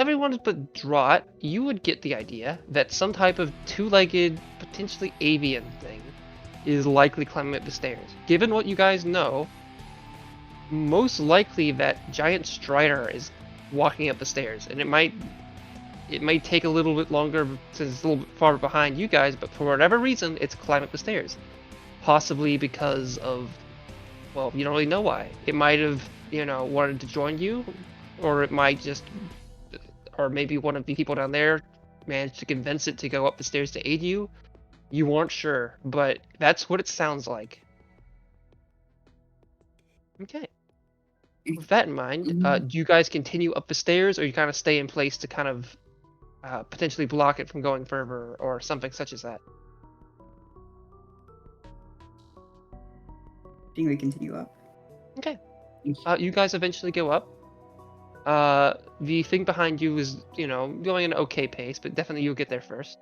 everyone but Draught, you would get the idea that some type of two-legged, potentially avian thing is likely climbing up the stairs. Given what you guys know, most likely that giant strider is walking up the stairs, and it might take a little bit longer since it's a little bit far behind you guys, but for whatever reason, it's climbing up the stairs. Possibly because of, well, you don't really know why. It might have, wanted to join you, or it might just, or maybe one of the people down there managed to convince it to go up the stairs to aid you. You weren't sure, but that's what it sounds like. Okay. With that in mind, do you guys continue up the stairs, or you kind of stay in place to kind of potentially block it from going further, or something such as that? I think we continue up. Okay. You guys eventually go up. The thing behind you is, going at an okay pace, but definitely you'll get there first.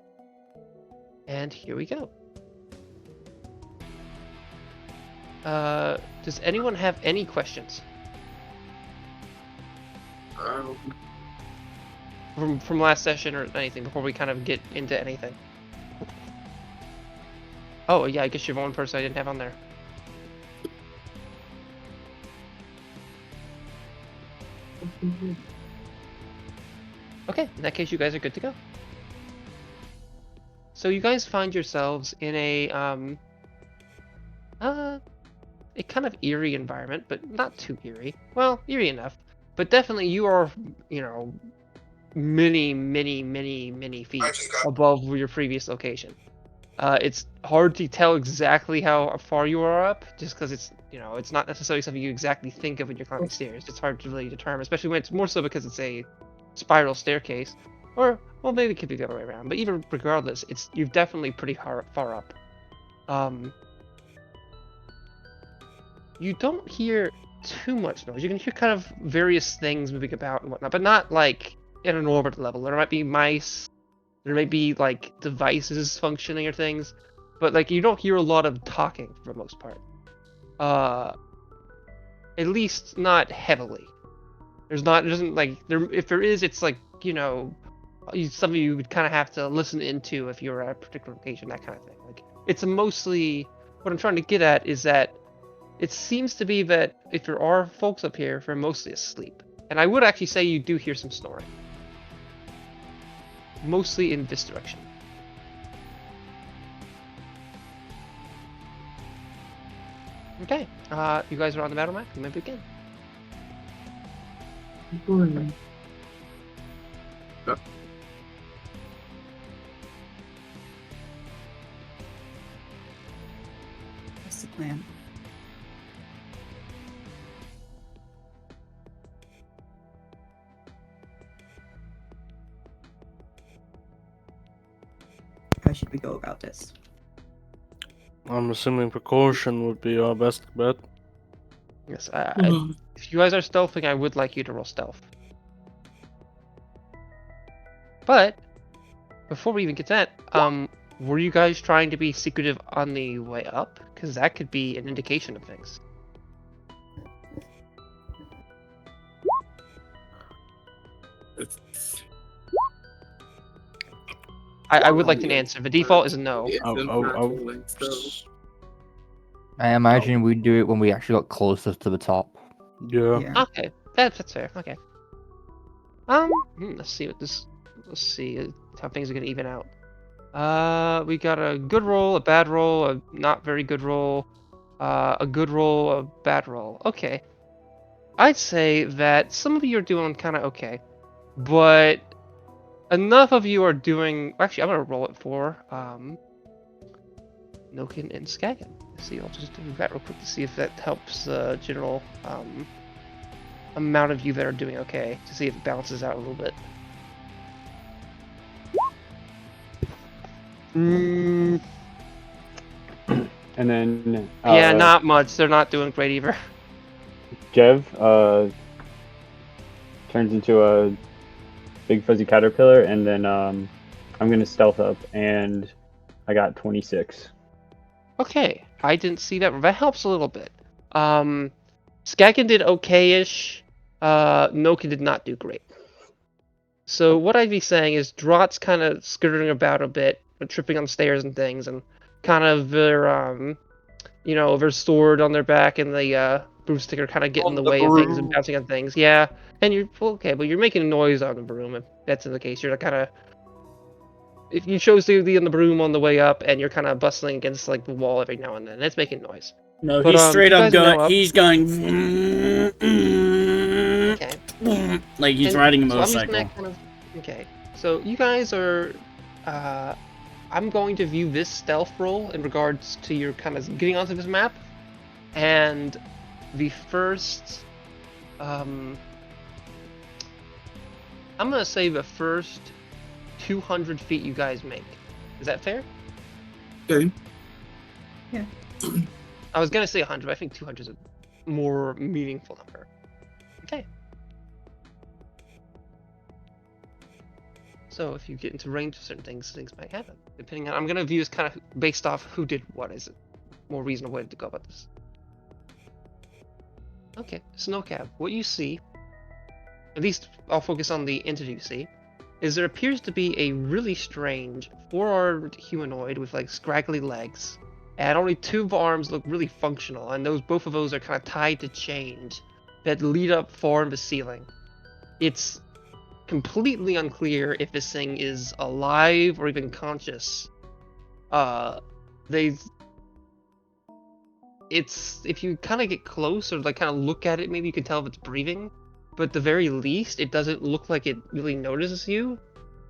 And here we go. Does anyone have any questions? From last session or anything before we kind of get into anything? Oh, yeah, I guess you're one person I didn't have on there. Okay, in that case, you guys are good to go. So you guys find yourselves in a kind of eerie environment, but not too eerie. Well, eerie enough, but definitely you are, many feet above your previous location. It's hard to tell exactly how far you are up, just because it's, it's not necessarily something you exactly think of when you're climbing stairs. It's hard to really determine, especially when it's more so because it's a spiral staircase, or, well, maybe it could be the other way around, but even regardless, you're definitely pretty far up. You don't hear too much noise. You can hear kind of various things moving about and whatnot, but not like at an orbit level. There might be mice, there may be like devices functioning or things, but like you don't hear a lot of talking for the most part. At least not heavily. There doesn't like there. If there is, it's like some of you would kind of have to listen into if you're at a particular location, that kind of thing. Like it's mostly what I'm trying to get at is that it seems to be that if there are folks up here, they're mostly asleep. And I would actually say you do hear some snoring. Mostly in this direction. Okay, you guys are on the battle map. You may begin. What's the plan? How should we go about this? I'm assuming precaution would be our best bet. Yes, if you guys are stealthing, I would like you to roll stealth. But before we even get to that, were you guys trying to be secretive on the way up? Because that could be an indication of things. I would like an answer. The default is no. I imagine we'd do it when we actually got closest to the top. Yeah. Okay, that's fair. Okay. Let's see how things are gonna even out. We got a good roll, a bad roll, a not very good roll, a good roll, a bad roll. Okay. I'd say that some of you are doing kind of okay, but enough of you are doing. Actually, I'm gonna roll it for Nokin and Skagan. Let's see, I'll just do that real quick to see if that helps the general amount of you that are doing okay, to see if it balances out a little bit. And then Yeah, not much. They're not doing great either. Jev turns into a big fuzzy caterpillar, and then I'm gonna stealth up, and I got 26. Okay, I didn't see that. That helps a little bit. Skagan did okay-ish. Nokin did not do great. So what I'd be saying is Drot's kind of skirting about a bit, tripping on stairs and things, and kind of their their sword on their back and the broomstick are kind of getting in the way of things and bouncing on things. Yeah, and you're well, okay, but you're making noise on the broom. If that's in the case, you're kind of if you chose to be in the broom on the way up, and you're kind of bustling against like the wall every now and then, it's making noise. No, But, he's straight you up guys know going. up. He's going. Okay. Like he's And riding a so I'm just motorcycle. gonna kind of okay. So you guys are I'm going to view this stealth roll in regards to your kind of getting onto this map, and the first I'm gonna say the first 200 feet you guys make. Is that fair? Okay. Yeah. I was gonna say 100, but I think 200 is a more meaningful number. Okay. So if you get into range of certain things, things might happen. Depending on, I'm gonna view this kind of based off who did what. Is it more reasonable way to go about this? Okay, Snowcap. What you see, at least I'll focus on the entity you see, is there appears to be a really strange four-armed humanoid with like scraggly legs, and only two of the arms look really functional, and both of those are kind of tied to chains that lead up far in the ceiling. It's completely unclear if this thing is alive or even conscious. If you kind of get close or like kind of look at it, maybe you can tell if it's breathing. But at the very least, it doesn't look like it really notices you,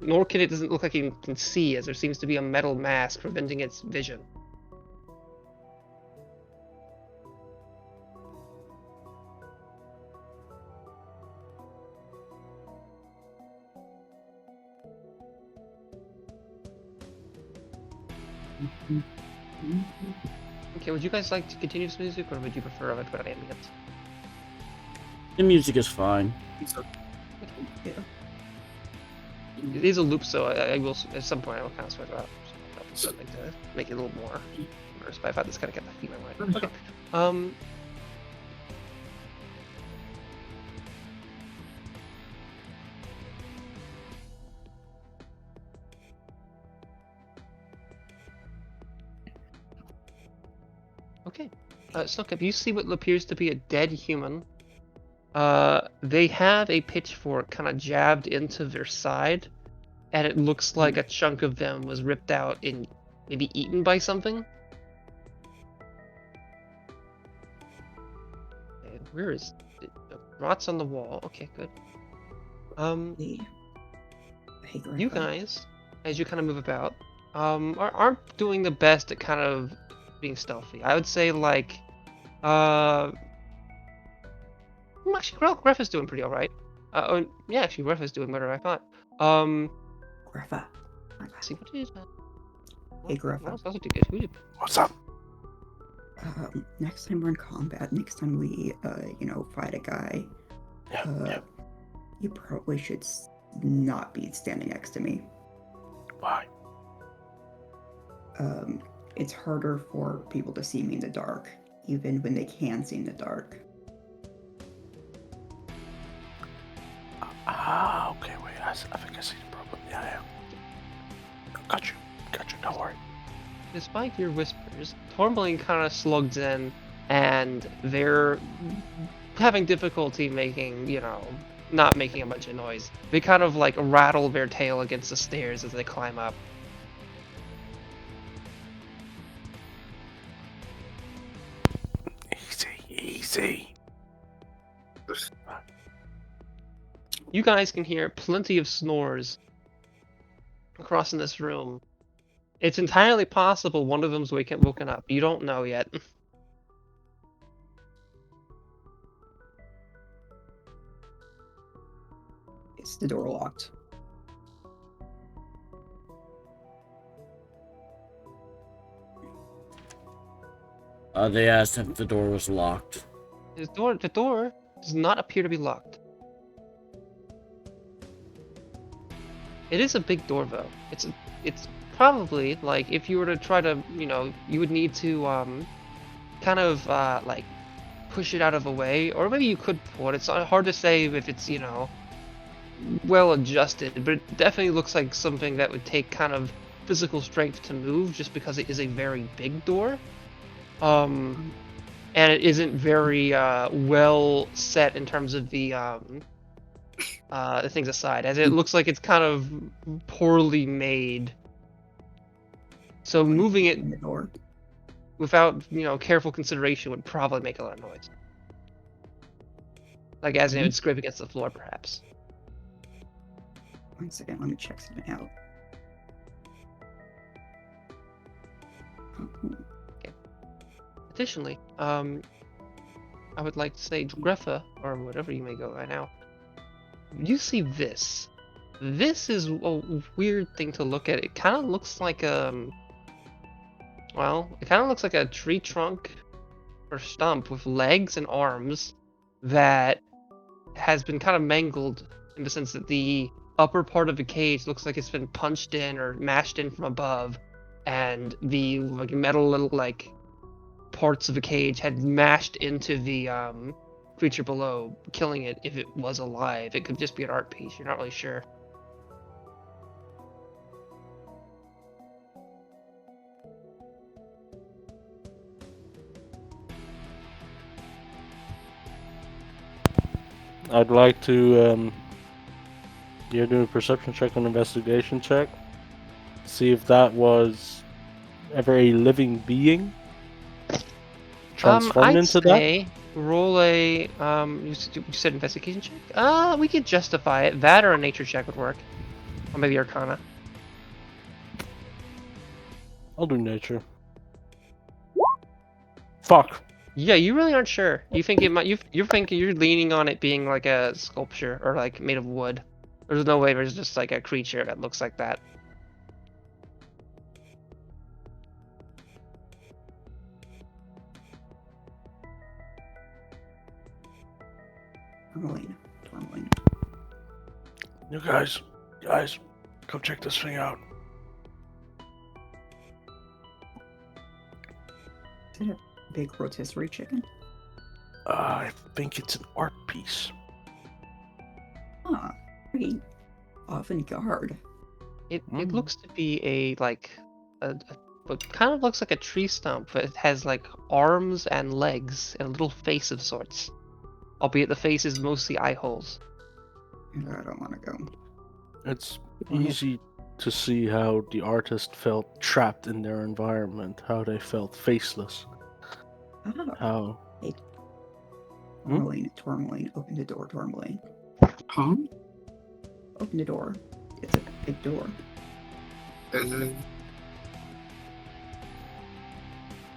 nor doesn't look like it can see, as there seems to be a metal mask preventing its vision. Okay, would you guys like to continue this music, or would you prefer I put on ambient? The music is fine. Yeah. It is a loop, so I will at some point I will kind of switch it out. So I'd like to make it a little more immersive. But I thought this kind of kept the feeling right. Okay. Okay. Snowcap, you see what appears to be a dead human. They have a pitchfork kind of jabbed into their side, and it looks like a chunk of them was ripped out and maybe eaten by something. And where is it? Rots on the wall. Okay, good. Hey, You guys, as you kind of move about, aren't doing the best at kind of being stealthy. I would say like, actually, Gref is doing pretty alright. Yeah, actually, Gref is doing better than I thought. Greffa. Let's see, what is that? Hey, Greffa. What else also did good? Who did? What's up? Next time we're in combat, next time we, fight a guy, Yeah. you probably should not be standing next to me. Why? It's harder for people to see me in the dark, even when they can see in the dark. Okay, wait, I think I see the problem. Yeah. Got you, don't worry. Despite your whispers, Tourmaline kind of slugs in, and they're having difficulty making, not making a bunch of noise. They kind of like rattle their tail against the stairs as they climb up. Easy. You guys can hear plenty of snores across in this room. It's entirely possible one of them's woken up. You don't know yet. Is the door locked? They asked if the door was locked. The door does not appear to be locked. It is a big door though. It's probably like if you were to try to, you would need to kind of like push it out of the way, or maybe you could pull it. It's hard to say if it's well adjusted, but it definitely looks like something that would take kind of physical strength to move, just because it is a very big door. And it isn't very well set in terms of the things aside, as it looks like it's kind of poorly made. So moving it In the door. without, careful consideration would probably make a lot of noise. Like as in it would scrape against the floor, perhaps. 1 second, let me check something out. Additionally, I would like to say, Greffa, or whatever you may go by now, you see this. This is a weird thing to look at. It kind of looks like well, it kind of looks like a tree trunk or stump with legs and arms that has been kind of mangled, in the sense that the upper part of the cage looks like it's been punched in or mashed in from above, and the metal little parts of the cage had mashed into the creature below, killing it if it was alive. It could just be an art piece. You're not really sure. I'd like to do a perception check and investigation check. See if that was ever a living being transformed I'd into say roll a you said investigation check. We could justify it. That or a nature check would work, or maybe Arcana. that. I'll do nature. Fuck. Yeah, you really aren't sure. You think it might. You think you're leaning on it being like a sculpture or like made of wood. There's no way there's just like a creature that looks like that. Tourmaline. You guys, come check this thing out. Is it a big rotisserie chicken? I think it's an art piece. Ah, pretty avant-garde. It looks to be a what kind of looks like a tree stump, but it has like arms and legs and a little face of sorts. Albeit the face is mostly eye holes. I don't want to go. It's easy to see how the artist felt trapped in their environment, how they felt faceless. Oh, How Tourmaline, open the door, Tourmaline. Huh? Open the door. It's a big door.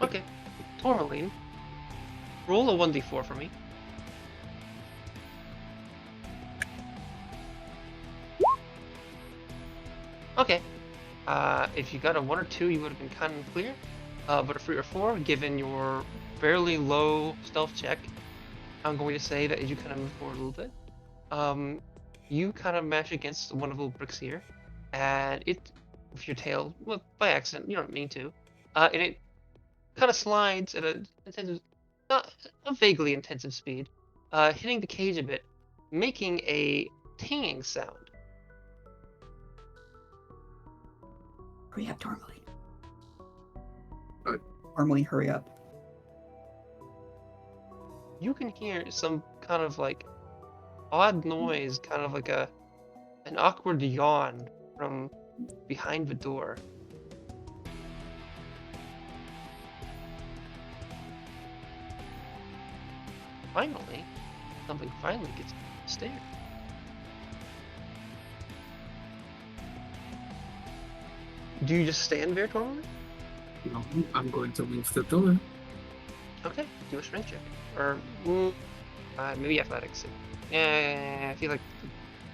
Okay, Tourmaline, roll a 1d4 for me. Okay. If you got a 1 or 2, you would have been kind of clear. But a 3 or 4, given your fairly low stealth check, I'm going to say that as you kind of move forward a little bit, you kind of mash against one of the little bricks here, and it, with your tail, well, by accident, you don't mean to, and it kind of slides at a vaguely intensive speed, hitting the cage a bit, making a tinging sound. Hurry up, Tourmaline. What? Tourmaline, hurry up. You can hear some kind of like odd noise, kind of like an awkward yawn from behind the door. Finally, something finally gets stared. Do you just stand there, Tourmaline? No, I'm going to leave the door. Okay, do a strength check. Or, maybe athletics. Yeah, I feel like...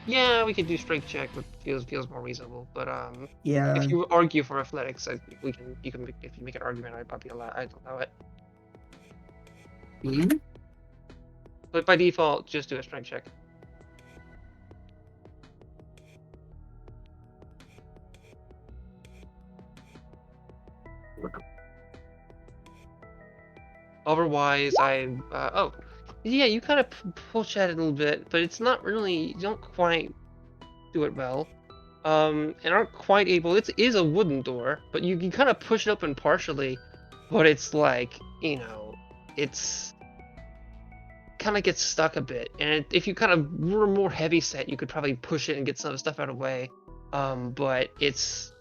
Yeah, we could do strength check, but feels more reasonable. But, Yeah. if you argue for athletics, if you make an argument, I'd allow it. Hmm? But by default, just do a strength check. Otherwise, oh, yeah, you kind of pull chat a little bit, but it's not really, you don't quite do it well, and aren't quite able. It is a wooden door, but you can kind of push it open partially, but it's like, you know, it's kind of gets stuck a bit. And if you kind of were more heavy set, you could probably push it and get some of the stuff out of the way. But it's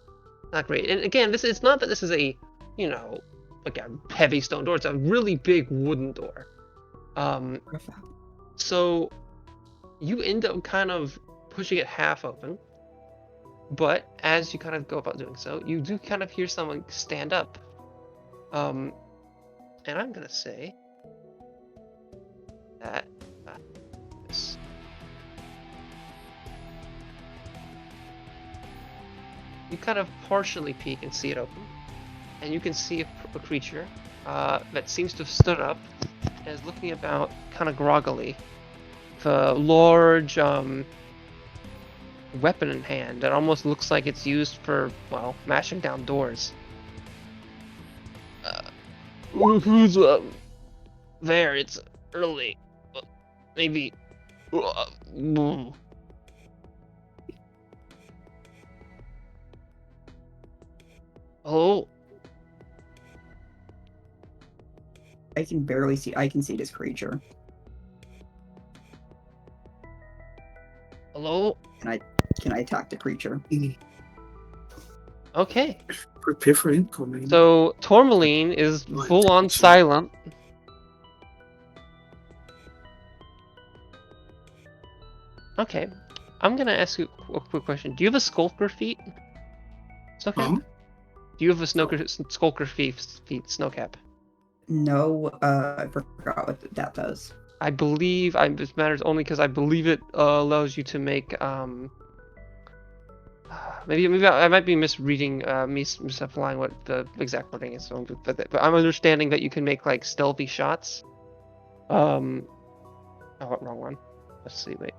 not great. And again, it's not that this is a, you know, like a heavy stone door. It's a really big wooden door. So you end up kind of pushing it half open. But as you kind of go about doing so, you do kind of hear someone stand up. And I'm gonna say that this. You kind of partially peek and see it open, and you can see a creature that seems to have stood up and is looking about kind of groggily, with a large weapon in hand that almost looks like it's used for, well, mashing down doors. Who's there? It's early. Maybe. Oh, I can barely see. I can see this creature. hello? Can I attack the creature? Okay. Prepare for incoming. So Tourmaline is Right, full on gotcha. silent. Okay. I'm gonna ask you a quick question. Do you have a skulker feat? Snowcap? Huh? Do you have a skulker feat, Snowcap? No, I forgot what that does. I believe this matters only because I believe it allows you to make maybe I might be misreading misapplying what the exact wording is. So, but I'm understanding that you can make like stealthy shots. Oh, wrong one. Let's see. Wait.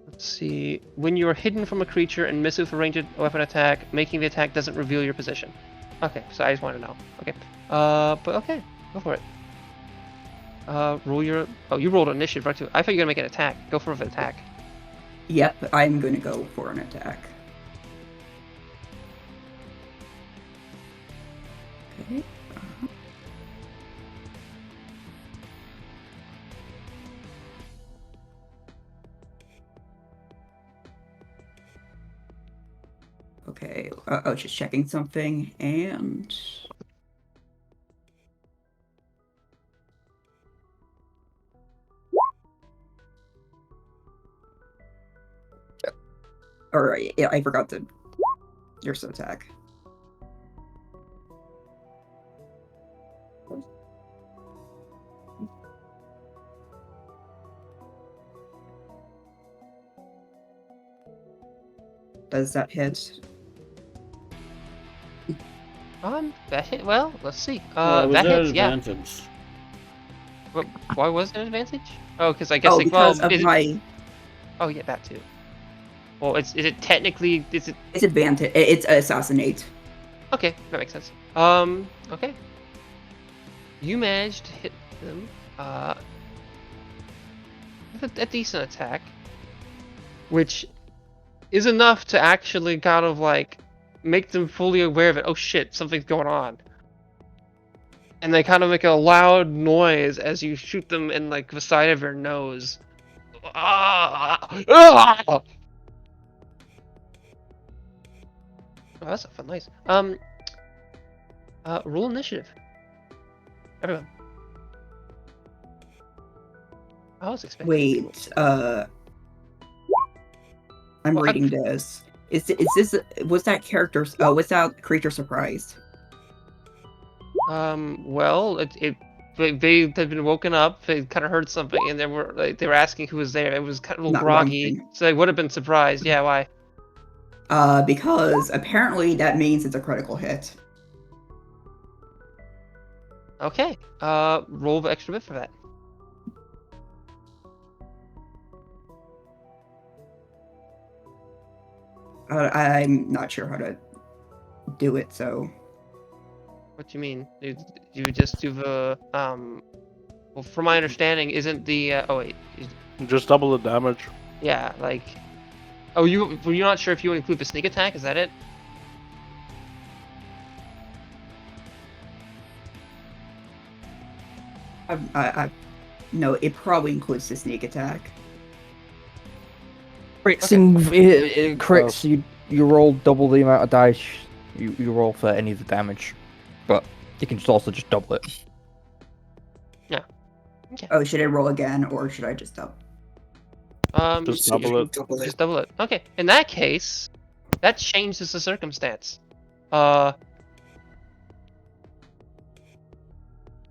Let's see. When you are hidden from a creature and miss with a ranged weapon attack, making the attack doesn't reveal your position. Okay, so I just want to know. Okay. But okay, go for it. Roll your. Oh, you rolled initiative, right? Too. I thought you were gonna make an attack. Go for an attack. Yep, I'm going to go for an attack. Okay. Okay, I was just checking something, and... Alright, yeah, I forgot your attack. Does that hit? That hit. Well, let's see. Was That there hits. Yeah. advantage? Why was it an advantage? Oh, because I guess Oh, like, because well, of my... Oh yeah, that too. Well, is it technically? Is it? It's advantage. It's assassinate. Okay, that makes sense. Okay. You managed to hit them. With a decent attack, which is enough to actually kind of like make them fully aware of it. Oh shit, something's going on. And they kind of make a loud noise as you shoot them in like the side of their nose. Oh, that's a fun noise. Roll initiative. Everyone. I was expecting. Wait, I'm Well, reading this. Is this was that character? Was that creature surprised? Well, they had been woken up. They kind of heard something, and they were asking who was there. It was kind of a little Not one groggy, thing. so they would have been surprised. Yeah, why? Because apparently that means it's a critical hit. Okay. Roll the extra bit for that. I'm not sure how to do it, so What do you mean? You just do the Well, from my understanding, isn't the oh wait, Just double the damage. yeah, like, oh, were you not sure if you would include the sneak attack? Is that it? No, it probably includes the sneak attack. Crits, crits, you roll double the amount of dice you roll for any of the damage, but you can also just double it. Yeah. Okay. Oh, should I roll again, or should I just double? Just double it. Just double it. Okay. In that case, that changes the circumstance.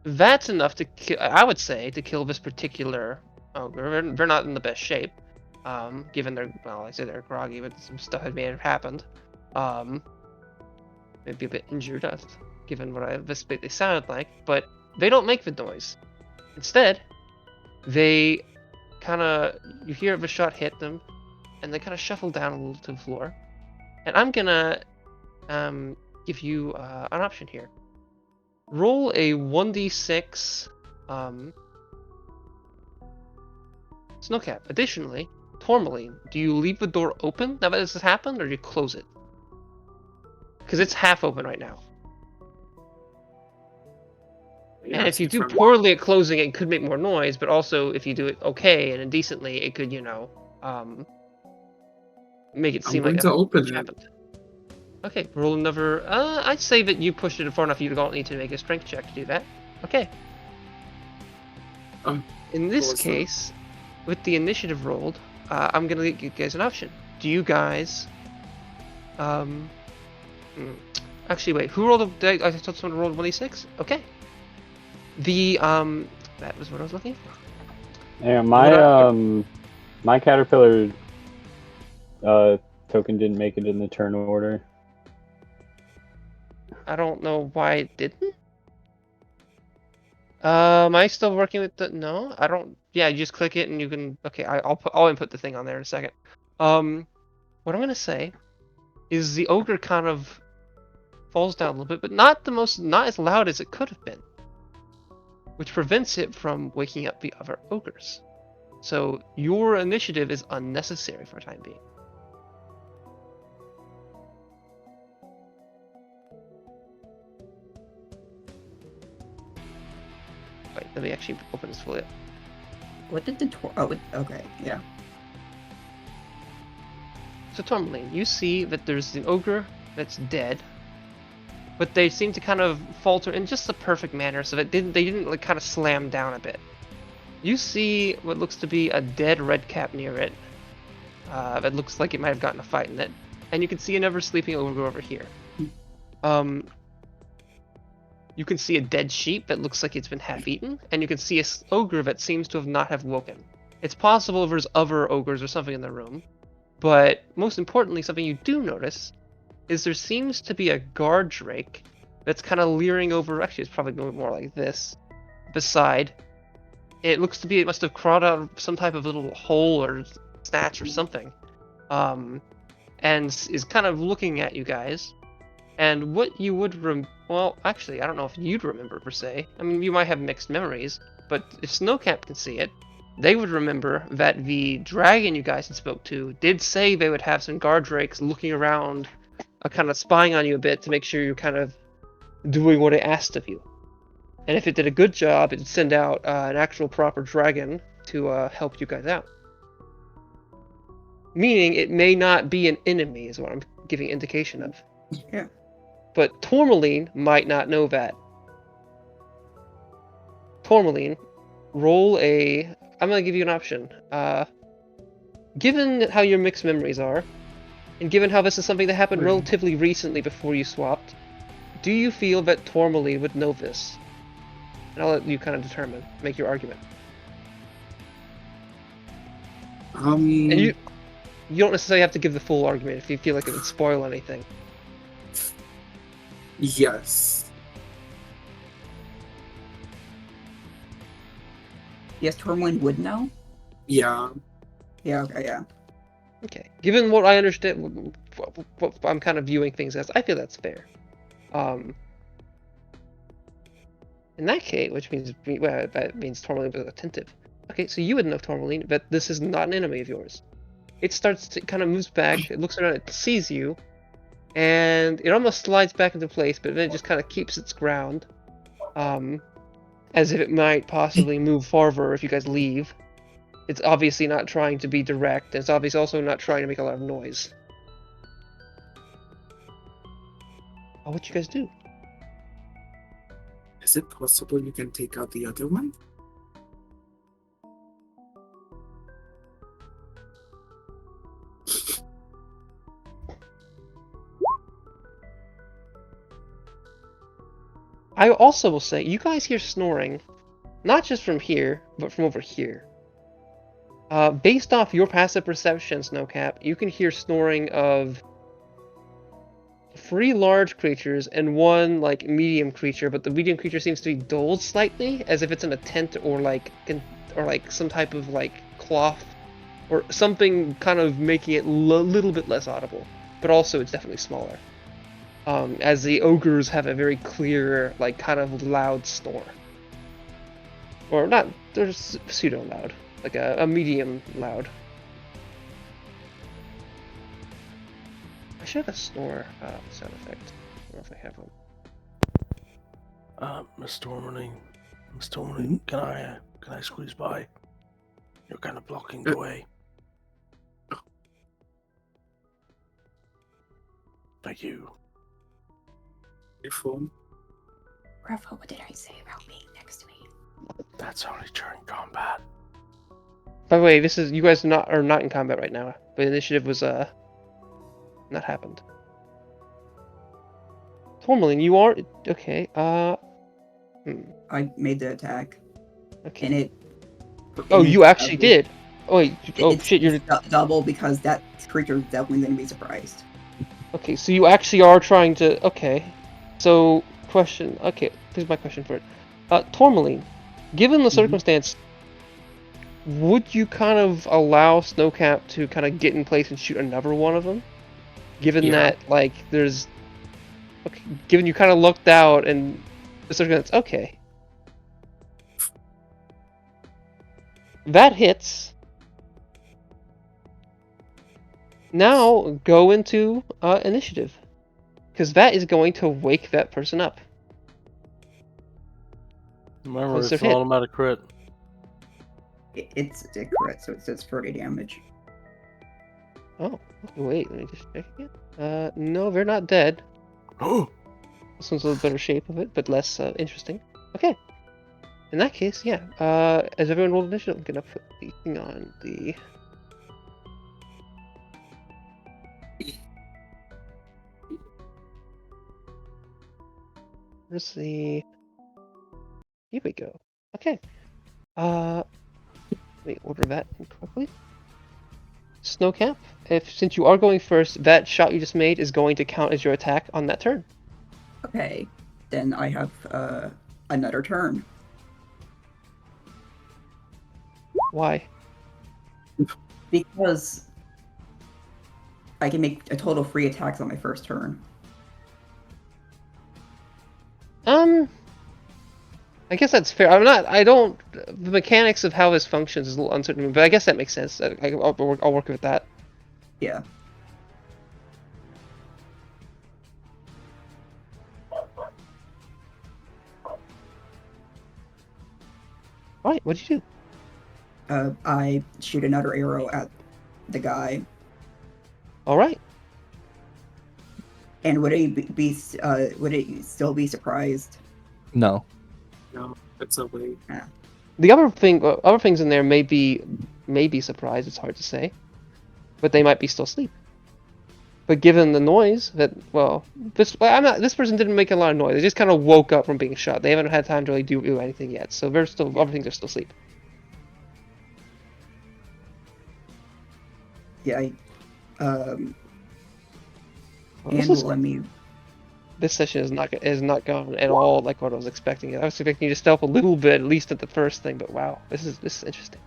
That's enough to I would say, to kill this particular ogre. They're not in the best shape. Given their, well, I say they're groggy, but some stuff had may have happened. Maybe a bit injured, given what they sounded like, but they don't make the noise. Instead, they kind of, you hear the shot hit them, and they kind of shuffle down a little to the floor. And I'm gonna give you an option here. Roll a 1d6 snowcap. Additionally, Tourmaline, do you leave the door open now that this has happened, or do you close it? Because it's half open right now. Yeah, And if you do poorly at closing it, it could make more noise, but also if you do it okay and decently, it could, make it seem like to open it. happened. Okay, roll another. I'd say that you pushed it far enough. You don't need to make a strength check to do that. Okay. In this case, with the initiative rolled, I'm gonna give you guys an option. Do you guys? Actually, wait. Who rolled a? I thought someone rolled 1d6. Okay. The that was what I was looking for. Yeah, my caterpillar token didn't make it in the turn order. I don't know why it didn't. Am I still working with the? No, I don't. Yeah, you just click it and you can. Okay, I'll input the thing on there in a second. What I'm gonna say is the ogre kind of falls down a little bit, but not as loud as it could have been, which prevents it from waking up the other ogres. So your initiative is unnecessary for the time being. Wait, let me actually open this fully up. What did the okay, yeah. So Tourmaline, you see that there's an ogre that's dead, but they seem to kind of falter in just the perfect manner, so that they didn't like kind of slam down a bit. You see what looks to be a dead red cap near it. That looks like it might have gotten a fight in it, and you can see another sleeping ogre over here. You can see a dead sheep that looks like it's been half-eaten, and you can see a ogre that seems to not have woken. It's possible there's other ogres or something in the room, but most importantly, something you do notice is there seems to be a guard drake that's kind of leering over. Actually, it's probably going more like this. Beside, it looks to be it must have crawled out of some type of little hole or snatch or something, and is kind of looking at you guys. And what you would well, actually, I don't know if you'd remember per se. I mean, you might have mixed memories, but if Snowcap can see it, they would remember that the dragon you guys had spoke to did say they would have some guard drakes looking around, kind of spying on you a bit to make sure you're kind of doing what it asked of you. And if it did a good job, it would send out an actual proper dragon to help you guys out. Meaning, it may not be an enemy, is what I'm giving indication of. Yeah. But Tourmaline might not know that. Tourmaline, roll a... I'm going to give you an option. Given how your mixed memories are, and given how this is something that happened relatively recently before you swapped, do you feel that Tourmaline would know this? And I'll let you kind of determine, make your argument. And you don't necessarily have to give the full argument if you feel like it would spoil anything. Yes. Yes, Tourmaline would know? Yeah. Yeah, okay, yeah. Okay. Given what I understand, what I'm kind of viewing things as, I feel that's fair. In that case, which means well, that means Tourmaline was attentive. Okay, so you would know Tourmaline, but this is not an enemy of yours. It starts to kind of moves back. It looks around. It sees you, and it almost slides back into place, but then it just kind of keeps its ground, as if it might possibly move farther if you guys leave. It's obviously not trying to be direct, and it's obviously also not trying to make a lot of noise. Oh, what you guys do? Is it possible you can take out the other one? I also will say, you guys hear snoring, not just from here, but from over here. Based off your passive perception, Snowcap, you can hear snoring of 3 large creatures and 1 like medium creature, but the medium creature seems to be dulled slightly, as if it's in a tent or like some type of like cloth or something, kind of making it a little bit less audible. But also, it's definitely smaller. As the ogres have a very clear, like, kind of loud snore. Or not, they're pseudo loud, like a medium loud. I should have a snore sound effect. I don't know if I have one. Miss Tourmaline, can I squeeze by? You're kind of blocking the way. Thank you. Your phone? Rafa, what did I say about being next to me? That's only during combat. By the way, this is, you guys are not in combat right now, but initiative was not happened. Tourmaline, you are okay. I made the attack, Okay. and it. Oh, and you it's actually double. did. Oh wait. Oh It's shit. You're double because that creature is definitely going to be surprised. okay. So you actually are trying to. Okay. So question. Okay. Here's my question for it. Tourmaline, given the circumstance, would you kind of allow Snowcap to kind of get in place and shoot another one of them? Given that, like, there's. Okay, given you kind of looked out and the circumstance. Okay. That hits. Now go into initiative, because that is going to wake that person up. Remember, Closer it's hit. automatic crit. It's a crit, so it says 30 damage. Oh, wait, let me just check again. No, they're not dead. Oh, This one's a little better shape of it, but less interesting. Okay. In that case, yeah. As everyone rolled initiative, I'm gonna put the thing on the. Where's the? Here we go. Okay. Let me order that correctly. Snowcap, since you are going first, that shot you just made is going to count as your attack on that turn. Okay, then I have another turn. Why? Because I can make a total 3 attacks on my first turn. I guess that's fair. I don't. The mechanics of how this functions is a little uncertain to me, but I guess that makes sense. I'll work with that. Yeah. Alright, what'd you do? I shoot another arrow at the guy. Alright. And would it would it still be surprised? No. No, it's a way. The other things in there may be surprised. It's hard to say, but they might be still asleep. But given the noise this person didn't make a lot of noise. They just kind of woke up from being shot. They haven't had time to really do anything yet, so other things are still asleep. Yeah. This session is not gone at all like what I was expecting. I was expecting you to stealth a little bit, at least at the first thing, but wow, this is interesting.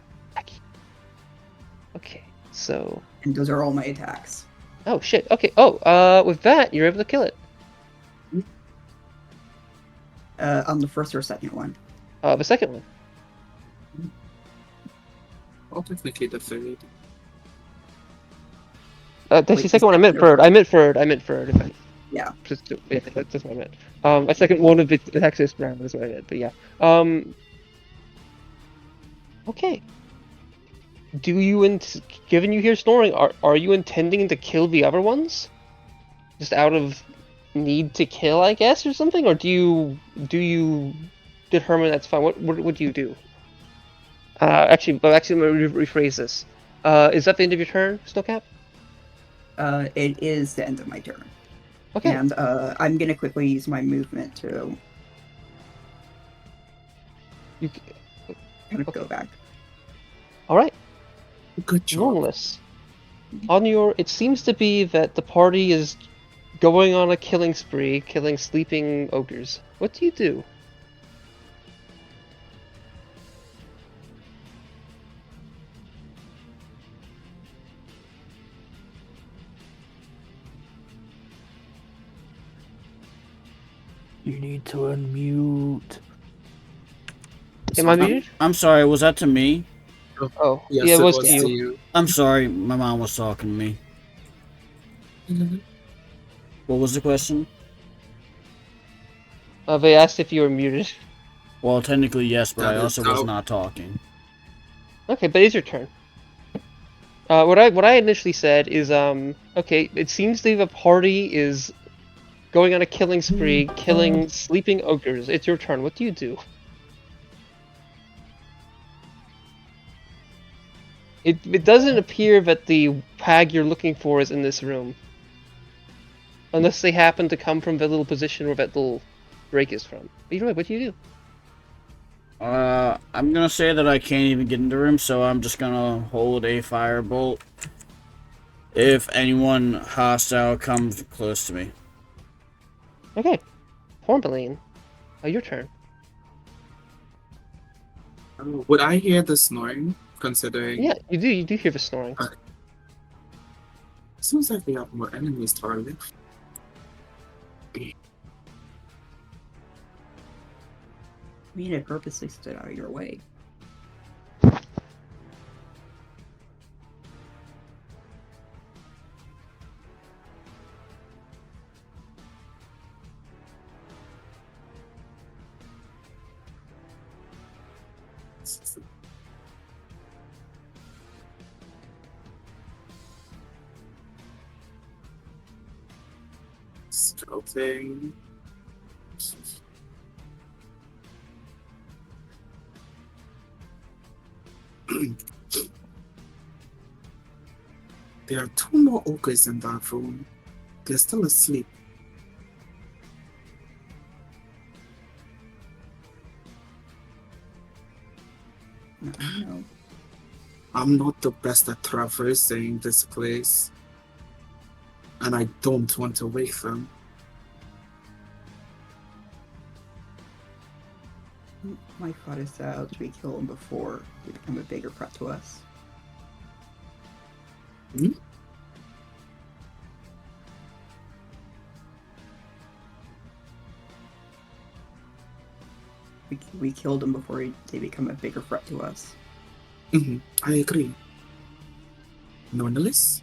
Okay, so. And those are all my attacks. Oh shit. Okay. Oh, with that, you're able to kill it. On the first or second one. The second one. Well, technically the third. That's Wait, the second one. I meant second or third. I meant third. I meant third. If I, Yeah. yeah, that's what I meant. A second one of the Texas round is what I meant. But yeah. Okay. Given you hear snoring, are you intending to kill the other ones? Just out of need to kill, I guess, or something? Or do you determine that's fine? What do you do? Actually, I'm gonna rephrase this. Is that the end of your turn, Snowcap? It is the end of my turn. Okay. And I'm gonna quickly use my movement to You, kind of go back. all right. Good job. Normalists. It seems to be that the party is going on a killing spree, killing sleeping ogres. What do you do? You need to unmute. Am I muted? I'm sorry, was that to me? Oh, Yes, yeah, it was to to you. you. I'm sorry, my mom was talking to me. What was the question? They asked if you were muted. Well, technically yes, but That I is also was out. not talking. Okay, but it's your turn. What I initially said is okay, it seems the party is going on a killing spree, killing sleeping ogres. It's your turn. What do you do? It doesn't appear that the hag you're looking for is in this room. Unless they happen to come from the little position where that little break is from. Either way, what do you do? I'm gonna say that I can't even get into the room, so I'm just gonna hold a firebolt if anyone hostile comes close to me. Okay. Hornbeline. Your turn. Would I hear the snoring? Considering Yeah, you do hear the snoring. seems like we have more enemies to our left. I mean, I purposely stood out of your way. Scouting. There are two more ogres in that room. They're still asleep. No. I'm not the best at traversing this place. And I don't want to wake them. My thought is that we kill them before they become a bigger threat to us. Hmm? We killed them before they become a bigger threat to us. I agree. Nonetheless,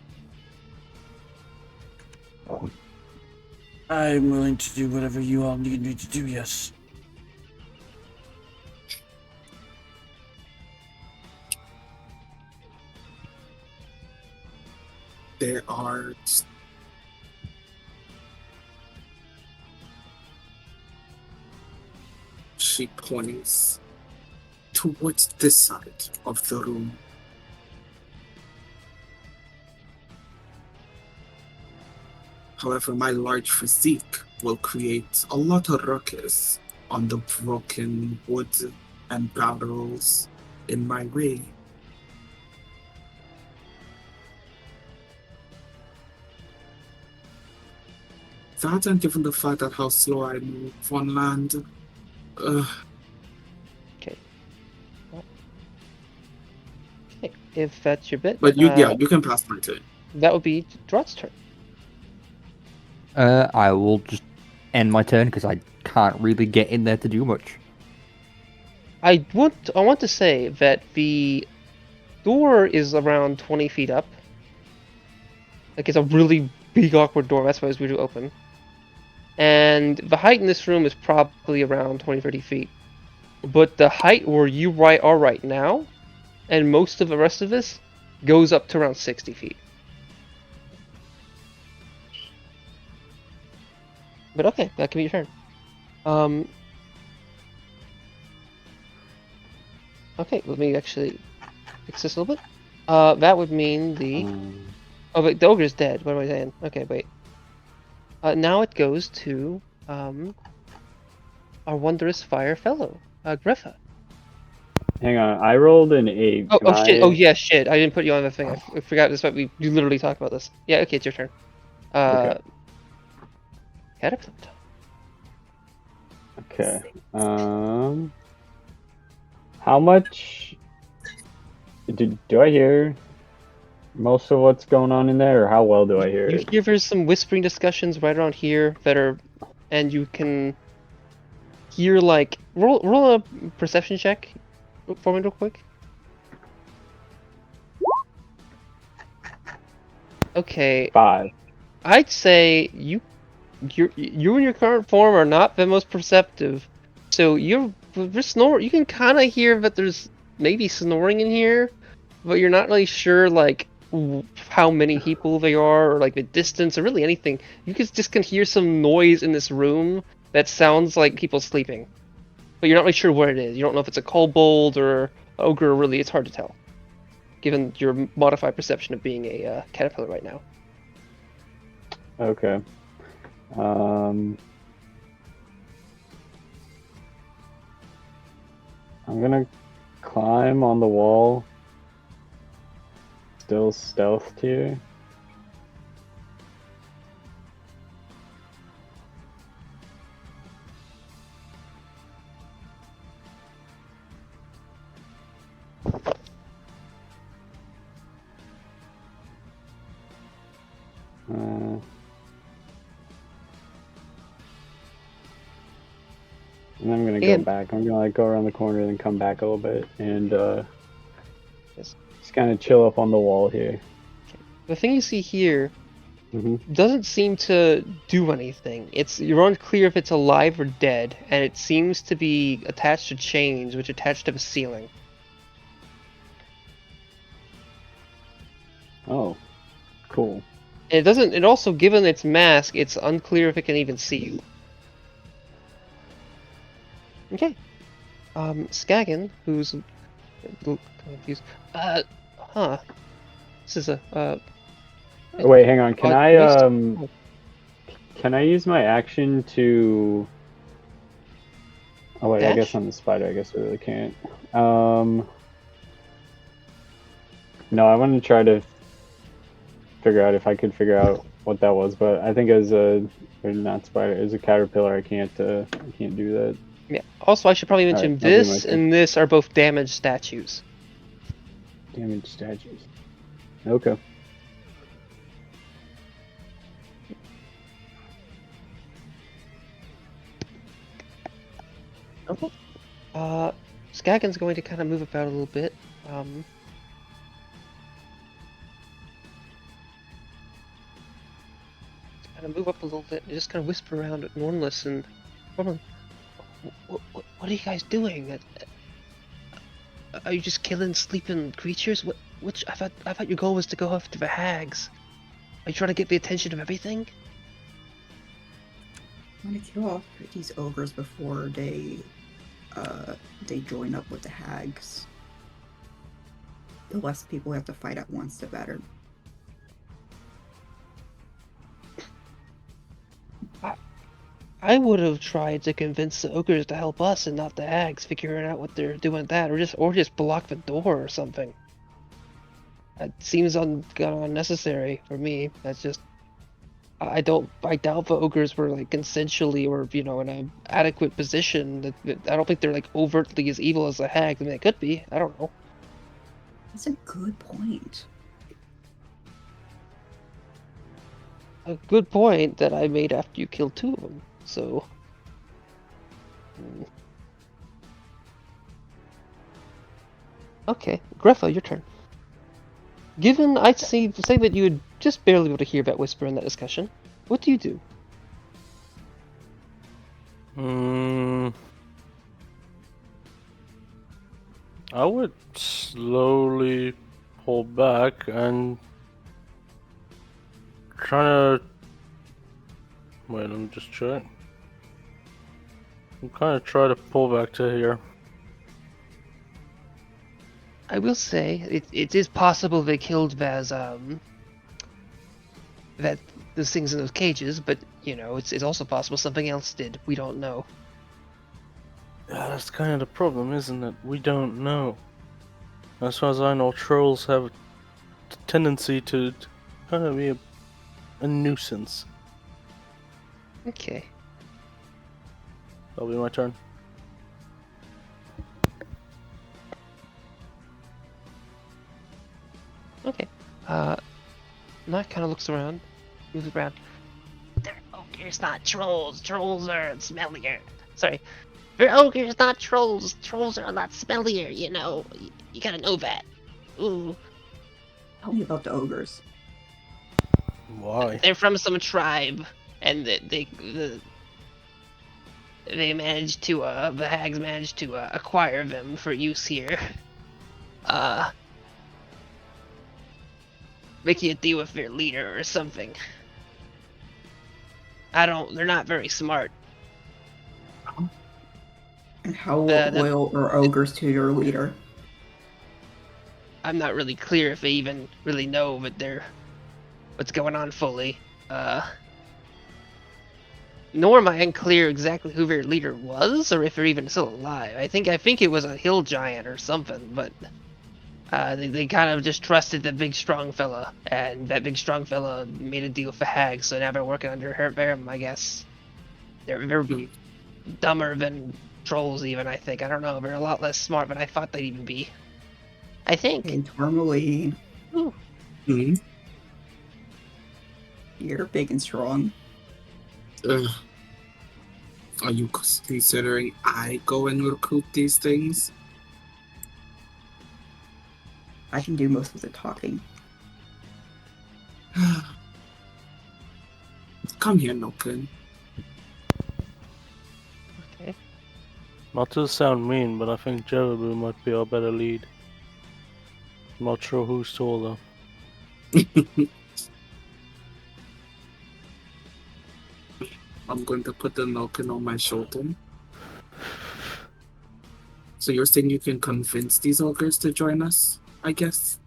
I'm willing to do whatever you all need me to do, yes. there are she points towards this side of the room. However, my large physique will create a lot of ruckus on the broken wood and barrels in my way. That, and given the fact that how slow I move on land, Okay. Okay, if that's your bit. but you can pass my turn. That would be Drot's turn. I will just end my turn because I can't really get in there to do much. I want to say that the door is around 20 feet up. Like it's a really big awkward door. That's why it's weird to open. And the height in this room is probably around 20-30 feet. But the height where you are right now, and most of the rest of this, goes up to around 60 feet. But okay, that can be your turn. Okay, let me actually fix this a little bit. That would mean the... Oh, wait, the ogre's dead. What am I saying? Okay, wait. Now it goes to our wondrous fire fellow, Griffa. Hang on, I rolled an 8. Oh shit! Oh yeah, shit! I didn't put you on the thing. I forgot this. But you literally talked about this. Yeah. Okay, it's your turn. Okay. Caterpillar. Okay. How much do I hear most of what's going on in there, or how well do I hear You it? hear there's some whispering discussions right around here that are, and you can hear like roll a perception check for me real quick. Okay, 5. I'd say you in your current form are not the most perceptive, so you're snore. You can kind of hear that there's maybe snoring in here, but you're not really sure like how many people they are or like the distance or really anything. You just can hear some noise in this room that sounds like people sleeping, but you're not really sure what it is. You don't know if it's a kobold or ogre. Really, it's hard to tell, given your modified perception of being a caterpillar right now. Okay. I'm gonna climb on the wall. Still stealthed here. And I'm gonna go back. I'm gonna like go around the corner and then come back a little bit and just kind of chill up on the wall here. The thing you see here doesn't seem to do anything. You're unclear if it's alive or dead, and it seems to be attached to chains, which are attached to the ceiling. Oh, cool. It also, given its mask, it's unclear if it can even see you. Okay. Skagan, who's a little confused. This is a, Wait, hang on. Can I use my action to... Oh wait, dash? I guess I'm the spider. I guess I really can't. No, I wanted to try to figure out if I could figure out what that was, but I think as or not spider, as a caterpillar, I can't do that. Yeah. Also, I should probably mention Alright, I'll do my this turn. and this are both damaged statues. Damaged statues. Okay. Okay. Skagan's going to kind of move about a little bit. Kind of move up a little bit and just kind of whisper around at Normless and Normless, what are you guys doing? Are you just killing sleeping creatures? I thought your goal was to go after the hags. Are you trying to get the attention of everything? I want to kill off these ogres before they join up with the hags. The less people have to fight at once, the better. I would have tried to convince the ogres to help us and not the hags, figuring out what they're doing with that, or just block the door or something. That seems unnecessary for me. That's just I doubt the ogres were like consensually or in an adequate position. I don't think they're like overtly as evil as the hags. I mean, they could be. I don't know. That's a good point. A good point that I made after you killed 2 of them. So Okay, Greffa, your turn. Given I say that you would just barely be able to hear about Whisper in that discussion, what do you do? I would slowly pull back and try to. Wait, let me just check. I'm kind of try to pull back to here. I will say it is possible they killed that those things in those cages, but you know it's also possible something else did. We don't know. Yeah, that's kind of the problem, isn't it? We don't know. As far as I know, trolls have a tendency to kind of be a nuisance. Okay. That'll be my turn. Okay. Knight kind of looks around, moves around. They're ogres, not trolls. Trolls are smellier. Sorry. They're ogres, not trolls. Trolls are a lot smellier, you know. You gotta know that. Ooh. Tell me about the ogres. Why? They're from some tribe, and they managed to the hags managed to acquire them for use here. Making a deal with their leader or something. They're not very smart. And how The- loyal are ogres to your leader? I'm not really clear if they even really know what's going on fully. Nor am I unclear exactly who their leader was, or if they're even still alive. I think it was a hill giant or something, but they kind of just trusted the big strong fella, and that big strong fella made a deal with the hag, so now they're working under them, I guess. They're dumber than trolls even, I think. I don't know, they're a lot less smart than I thought they'd even be. I think. And Tourmaline, Hmm? you're big and strong. Are you considering I go and recruit these things? I can do most of the talking. Come here, Noken. Okay. Not to sound mean, but I think Jerebu might be our better lead. I'm not sure who's taller. I'm going to put the Noken on my shoulder. So you're saying you can convince these ogres to join us, I guess?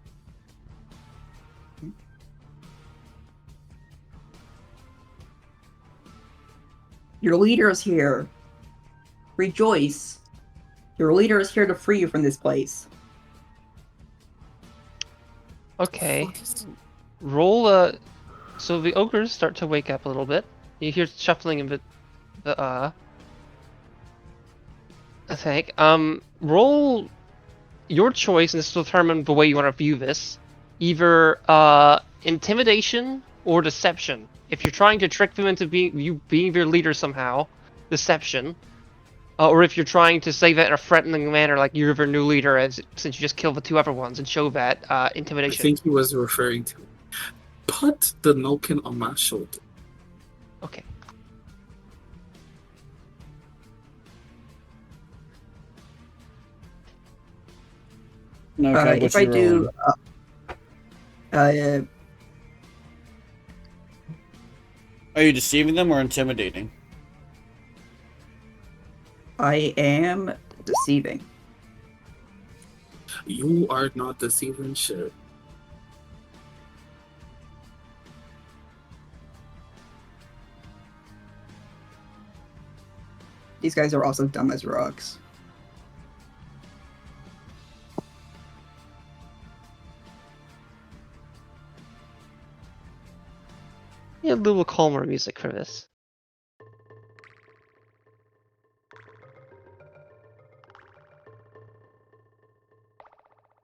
Your leader is here. Rejoice. Your leader is here to free you from this place. Okay. Fuck is- Roll so the ogres start to wake up a little bit. You hear shuffling in the I think. Roll your choice, and this will determine the way you want to view this. Either intimidation or deception. If you're trying to trick them into being their leader somehow, deception. Or if you're trying to say that in a threatening manner, like you're their new leader, since you just killed the two other ones, and show that I intimidation. think he was referring to put the Noken on my shoulder. Okay. Okay, If I do, are you deceiving them or intimidating? I am deceiving. You are not deceiving shit. These guys are also dumb as rocks. Yeah, a little calmer music for this.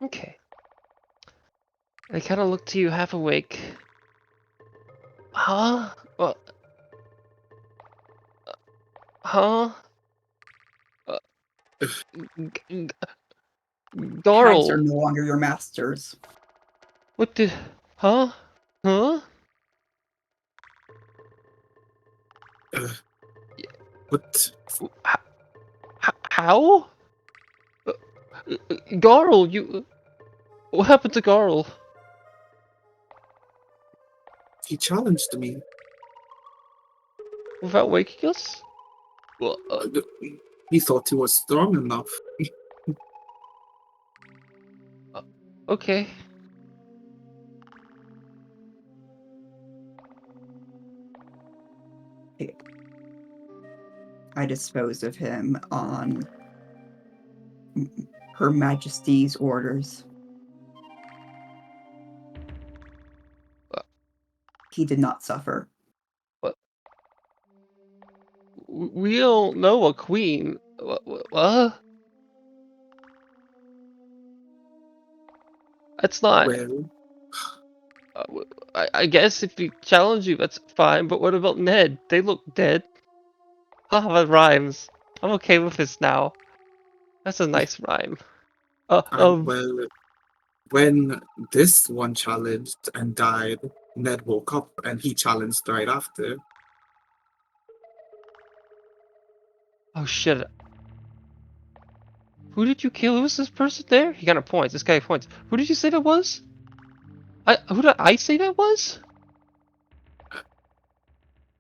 Okay. They kind of look to you half awake. Huh? What? Huh? Hags Garl, are no longer your masters. what did? Huh? Huh? What? How? Garl, you. What happened to Garl? He challenged me. Without waking us? Well, He thought he was strong enough. okay. I disposed of him on Her Majesty's orders. He did not suffer. We don't know a queen. What? That's not. Well, I guess if he challenge you, that's fine. But what about Ned? They look dead. Ah, that rhymes. I'm okay with this now. That's a nice rhyme. well, when this one challenged and died, Ned woke up and he challenged right after. Oh shit. Who did you kill? Who was this person there? He kind of points. This guy points. Who did you say that was? Who did I say that was?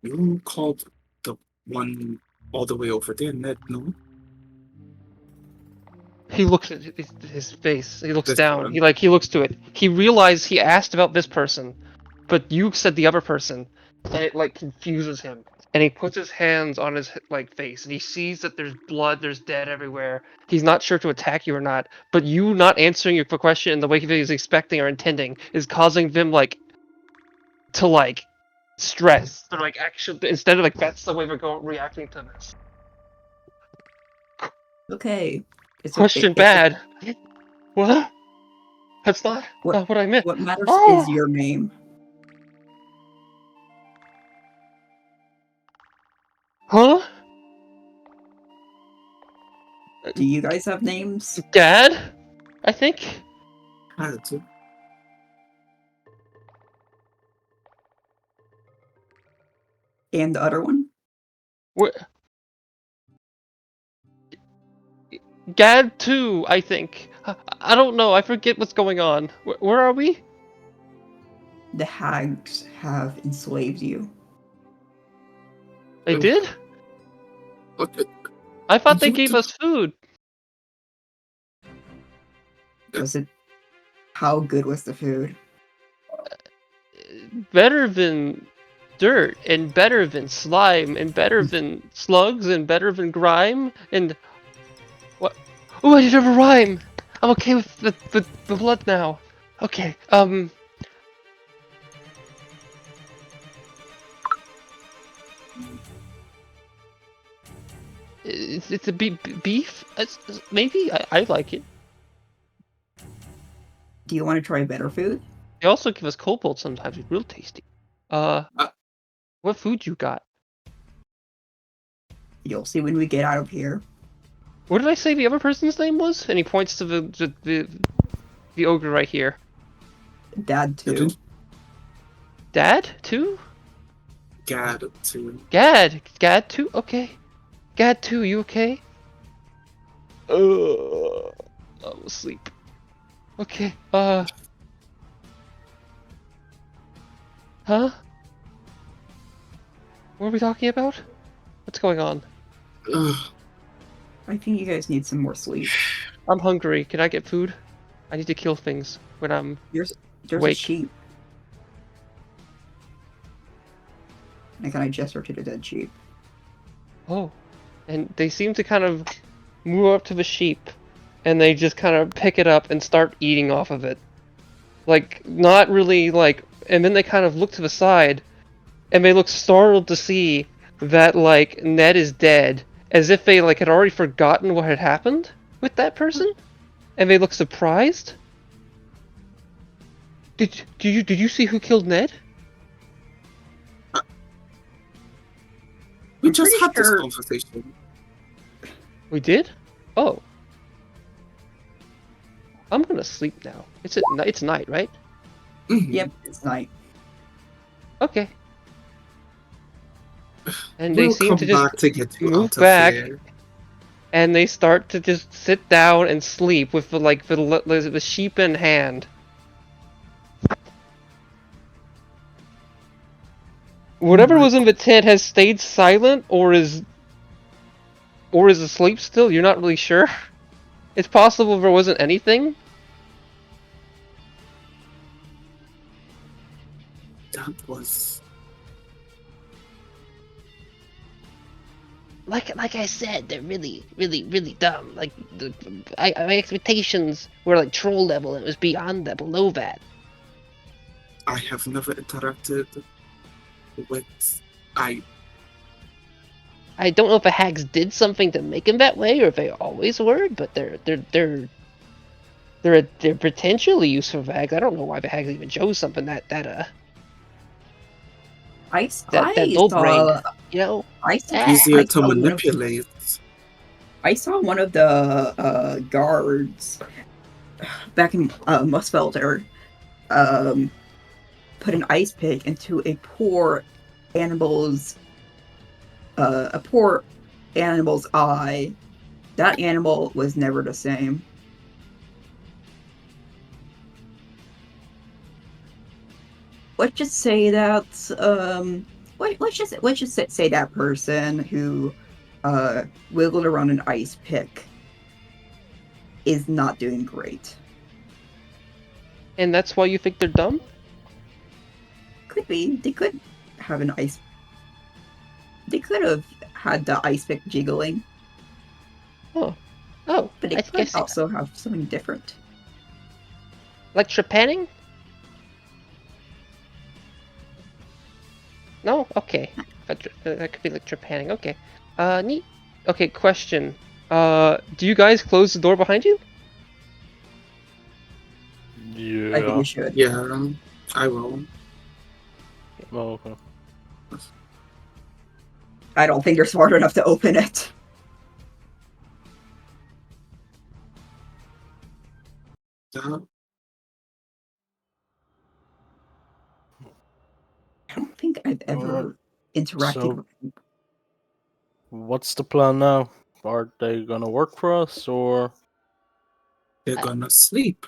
You called the one all the way over there, Ned, no? He looks at his face. He looks This down. one. He looks to it. He realized he asked about this person, but you said the other person, and it like confuses him. And he puts his hands on his like face, and he sees that there's blood, there's dead everywhere. He's not sure to attack you or not, but you not answering your question in the way he is expecting or intending is causing them like to like stress. They're like actually instead of like that's the way we're going reacting to this. Okay. Question bad. What? That's not What, what I meant. what matters Oh! is your name. Huh? Do you guys have names? Dad? I think. Had to. And the other one? Where? Gad too, I think. I don't know. I forget what's going on. Where are we? The hags have enslaved you. They did? Okay. I thought they You gave did- us food. Was it? How good was the food? Better than dirt, and better than slime, and better than slugs, and better than grime, and what? Oh, I did have a rhyme. I'm okay with the blood now. Okay. It's a beef. Maybe I like it. Do you want to try better food? They also give us cobalt sometimes. It's real tasty. What food you got? You'll see when we get out of here. What did I say the other person's name was? And he points to the ogre right here. Dad too. Dad too? Gad too. Gad too? Okay. Gad too, you okay? I'm asleep. Okay, Huh? What are we talking about? What's going on? I think you guys need some more sleep. I'm hungry. Can I get food? I need to kill things when I'm There's a awake. sheep. I kind of gesture to the dead sheep. Oh. And they seem to kind of move up to the sheep, and they just kind of pick it up and start eating off of it. Like, not really, like, and then they kind of look to the side, and they look startled to see that, like, Ned is dead, as if they, like, had already forgotten what had happened with that person, and they look surprised. Did you see who killed Ned? We I'm just pretty had this sure- conversation. We did? Oh. I'm gonna sleep now. It's night, right? Mhm. Yep, it's night. Okay. And they We'll seem come to just back to get you move out of back, here. and they start to just sit down and sleep with the sheep in hand. Whatever my was in the tent has stayed silent, or is asleep still. You're not really sure. It's possible there wasn't anything. That was Like I said, they're really, really, really dumb. Like my expectations were like troll level, and it was beyond that, below that. I have never interacted with I don't know if the hags did something to make them that way, or if they always were. But they're potentially useful for hags. I don't know why the hags even chose something I that dull brained. saw You know. I saw easier I to saw manipulate. I saw one of the guards back in Musfelder put an ice pick into a poor animal's eye. That animal was never the same. Let's just say that let's just say that person who wiggled around an ice pick is not doing great. And that's why you think they're dumb? Could be. They could have an ice. They could have had the ice pick jiggling, Oh, but they I could guess also have something different. like trepanning? No, okay. That could be like trepanning. Okay. Neat. Okay, question. Do you guys close the door behind you? I think Yeah. you should. Yeah, I will. Oh, okay. I don't think you're smart enough to open it. Yeah, I don't think I've ever interacted So- with. What's the plan now? Are they gonna work for us, or they're gonna sleep.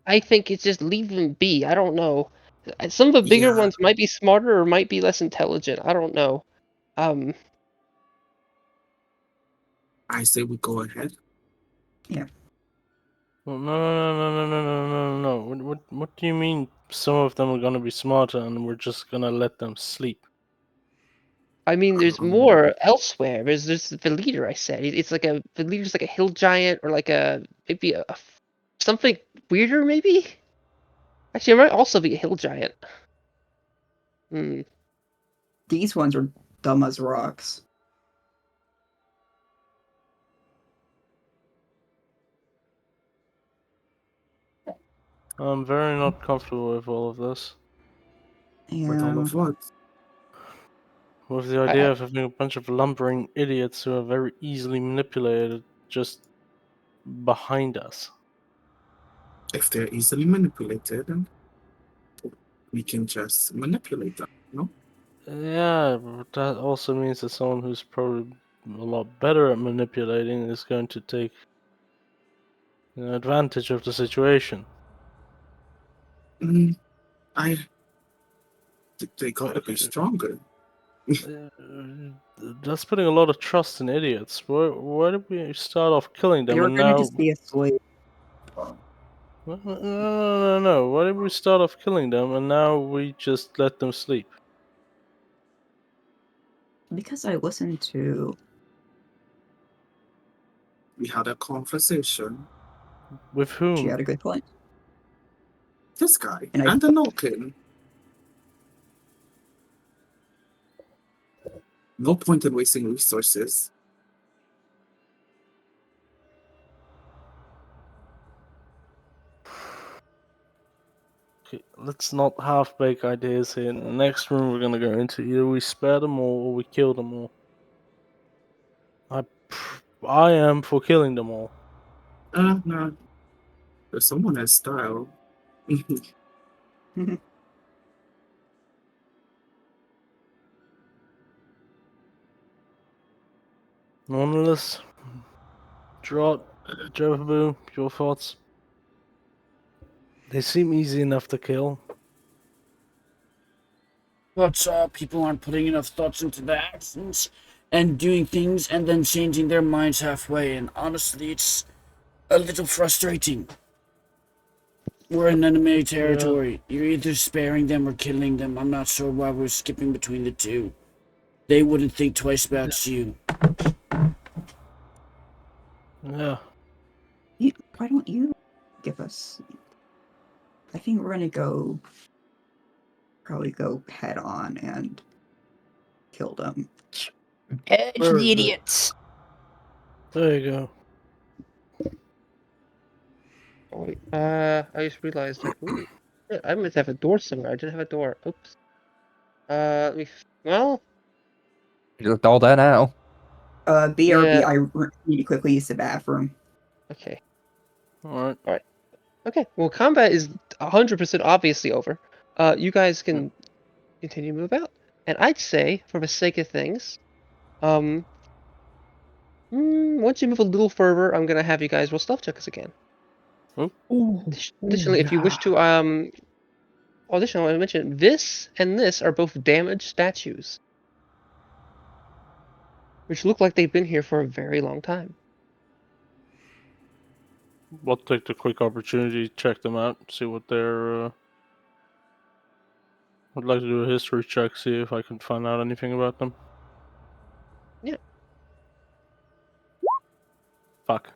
I think it's just leave them be. I don't know. Some of the bigger Yeah. ones might be smarter or might be less intelligent. I don't know. I say we go ahead. Well, no. What do you mean? Some of them are gonna be smarter, and we're just gonna let them sleep? I mean, there's Um, more elsewhere. There's the leader. I said it's like the leader's like a hill giant or like maybe something weirder maybe. Actually, it might also be a hill giant. Hmm. These ones are dumb as rocks. I'm very not comfortable with all of this. with all Yeah. of what? With the idea of having a bunch of lumbering idiots who are very easily manipulated just behind us. If they're easily manipulated, we can just manipulate them, no? Yeah, but that also means that someone who's probably a lot better at manipulating is going to take advantage of the situation. Mm, I they gotta be stronger. That's putting a lot of trust in idiots. Why did we start off killing them They were and gonna now? just be asleep. No. Why did we start off killing them and now we just let them sleep? Because I listened to We had a conversation. With she whom? had a good point. This guy And I and the Nolkin. No point in wasting resources. Okay, let's not half-bake ideas here. In the next room we're gonna go into, either we spare them all or we kill them all. I I am for killing them all. No. If someone has style. Nonetheless, Drought, Javabu, your thoughts? They seem easy enough to kill. But people aren't putting enough thoughts into their actions and doing things and then changing their minds halfway. And honestly, it's a little frustrating. We're in enemy territory. You're either sparing them or killing them. I'm not sure why we're skipping between the two. They wouldn't think twice about you. Yeah. Why don't you give us? I think we're gonna probably go head on and kill them. Edge Where the is it? idiots. There you go. Oh, wait, I just realized. Ooh, yeah, I must have a door somewhere. I didn't have a door. Oops. Well, You're all there now. BRB. yeah. I need to quickly use the bathroom. Okay. Alright. Okay. Well, combat is 100% obviously over. You guys can continue to move out, and I'd say, for the sake of things, once you move a little further, I'm gonna have you guys roll stealth checks again. Additionally, if you wish to, additionally, I want to mention this and this are both damaged statues, which look like they've been here for a very long time. We'll take the quick opportunity to check them out, see what they're. I'd like to do a history check, see if I can find out anything about them. Yeah. Fuck.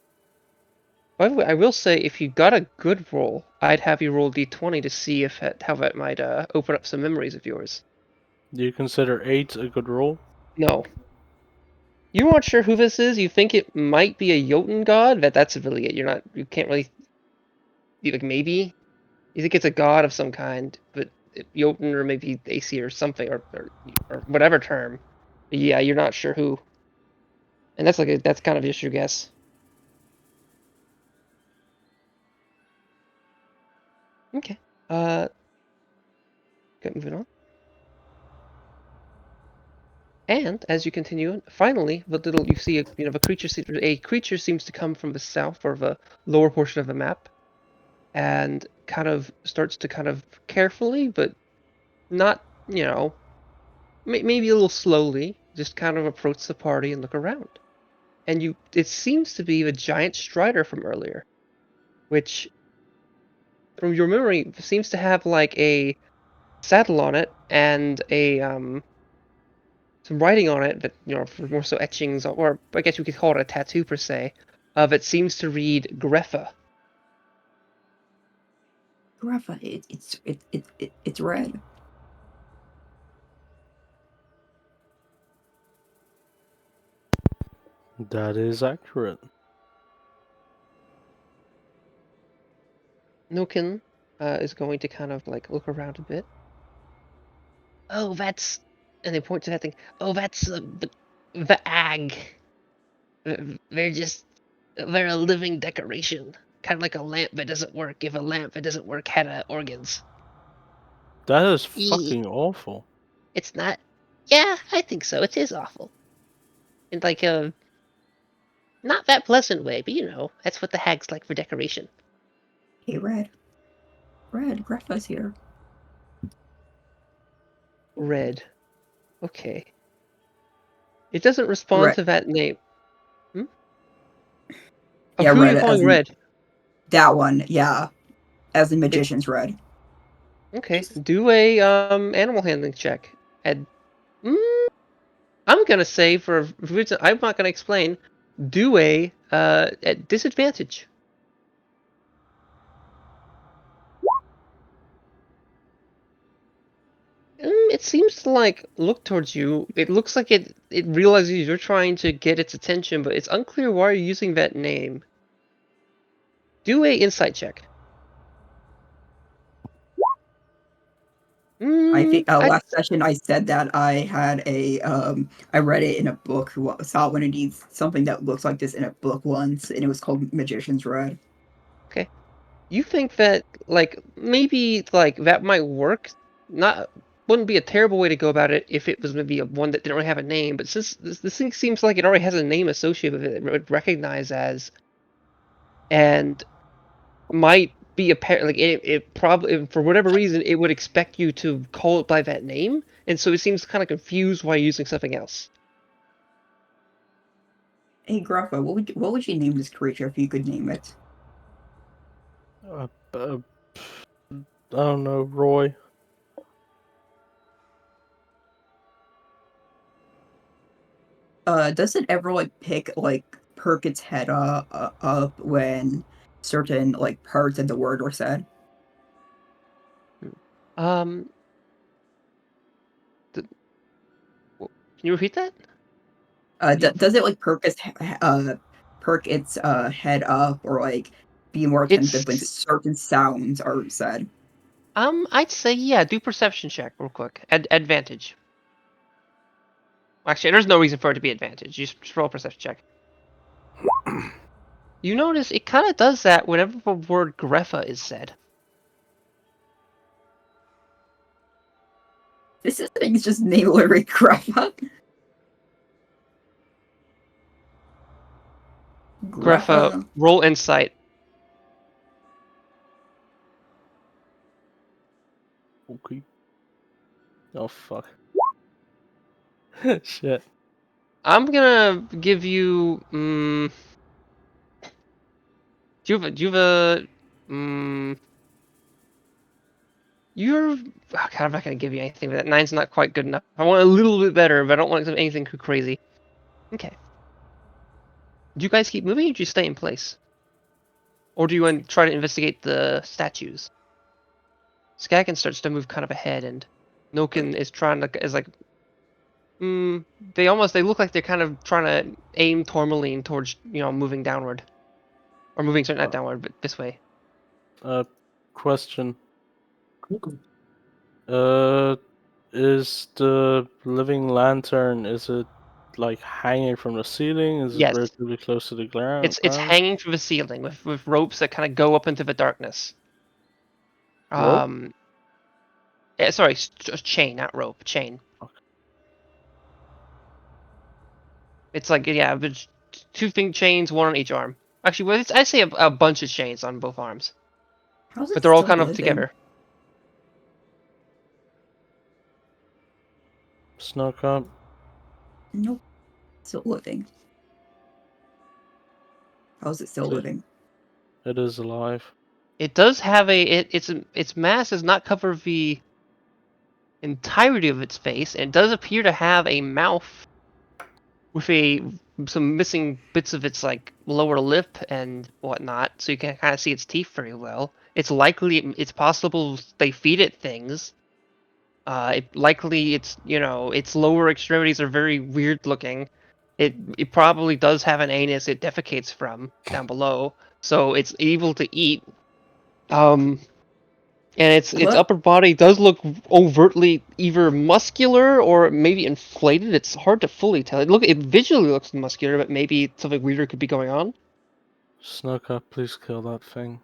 By the way, I will say, if you got a good roll, I'd have you roll d20 to see if how that might open up some memories of yours. Do you consider 8 a good roll? No. You aren't sure who this is. You think it might be a Jotun god. That's really it. You can't really, like, maybe you think it's a god of some kind, but Jotun or maybe AC or something or whatever term. But yeah, you're not sure who. And that's kind of just your guess. Okay. Get moving on. And as you continue, finally, you see a creature seems to come from the south or the lower portion of the map, and kind of starts to kind of carefully, but not, maybe a little slowly, just kind of approach the party and look around. And it seems to be the giant strider from earlier, which, from your memory, seems to have like a saddle on it and some writing on it that, for more so etchings, or I guess you could call it a tattoo per se, that seems to read Greffa. Rafa, it's red. That is accurate. Nokin is going to kind of like look around a bit. Oh, and they point to that thing. Oh, that's the ag. They're a living decoration, kind of like a lamp that doesn't work. If a lamp that doesn't work had organs. That is fucking awful. It's not. Yeah, I think so. It is awful. In like a not that pleasant way, but that's what the hags like for decoration. Hey, Red, Greffa's here. Red. Okay. It doesn't respond Red. to that name. Yeah, who are you Red as calling in Red? that one. Yeah, as the magician's Red. Okay. Do a animal handling check. And I'm gonna say for reason I'm not gonna explain. Do a at disadvantage. It seems to like look towards you. It looks like it realizes you're trying to get its attention, but it's unclear why you're using that name. Do a insight check. I think I last session I said that I had I read it in a book. Saw one of these something that looks like this in a book once, and it was called Magician's Red. Okay. You think that like maybe like that might work? Not wouldn't be a terrible way to go about it if it was maybe one that didn't really have a name. But since this thing seems like it already has a name associated with it, it would recognize as, and might be apparent like it probably for whatever reason it would expect you to call it by that name, and so it seems kind of confused why you're using something else. Hey, Gruffa, what would you name this creature if you could name it? I don't know, Roy. Does it ever like perk its head up when certain like parts of the word are said? Um, th- Can you repeat that? Does it like perk its head up or like be more attentive when It's certain sounds are said? I'd say yeah. Do perception check real quick. Advantage. Actually, there's no reason for it to be advantage. Just roll a perception check. You notice it kind of does that whenever the word Greffa is said. This is things just name literally Gruffa. Greffa, roll insight. Okay. Oh fuck. Shit. I'm gonna give you. Do you have a? You're. Oh God, I'm not gonna give you anything. That 9's not quite good enough. I want a little bit better, but I don't want anything too crazy. Okay. Do you guys keep moving, or do you stay in place? Or do you try to investigate the statues? Skagan starts to move kind of ahead, and Nokin is trying to is like. They look like they're kind of trying to aim Tourmaline towards moving downward, or moving sorry not downward, but this way. Question. Is the living lantern, is it like hanging from the ceiling? Is it Yes, relatively close to the ground? it's hanging from the ceiling with ropes that kind of go up into the darkness. Rope? Sorry, chain, not rope, chain. Okay. It's like yeah, but two chains, one on each arm. Actually, well, I'd say a bunch of chains on both arms, How's it but they're all still kind of living? together. Snuck up. Nope, still living. How's it still living? It is alive. It does have its mass does not cover the entirety of its face, and it does appear to have a mouth with some missing bits of its like lower lip and whatnot, so you can kind of see its teeth very well. It's possible they feed it things. Its lower extremities are very weird looking. It probably does have an anus it defecates from down below, so it's able to eat. And its upper body does look overtly either muscular or maybe inflated. It's hard to fully tell. It visually looks muscular, but maybe something weirder could be going on. Snuck up, please kill that thing.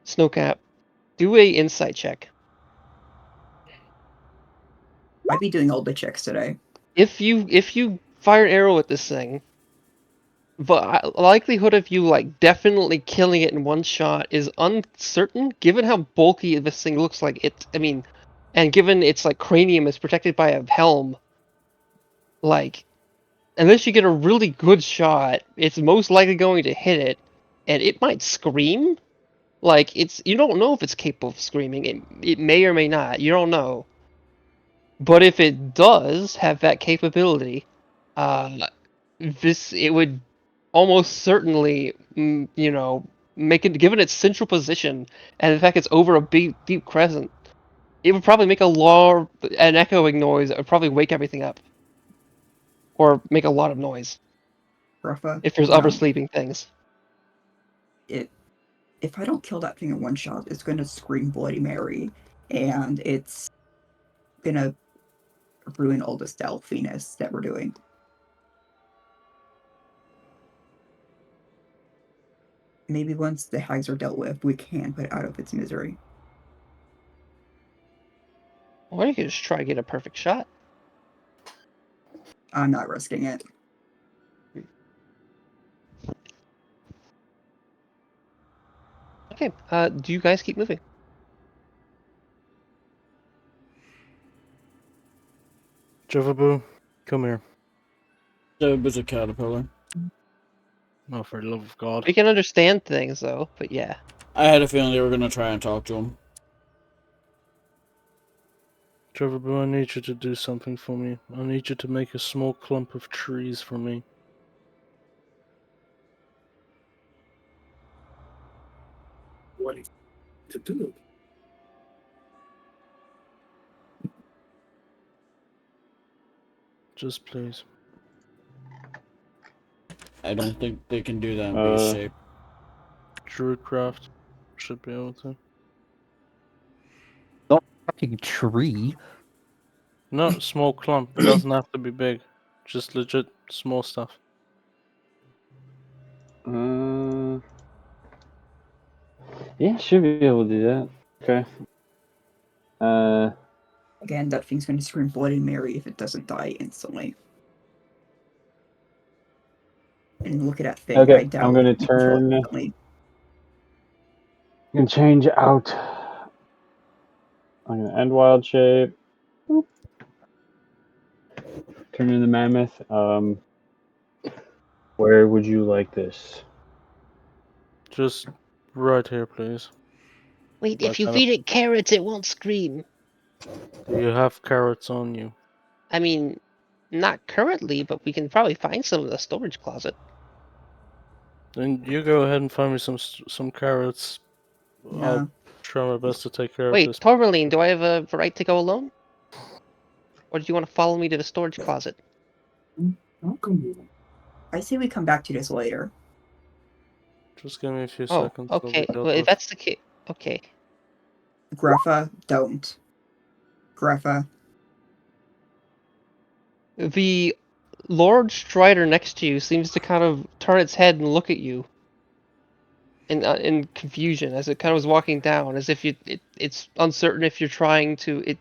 Snowcap, do a insight check. I'd be doing all the checks today. If you fire an arrow at this thing, the likelihood of you like definitely killing it in one shot is uncertain, given how bulky this thing looks like. And given its like cranium is protected by a helm, like unless you get a really good shot, it's most likely going to hit it, and it might scream. Like you don't know if it's capable of screaming. It may or may not. You don't know. But if it does have that capability, it would almost certainly, make it, given its central position and the fact it's over a big deep crescent, it would probably make an echoing noise that would probably wake everything up, or make a lot of noise Gruffa, if there's other sleeping things. If I don't kill that thing in one shot, it's going to scream Bloody Mary. and it's gonna ruin all the stealthiness that we're doing. Maybe once the hags are dealt with, we can put it out of its misery. Or you could just try to get a perfect shot. I'm not risking it. Okay, do you guys keep moving? Javabu, come here. There was a caterpillar. Oh, for the love of God. We can understand things, though, but yeah. I had a feeling they were gonna try and talk to him. Javabu, I need you to do something for me. I need you to make a small clump of trees for me. What is to do? Just please. I don't think they can do that in base shape. Druidcraft should be able to. Fucking tree. No, small clump. It doesn't have to be big. Just legit small stuff. Yeah, should be able to do that. Okay. Again, that thing's gonna scream Bloody Mary if it doesn't die instantly. And look at that thing. Okay, I doubt I'm gonna it will kill it turn instantly. and change out. I'm gonna end wild shape. Boop. Turn into mammoth. Where would you like this? Just right here, please. Wait, What if you kind feed it carrots, it won't scream. Do you have carrots on you? I mean, not currently, but we can probably find some in the storage closet. Then you go ahead and find me some carrots. Yeah. I'll try my best to take care Wait, of this. Tourmaline, do I have a right to go alone? Or do you want to follow me to the storage closet? Welcome. I say we come back to this later. Just give me a few Oh, seconds. I'll be okay. dealt Well, if with. that's the case, okay. Greffa, don't. Greffa. The Lord Strider next to you seems to kind of turn its head and look at you in confusion as it kind of was walking down, as if it's uncertain if you're trying to.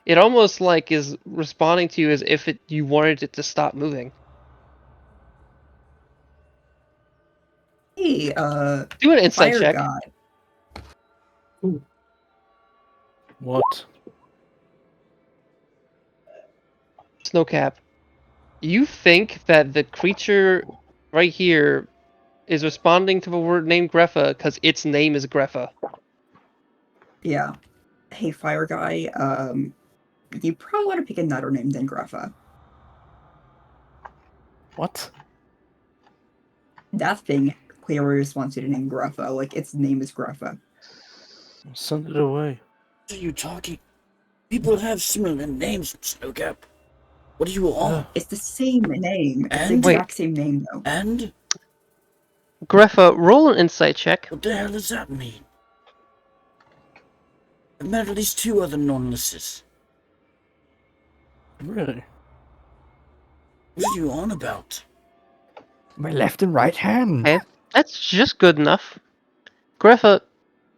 It almost like is responding to you as if you wanted it to stop moving. Hey, Do an insight fire check. god. What? Snowcap, you think that the creature right here is responding to the word named Greffa because its name is Greffa. Yeah. Hey, fire guy, you probably want to pick another name than Greffa. What? That thing clearly responds to the name Greffa, like its name is Greffa. Send it away. What are you talking? People have similar names, Snowcap. What are you on? It's the same name. It's the And? exact same name, though. And? Greffa, roll an insight check. What the hell does that mean? I've met at least 2 other non-lists. Really? What are you on about? My left and right hand. Okay, that's just good enough. Greffa,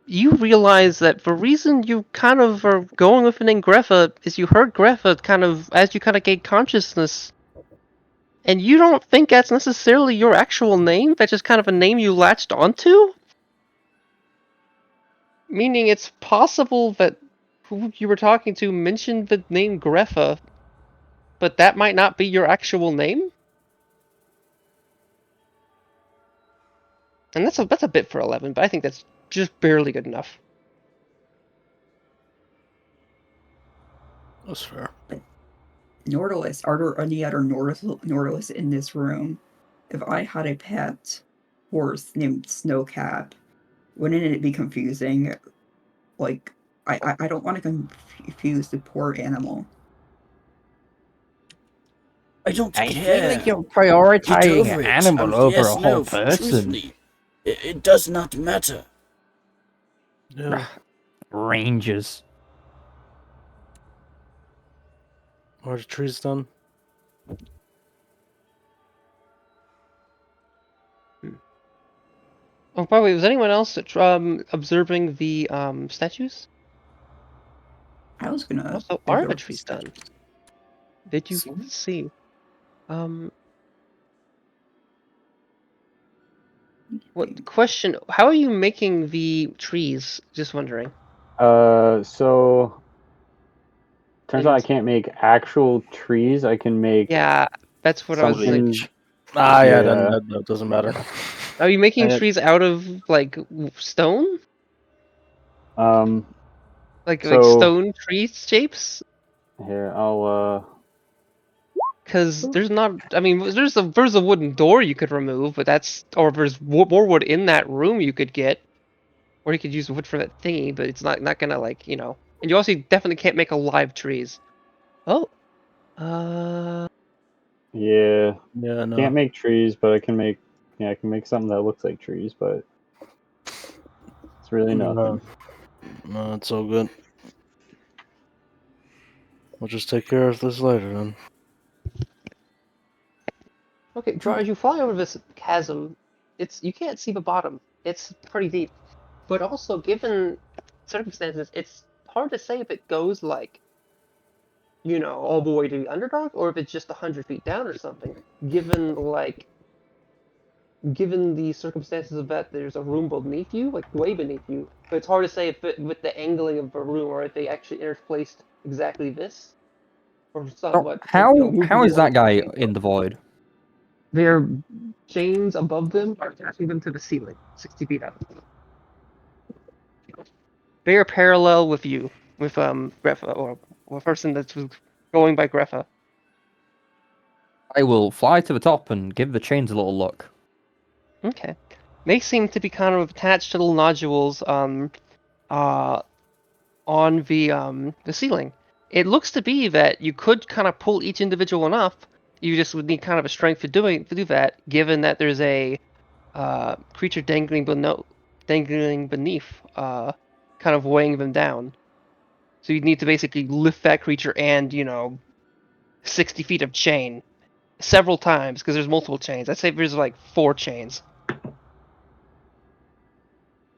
you realize that the reason you kind of are going with the name Greffa is you heard Greffa kind of as you kind of gained consciousness. And you don't think that's necessarily your actual name? That's just kind of a name you latched onto? Meaning it's possible that who you were talking to mentioned the name Greffa, but that might not be your actual name? And that's a bit for 11, but I think that's just barely good enough. That's fair. Nautilus, are there any other Nautilus in this room? If I had a pet horse named Snowcap, wouldn't it be confusing? Like, I don't want to confuse the poor animal. I don't I care. feel like you're Get prioritizing over an it. animal over Yes, a whole no, person. truthfully, it does not matter. Yeah. Rangers. Are the trees done? Oh, by the way, was anyone else observing the statues? I was gonna. Also, if are there the was trees stuff- done? Did you So? see? Um, what question? How are you making the trees? Just wondering. So turns out I Things. can't make actual trees. I can make Yeah, that's what I was like. something. Yeah, then Yeah. that doesn't matter. Are you making I- trees out of like stone? Um. Like So stone tree shapes? here I'll. Because there's not. I mean, there's a wooden door you could remove, but that's or there's more wood in that room you could get, or you could use wood for that thingy. But it's not gonna like And you also definitely can't make alive trees. Oh, Yeah. Yeah, no. Can't make trees, but I can make. Yeah, I can make something that looks like trees, but it's really No. nothing. No, it's all good. We'll just take care of this later then. Okay, Draw, as you fly over this chasm, you can't see the bottom. It's pretty deep. But also, given circumstances, it's hard to say if it goes like, all the way to the Underdark, or if it's just 100 feet down or something. Given the circumstances of that, there's a room beneath you, like way beneath you. But it's hard to say if with the angling of the room, or if they actually interplaced exactly this, or So somewhat. Like, how movable is that guy interplacing. in the void? Their chains above them are attaching them to the ceiling, 60 feet up. They are parallel with you, with Greffa, or a person that's going by Greffa. I will fly to the top and give the chains a little look. Okay. They seem to be kind of attached to little nodules on the ceiling. It looks to be that you could kind of pull each individual enough. You just would need kind of a strength to do that, given that there's a creature dangling beneath, kind of weighing them down. So you'd need to basically lift that creature and 60 feet of chain several times because there's multiple chains. I'd say there's like 4 chains,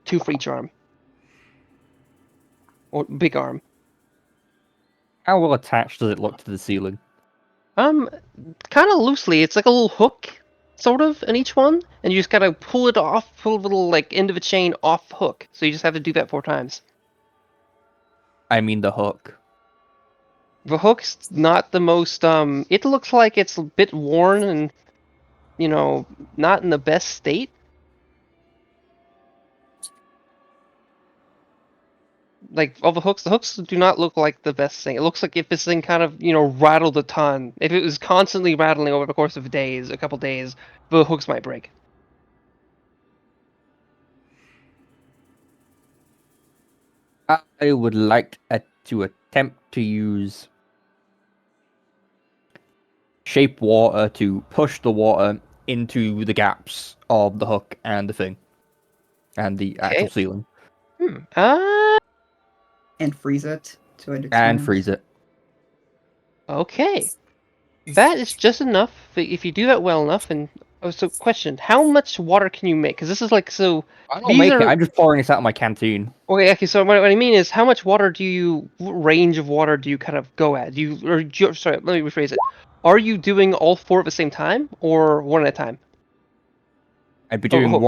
2 for each arm or big arm. How well attached does it look to the ceiling? Kind of loosely. It's like a little hook, sort of, in each one, and you just gotta pull it off, pull a little like end of a chain off the hook. So you just have to do that 4 times. I mean the hook. The hook's not the most. It looks like it's a bit worn and not in the best state. Like all the hooks do not look like the best thing. It looks like if this thing kind of rattled a ton, if it was constantly rattling over the course of a couple days, the hooks might break. I would like to attempt to use shape water to push the water into the gaps of the hook and the thing, and the actual Okay. ceiling, and freeze it to an extent. and freeze it. Okay. That is just enough. If you do that well enough, and so question: how much water can you make? Because this is like so. I don't These make it. are I'm just pouring this out of my canteen. okay. So what I mean is, how much water what range of water do you kind of go at? Sorry, let me rephrase it. Are you doing all 4 at the same time, or one at a time? I'd be Oh, doing hooks.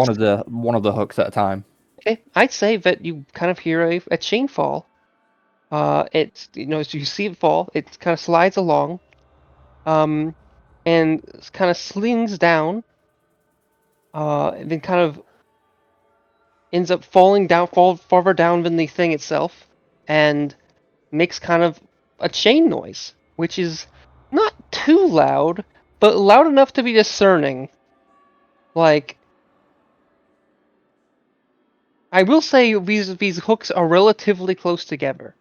one of the hooks at a time. Okay, I'd say that you kind of hear a chain fall. It's so you see it fall. It kind of slides along, and kind of slings down. And then kind of ends up falling farther down than the thing itself, and makes kind of a chain noise, which is not too loud, but loud enough to be discerning. Like, I will say these hooks are relatively close together.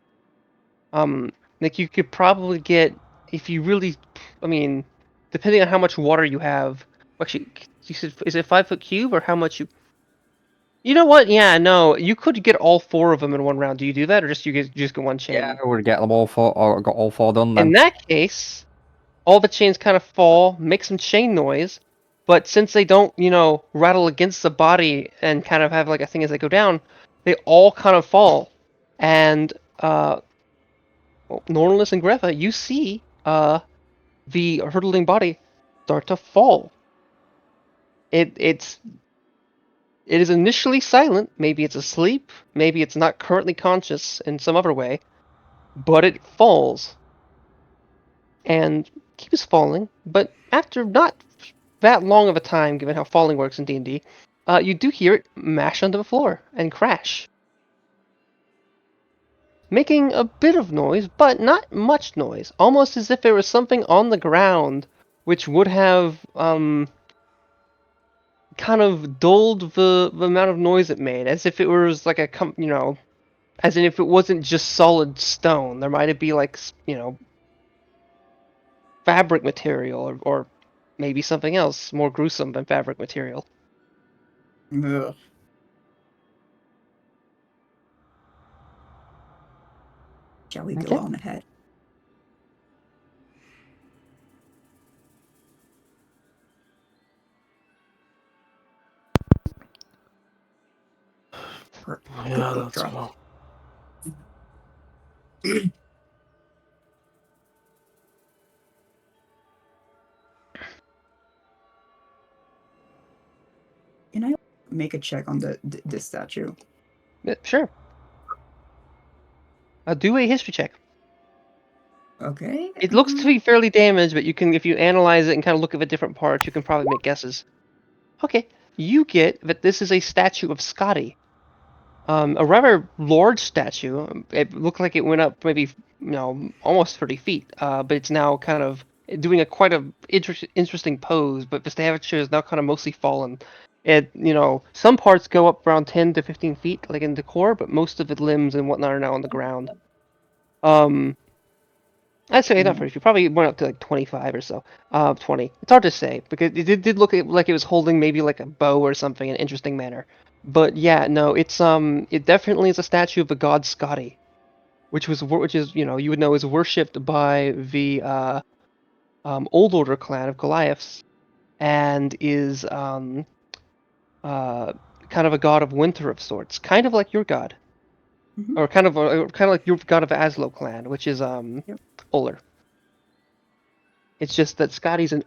Like you could probably get if you really, I mean, depending on how much water you have. Actually, you said is it 5 foot cube or how much you? You know what? Yeah, no. You could get all 4 of them in one round. Do you do that, or just just get one chain? Yeah, I would get them all 4, or got all 4 done then. In that case, all the chains kind of fall, make some chain noise, but since they don't, rattle against the body and kind of have like a thing as they go down, they all kind of fall. And Nornless and Greta, you see the hurtling body start to fall. It is initially silent. Maybe it's asleep. Maybe it's not currently conscious in some other way, but it falls and keeps falling. But after not that long of a time, given how falling works in D&D, you do hear it mash onto the floor and crash, making a bit of noise, but not much noise, almost as if there was something on the ground which would have kind of dulled the amount of noise it made, as if it was like as in if it wasn't just solid stone. There might be like, fabric material or maybe something else more gruesome than fabric material. Ugh. Shall we go Okay. on ahead? Yeah, Good that's drop. well. Can I make a check on this statue? Yeah, sure. Do a history check. Okay. It looks to be fairly damaged, but if you analyze it and kind of look at the different parts, you can probably make guesses. Okay, you get that this is a statue of Scotty. A rather large statue. It looked like it went up maybe, almost 30 feet. But it's now kind of doing quite a interesting pose. But the statue is now kind of mostly fallen. It, some parts go up around 10 to 15 feet, like in the core, but most of the limbs and whatnot are now on the ground. I'd say not 30 feet. Probably went up to like 25 or so. 20. It's hard to say because it did look like it was holding maybe like a bow or something in an interesting manner. But yeah, no, it definitely is a statue of the god Scotty, which is you would know is worshipped by the Old Order clan of Goliaths, and is kind of a god of winter of sorts, kind of like your god, Mhm. or kind of like your god of Aslo clan, which is Yep. Oler. It's just that Scotty's a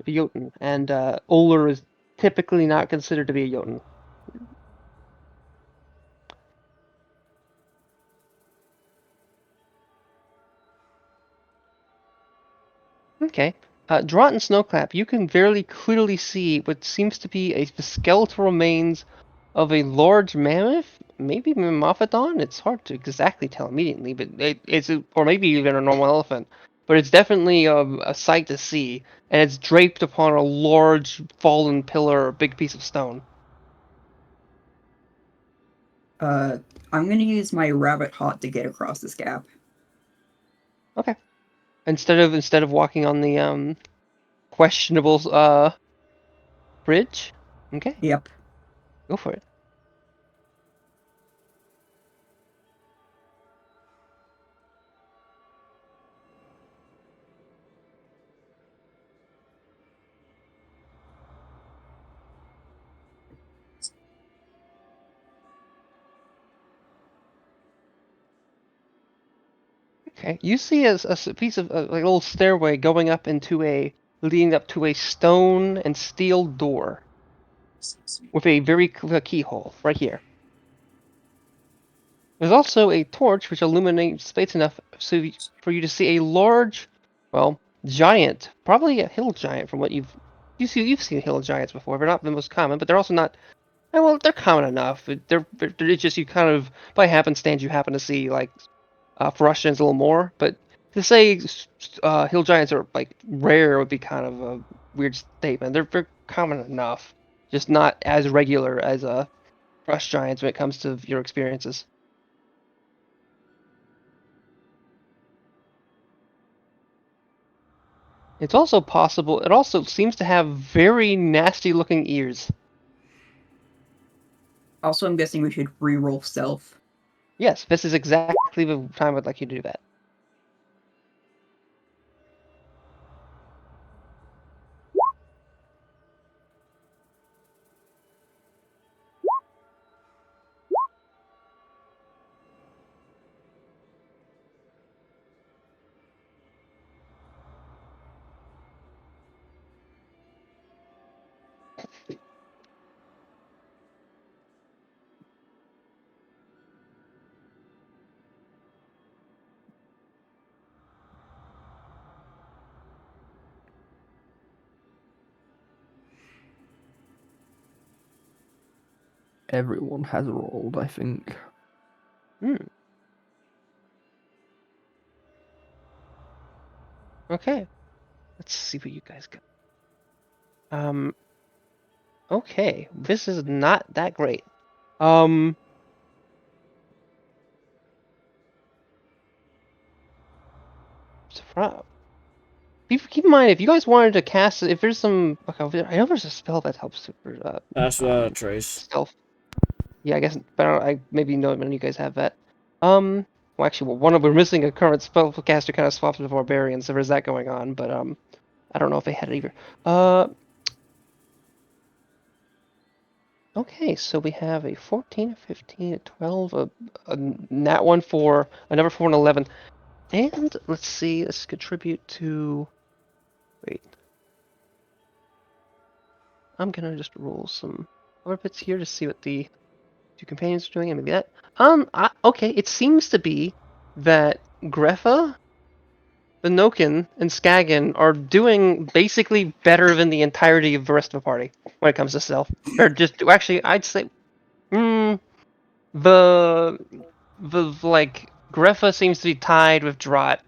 Jotun, and Oler is typically not considered to be a Jotun. Okay. Draught and Snowclap, you can very clearly see what seems to be the skeletal remains of a large mammoth, maybe Mammophedon. It's hard to exactly tell immediately, but or maybe even a normal elephant. But it's definitely a sight to see, and it's draped upon a large fallen pillar or big piece of stone. I'm gonna use my rabbit hot to get across this gap. Okay. Instead of walking on the questionable bridge. Okay, Yep. go for it. Okay, you see a piece of like a little stairway going up leading up to a stone and steel door with a very clear keyhole right here. There's also a torch which illuminates space enough for you to see a large, well, giant, probably a hill giant from what you've seen hill giants before. They're not the most common, but they're also not. Well, they're common enough. It's just you kind of by happenstance you happen to see like Russians a little more, but to say hill giants are like rare would be kind of a weird statement. They're common enough, just not as regular as brush giants when it comes to your experiences. It's also possible. It also seems to have very nasty looking ears. Also, I'm guessing we should re-roll stealth. Yes, this is exactly the time I'd like you to do that. Everyone has rolled, I think. Hmm. Okay. Let's see what you guys got. Okay, this is not that great. Keep in mind, if you guys wanted to cast, if there's some, okay, I know there's a spell that helps for Pass without a trace. stealth. Yeah, I guess, but I maybe none of you guys have that. Well, actually, we're missing a current spellcaster kind of swapped with barbarian, so there's that going on. But I don't know if they had it either. Okay, so we have a 14, a 15, a 12, a nat 1 for a number 4 and 11, and let's see, let's contribute to. Wait. I'm gonna just roll some other bits here to see what the two companions are doing, and maybe that. Okay, it seems to be that Greffa, the Noken, and Skagan are doing basically better than the entirety of the rest of the party when it comes to stealth. Or just actually, I'd say, the like Greffa seems to be tied with Drot,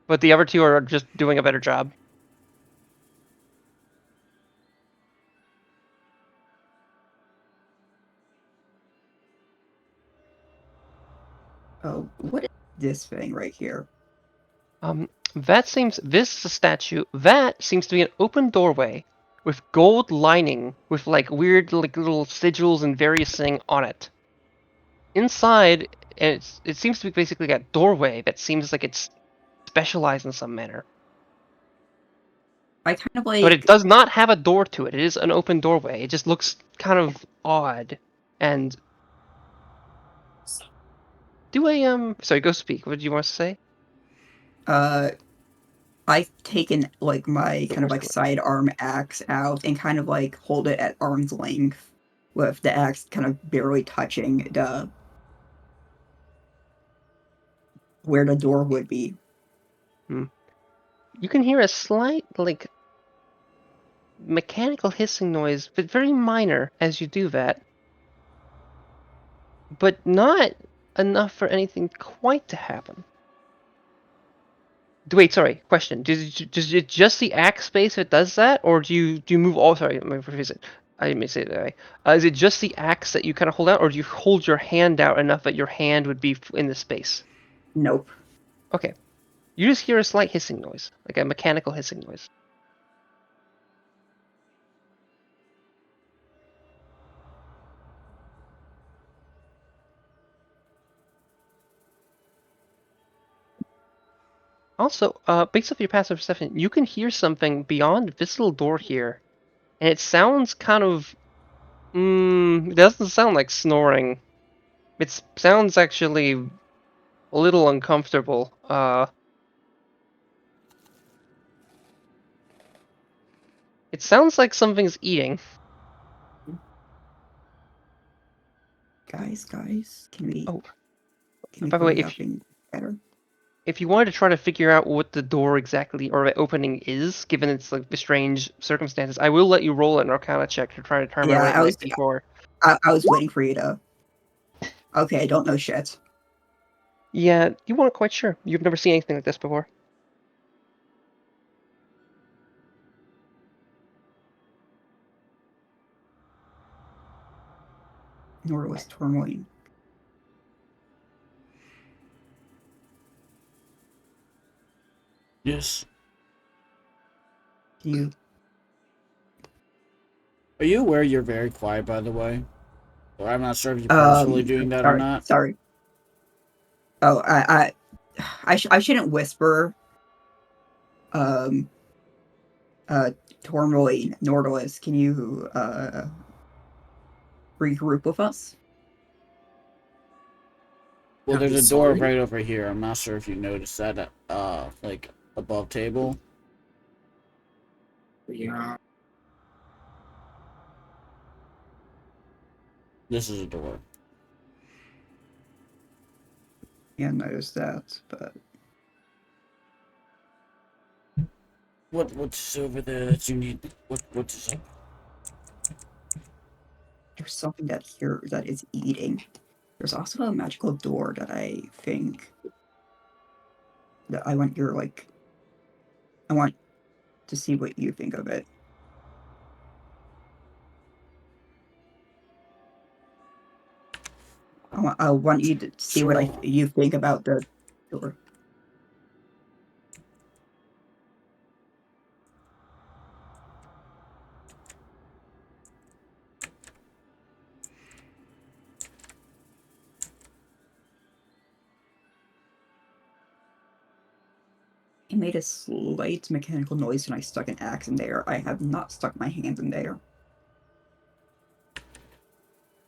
but the other two are just doing a better job. Oh, what is this thing right here? This is a statue. That seems to be an open doorway with gold lining with like weird like little sigils and various things on it. Inside, it seems to be basically a doorway that seems like it's specialized in some manner. I kind of like. But it does not have a door to it. It is an open doorway. It just looks kind of odd. And sorry, go speak. What did you want to say? I've taken like my kind of like sidearm axe out and kind of like hold it at arm's length with the axe kind of barely touching the where the door would be. You can hear a slight like mechanical hissing noise, but very minor as you do that. But not enough for anything quite to happen. Wait, sorry. Question: Does it just the axe space that does that, or do you move all? Sorry, let me rephrase it. I didn't mean to say it that way. Is it just the axe that you kind of hold out, or do you hold your hand out enough that your hand would be in the space? Nope. Okay. You just hear a slight hissing noise, like a mechanical hissing noise. Also, based off your passive perception, you can hear something beyond this little door here, and it sounds kind of. It doesn't sound like snoring. It sounds actually a little uncomfortable. It sounds like something's eating. Guys, can we? Oh, can we by the way, hurry up and better? if you wanted to try to figure out what the door exactly or the opening is, given its like the strange circumstances, I will let you roll an Arcana check to try to determine what it might be for. I was waiting for you to. Okay, I don't know shit. Yeah, you weren't quite sure. You've never seen anything like this before. Nor was Tourmaline. Yes. You. Are you aware you're very quiet, by the way? Or I'm not sure if you're purposefully doing that or sorry, not. sorry. Oh, I shouldn't whisper. Tourmaline, Nordalis, can you regroup with us? Well, I'm there's a door sorry? right over here. I'm not sure if you noticed that, like, above table. Yeah. This is a door. Yeah, noticed that, but What's over there that you need? What's up? there's something that is eating. There's also a magical door that I think that I want I want to see what you think of it. I want you to see what Sure. you think about the door. It made a slight mechanical noise when I stuck an axe in there. I have not stuck my hand in there.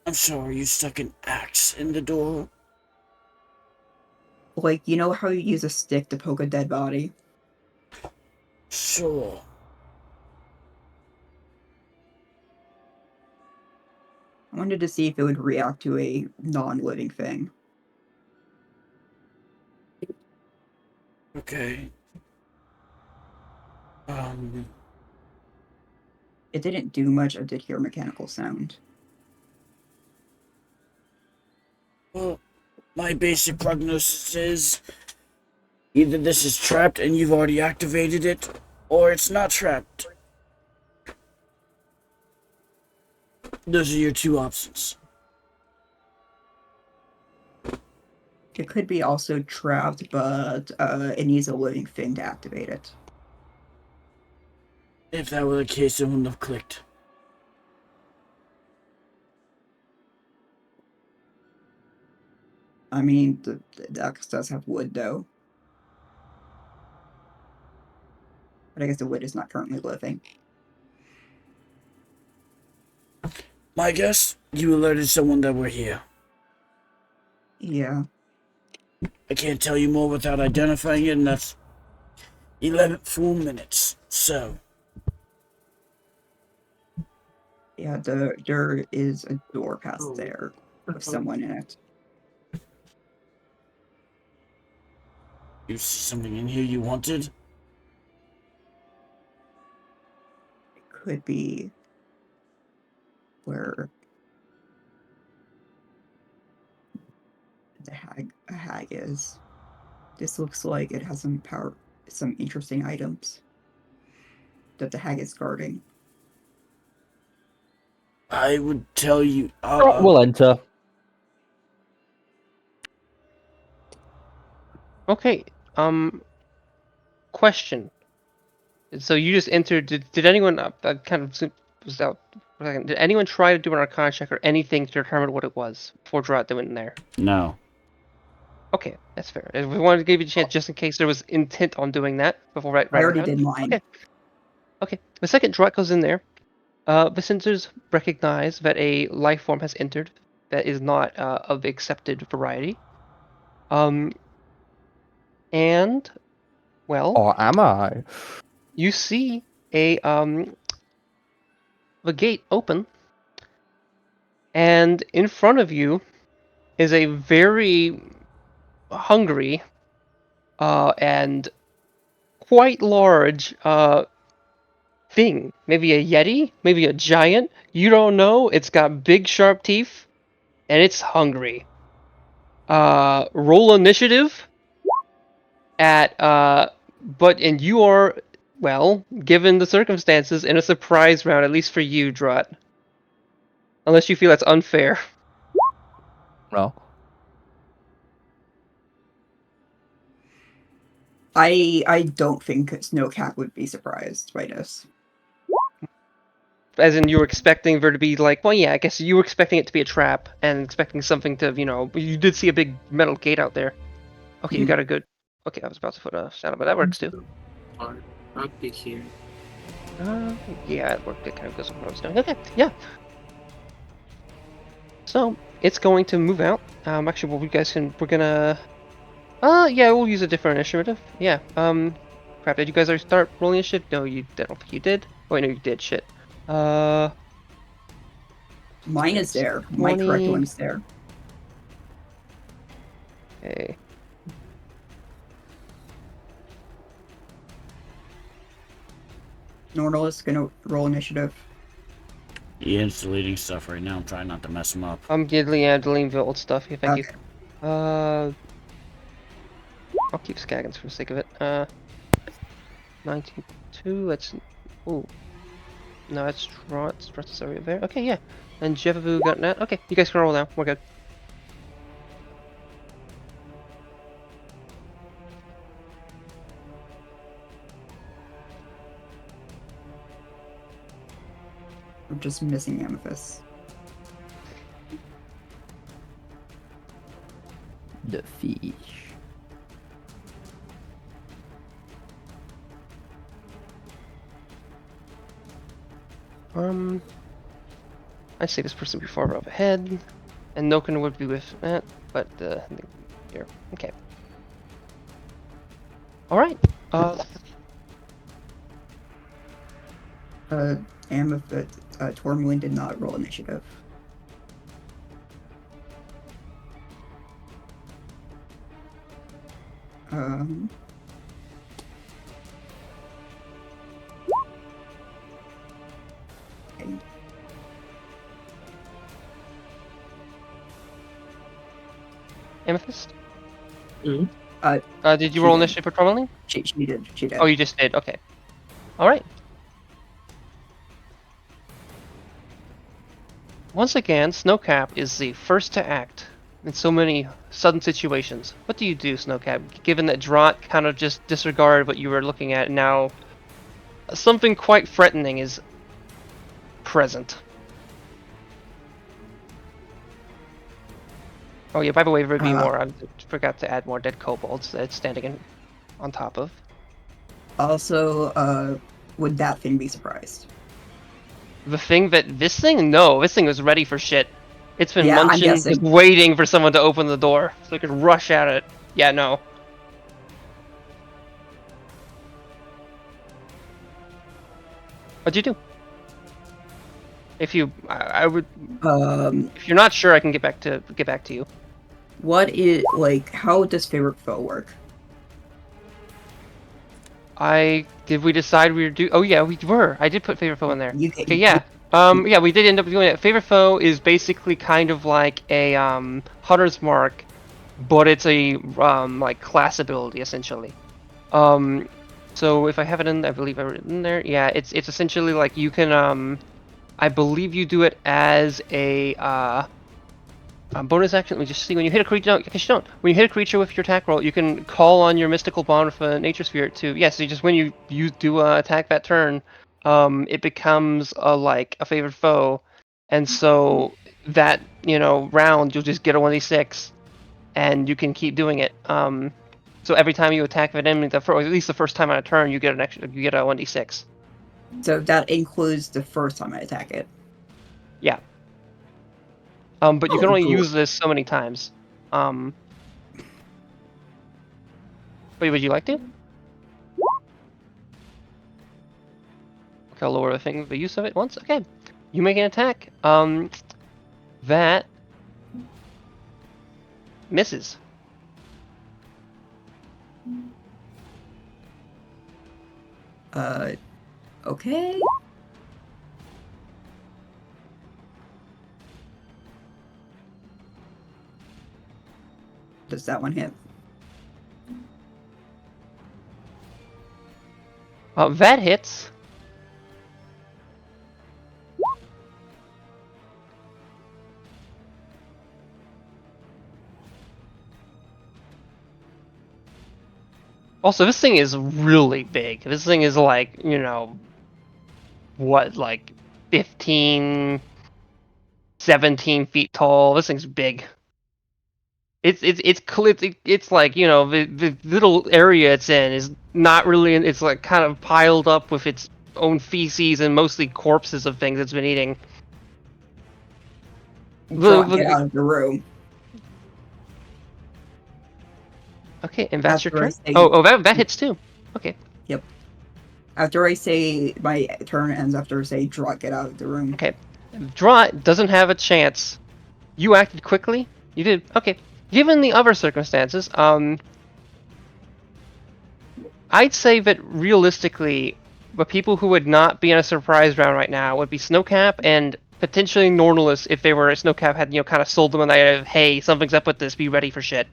I'm sorry, you stuck an axe in the door? Like, you know how you use a stick to poke a dead body? Sure. I wanted to see if it would react to a non-living thing. Okay. It didn't do much. I did hear a mechanical sound. Well, my basic prognosis is either this is trapped and you've already activated it, or it's not trapped. Those are your two options. It could be also trapped, but it needs a living thing to activate it. If that were the case, it wouldn't have clicked. I mean, the axe does have wood, though. But I guess the wood is not currently living. My guess, you alerted someone that we're here. Yeah. I can't tell you more without identifying it, and that's 11 full minutes. So, Yeah, there is a door past there with someone in it. you see something in here you wanted? It could be where a hag is. This looks like it has some interesting items that the hag is guarding. I would tell you. We'll enter. Okay. Question. So you just entered. Did anyone kind of was out? For a second, did anyone try to do an Arcana check or anything to determine what it was before Drought went in there? No. Okay, that's fair. We wanted to give you a chance just in case there was intent on doing that before I already did mine. Okay. Okay. The second Drought goes in there, the sensors recognize that a life form has entered that is not of the accepted variety. And well, Or am I? you see the gate open, and in front of you is a very hungry and quite large thing. Maybe a yeti, maybe a giant. You don't know. It's got big sharp teeth, and it's hungry. Roll initiative at and you are, well, given the circumstances, in a surprise round, at least for you, Drut. Unless you feel that's unfair. No. I don't think Snowcat would be surprised by this. as in you were expecting there to be like, well, yeah, I guess you were expecting it to be a trap and expecting something to, you did see a big metal gate out there. Okay, you got a good. Okay, I was about to put a shadow, but that works too. I'd be here. Yeah, it worked. It kind of goes with what I was doing. Okay, yeah. So it's going to move out. Actually, well, we're gonna. Yeah, we'll use a different initiative. Yeah. Crap. Did you guys already start rolling initiative? No, I don't think you did. Oh, wait, no, you did. Shit. Mine is there. My correct 20. one's there. Okay. Nordalis gonna roll initiative. Ian's deleting stuff right now. I'm trying not to mess him up. I'm deleting the old stuff. Yeah, thank you. I'll keep Skaggins for the sake of it. 92. Let's. Ooh. No, it's Strut's over there. Okay, yeah. And Jevavu got that. Okay, you guys can roll now. We're good. I'm just missing Amethyst. The fish. I'd say this person before we're overhead, and Noken would be with that, but here. Okay. All right. Amethyst, Tourmaline did not roll initiative. Okay. Amethyst. Mm. Did you She roll did. initiative for Tourmaline? She did. She did. Oh, you just did. Okay. All right. Once again, Snowcap is the first to act in so many sudden situations. What do you do, Snowcap? Given that Drot kind of just disregarded what you were looking at, now something quite threatening is present. Oh yeah, by the way, there'd be more. I forgot to add more dead kobolds that it's standing on top of. Also, would that thing be surprised? The thing that this thing? No, this thing was ready for shit. It's been Yeah, I'm munching, guessing. just waiting for someone to open the door so it could rush at it. Yeah, no. What'd you do? If you, I would. If you're not sure, I can get back to you. What is how does favorite foe work? Did we decide we were Oh yeah, we were. I did put favorite foe in there. Okay, yeah. you- Yeah, we did end up doing it. Favorite foe is basically kind of like a hunter's mark, but it's a like class ability essentially. So if I have it in, I believe I wrote it in there. Yeah, it's essentially like you can I believe you do it as a bonus action. Let me just see. When you hit a creature, no, I guess you don't. When you hit a creature with your attack roll, you can call on your mystical bond with a nature sphere to. Yes, so just when you do attack that turn, it becomes like a favored foe, and so that round you'll just get a 1d6, and you can keep doing it. So every time you attack an enemy, at least the first time on a turn, you get a 1d6. So that includes the first time I attack it. Yeah. But you can only cool. use this so many times. Wait, would you like to? Okay, I'll lower the use of it once. Okay. You make an attack. That misses. Okay. Does that one hit? That hits. Also, this thing is really big. This thing is like, what, like 15, 17 feet tall. This thing's big. It's like, you know, the little area it's in is not really. It's like kind of piled up with its own feces and mostly corpses of things it's been eating. Get out of the room. Okay, and that's your After I turn. say- Oh, that hits too. Okay. After I say my turn ends, after I say draw, get out of the room. Okay. Draw doesn't have a chance. You acted quickly. You did. Okay. Given the other circumstances, I'd say that realistically, the people who would not be in a surprise round right now would be Snowcap and potentially Nornalus if they were Snowcap had, you know, kind of sold them an idea of, hey, something's up with this, be ready for shit.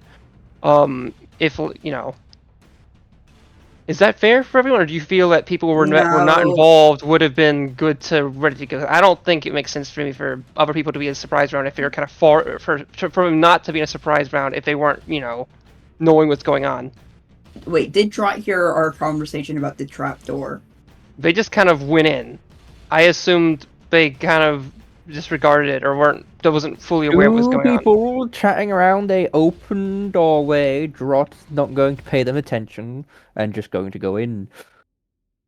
If, you know, is that fair for everyone, or do you feel that people who were not No. involved would have been good to ready to go? I don't think it makes sense for me for other people to be in a surprise round if they're kind of far for them not to be in a surprise round if they weren't, you know, knowing what's going on. Wait, did Drot hear our conversation about the trapdoor? They just kind of went in. I assumed they kind of disregarded it or wasn't fully aware of what was going on. People chatting around a open doorway, Drot's not going to pay them attention and just going to go in.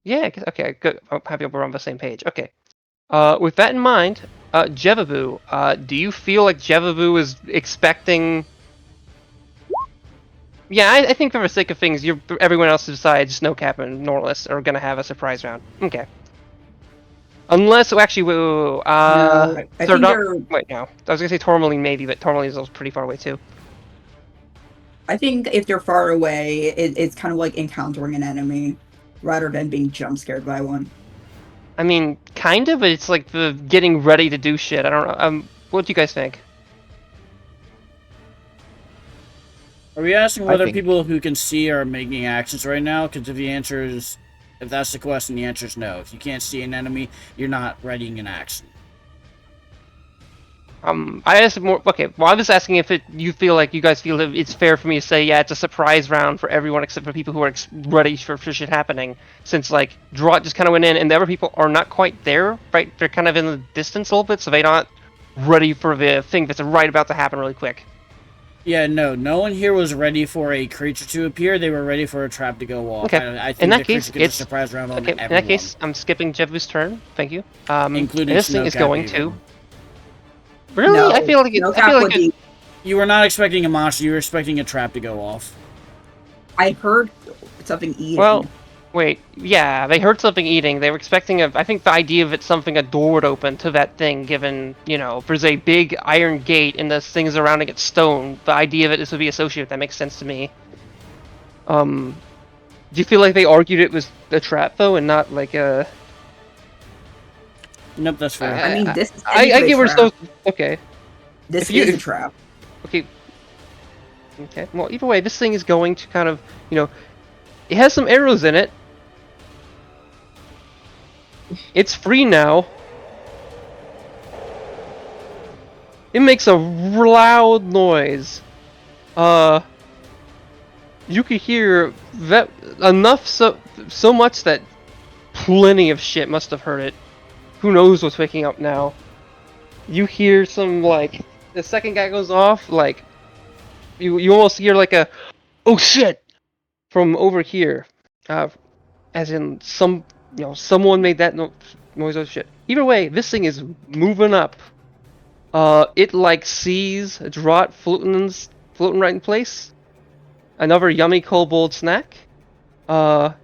Yeah, okay, good. I'm happy we're on the same page. Okay. With that in mind, Jevaboo, do you feel like Jevaboo is expecting... Yeah, I think for the sake of things, everyone else besides Snowcap and Norless are going to have a surprise round. Okay. Unless, actually, No, I think they're... Wait, no. I was going to say Tourmaline maybe, but Tourmaline is also pretty far away too. I think if they're far away, it's kind of like encountering an enemy rather than being jump scared by one. I mean, kind of, but it's like the getting ready to do shit. I don't know. What do you guys think? Are we asking whether think- people who can see are making actions right now? Because if that's the question, the answer is no. If you can't see an enemy, you're not readying an action. I asked more. Okay, well, I was asking if you guys feel that it's fair for me to say, yeah, it's a surprise round for everyone except for people who are ready for shit happening. Since like Drot just kind of went in, and the other people are not quite there, right? They're kind of in the distance a little bit, so they're not ready for the thing that's right about to happen really quick. Yeah, no one here was ready for a creature to appear. They were ready for a trap to go off. Okay. I think In that the case, creature gets it's a surprise round on okay. everyone. In that case, I'm skipping Jevbu's turn. Thank you. Including and this thing is Snowcap going even. to. Really, No, I feel like Snowcap I feel would like be- You were not expecting a monster. You were expecting a trap to go off. I heard something eating. Well, wait, yeah, they heard something eating. They were expecting I think the idea of it something a door would open to that thing, given, you know, there's a big iron gate and the things surrounding it stone. The idea of it this would be associated with that makes sense to me. Do you feel like they argued it was a trap though, and not like a? Nope, that's fair. I mean, this is I technically get a where trap. okay. This if you- is a if- trap. Okay. Okay. Well, either way, this thing is going to kind of, you know, it has some arrows in it. It's free now. It makes a loud noise. You could hear that enough so much that plenty of shit must have heard it. Who knows what's waking up now? You hear some, like, the second guy goes off, like, you almost hear like a, oh shit, from over here, as in someone made that noise. Oh shit. Either way, this thing is moving up. It like sees Drot floating right in place. Another yummy kobold snack. But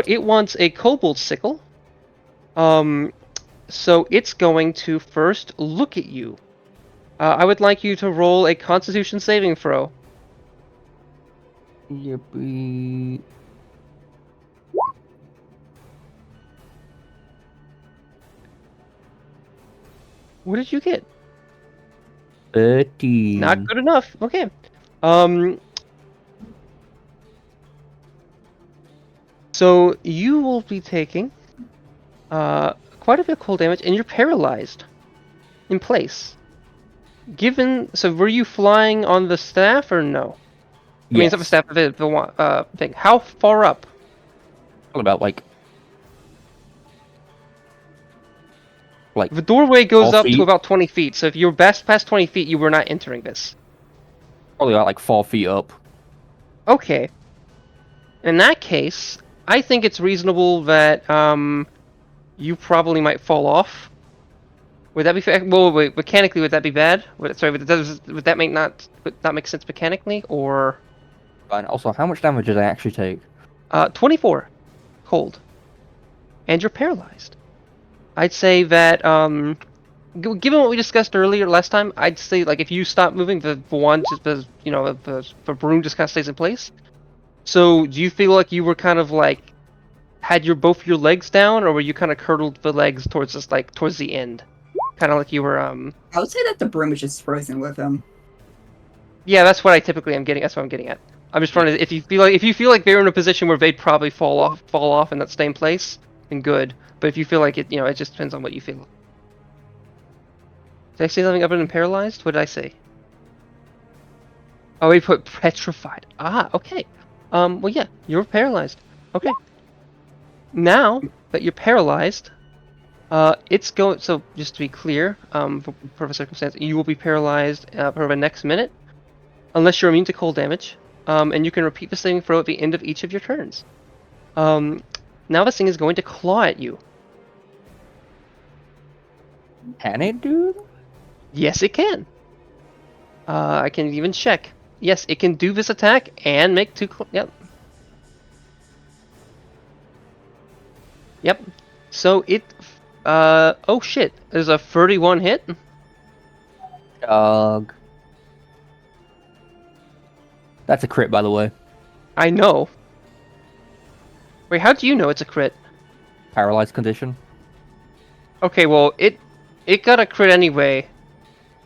it wants a kobold sickle. So it's going to first look at you. I would like you to roll a Constitution saving throw. Yippee. What did you get? 13. Not good enough. Okay. So you will be taking quite a bit of cold damage, and you're paralyzed in place. So were you flying on the staff or no? I mean, it's not the staff, the thing. How far up? About like Like, The doorway goes 4 up feet? to about 20 feet, so if you're past 20 feet, you were not entering this. probably like 4 feet up. Okay. In that case, I think it's reasonable that you probably might fall off. Would that be fair? Well, wait, mechanically, would that be bad? Would that would not make sense mechanically, or And also, how much damage did I actually take? 24 cold, and you're paralyzed. I'd say that given what we discussed earlier last time, I'd say like if you stop moving, the wand just does, the broom just kind of stays in place. So do you feel like you were kind of like had both your legs down, or were you kind of curdled the legs towards towards the end, kind of like you were I would say that the broom is just frozen with him. Yeah, that's what I typically am getting. That's what I'm getting at. I'm just trying to. If you feel like they're in a position where they'd probably fall off and not stay in place, then good. But if you feel like it, it just depends on what you feel. Did I say something other than paralyzed? What did I say? Oh, we put petrified. Ah, okay. Well, yeah, you're paralyzed. Okay. Now that you're paralyzed, it's going. So just to be clear, for purpose circumstance, you will be paralyzed for the next minute, unless you're immune to cold damage. And you can repeat the saving throw at the end of each of your turns. Now this thing is going to claw at you. Can it do that? Yes, it can. I can even check. Yes, it can do this attack and make 2. Yep. Yep. So it. Oh shit! There's a 31 hit. Dog. That's a crit, by the way. I know. Wait, how do you know it's a crit? Paralyzed condition. Okay, well it got a crit anyway.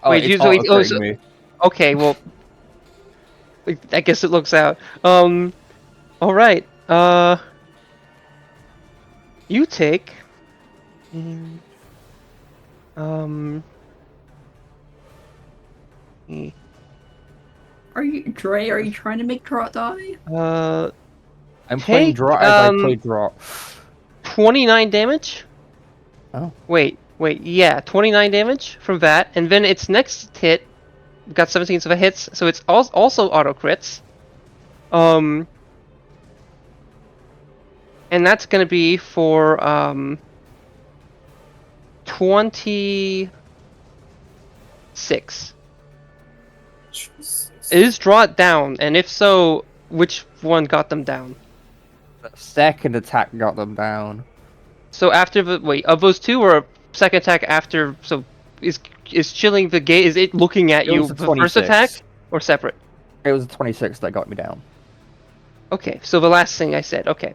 Oh, Wait, it's wait, auto-critting me. Okay, well, I guess it looks out. All right. You take. Are you trying to make Trot die? I'm playing take, draw as I play draw. 29 damage. Oh. Wait, yeah, 29 damage from that, and then its next hit got 17 of a hits, so it's also auto crits. And that's gonna be for 26. Jesus. Is draw it down, and if so, which one got them down? The second attack got them down. So after of those two, or second attack after? So is chilling the gate? Is it looking at It you was the the first 26. attack, or separate? It was the 26 that got me down. Okay, so the last thing I said. Okay.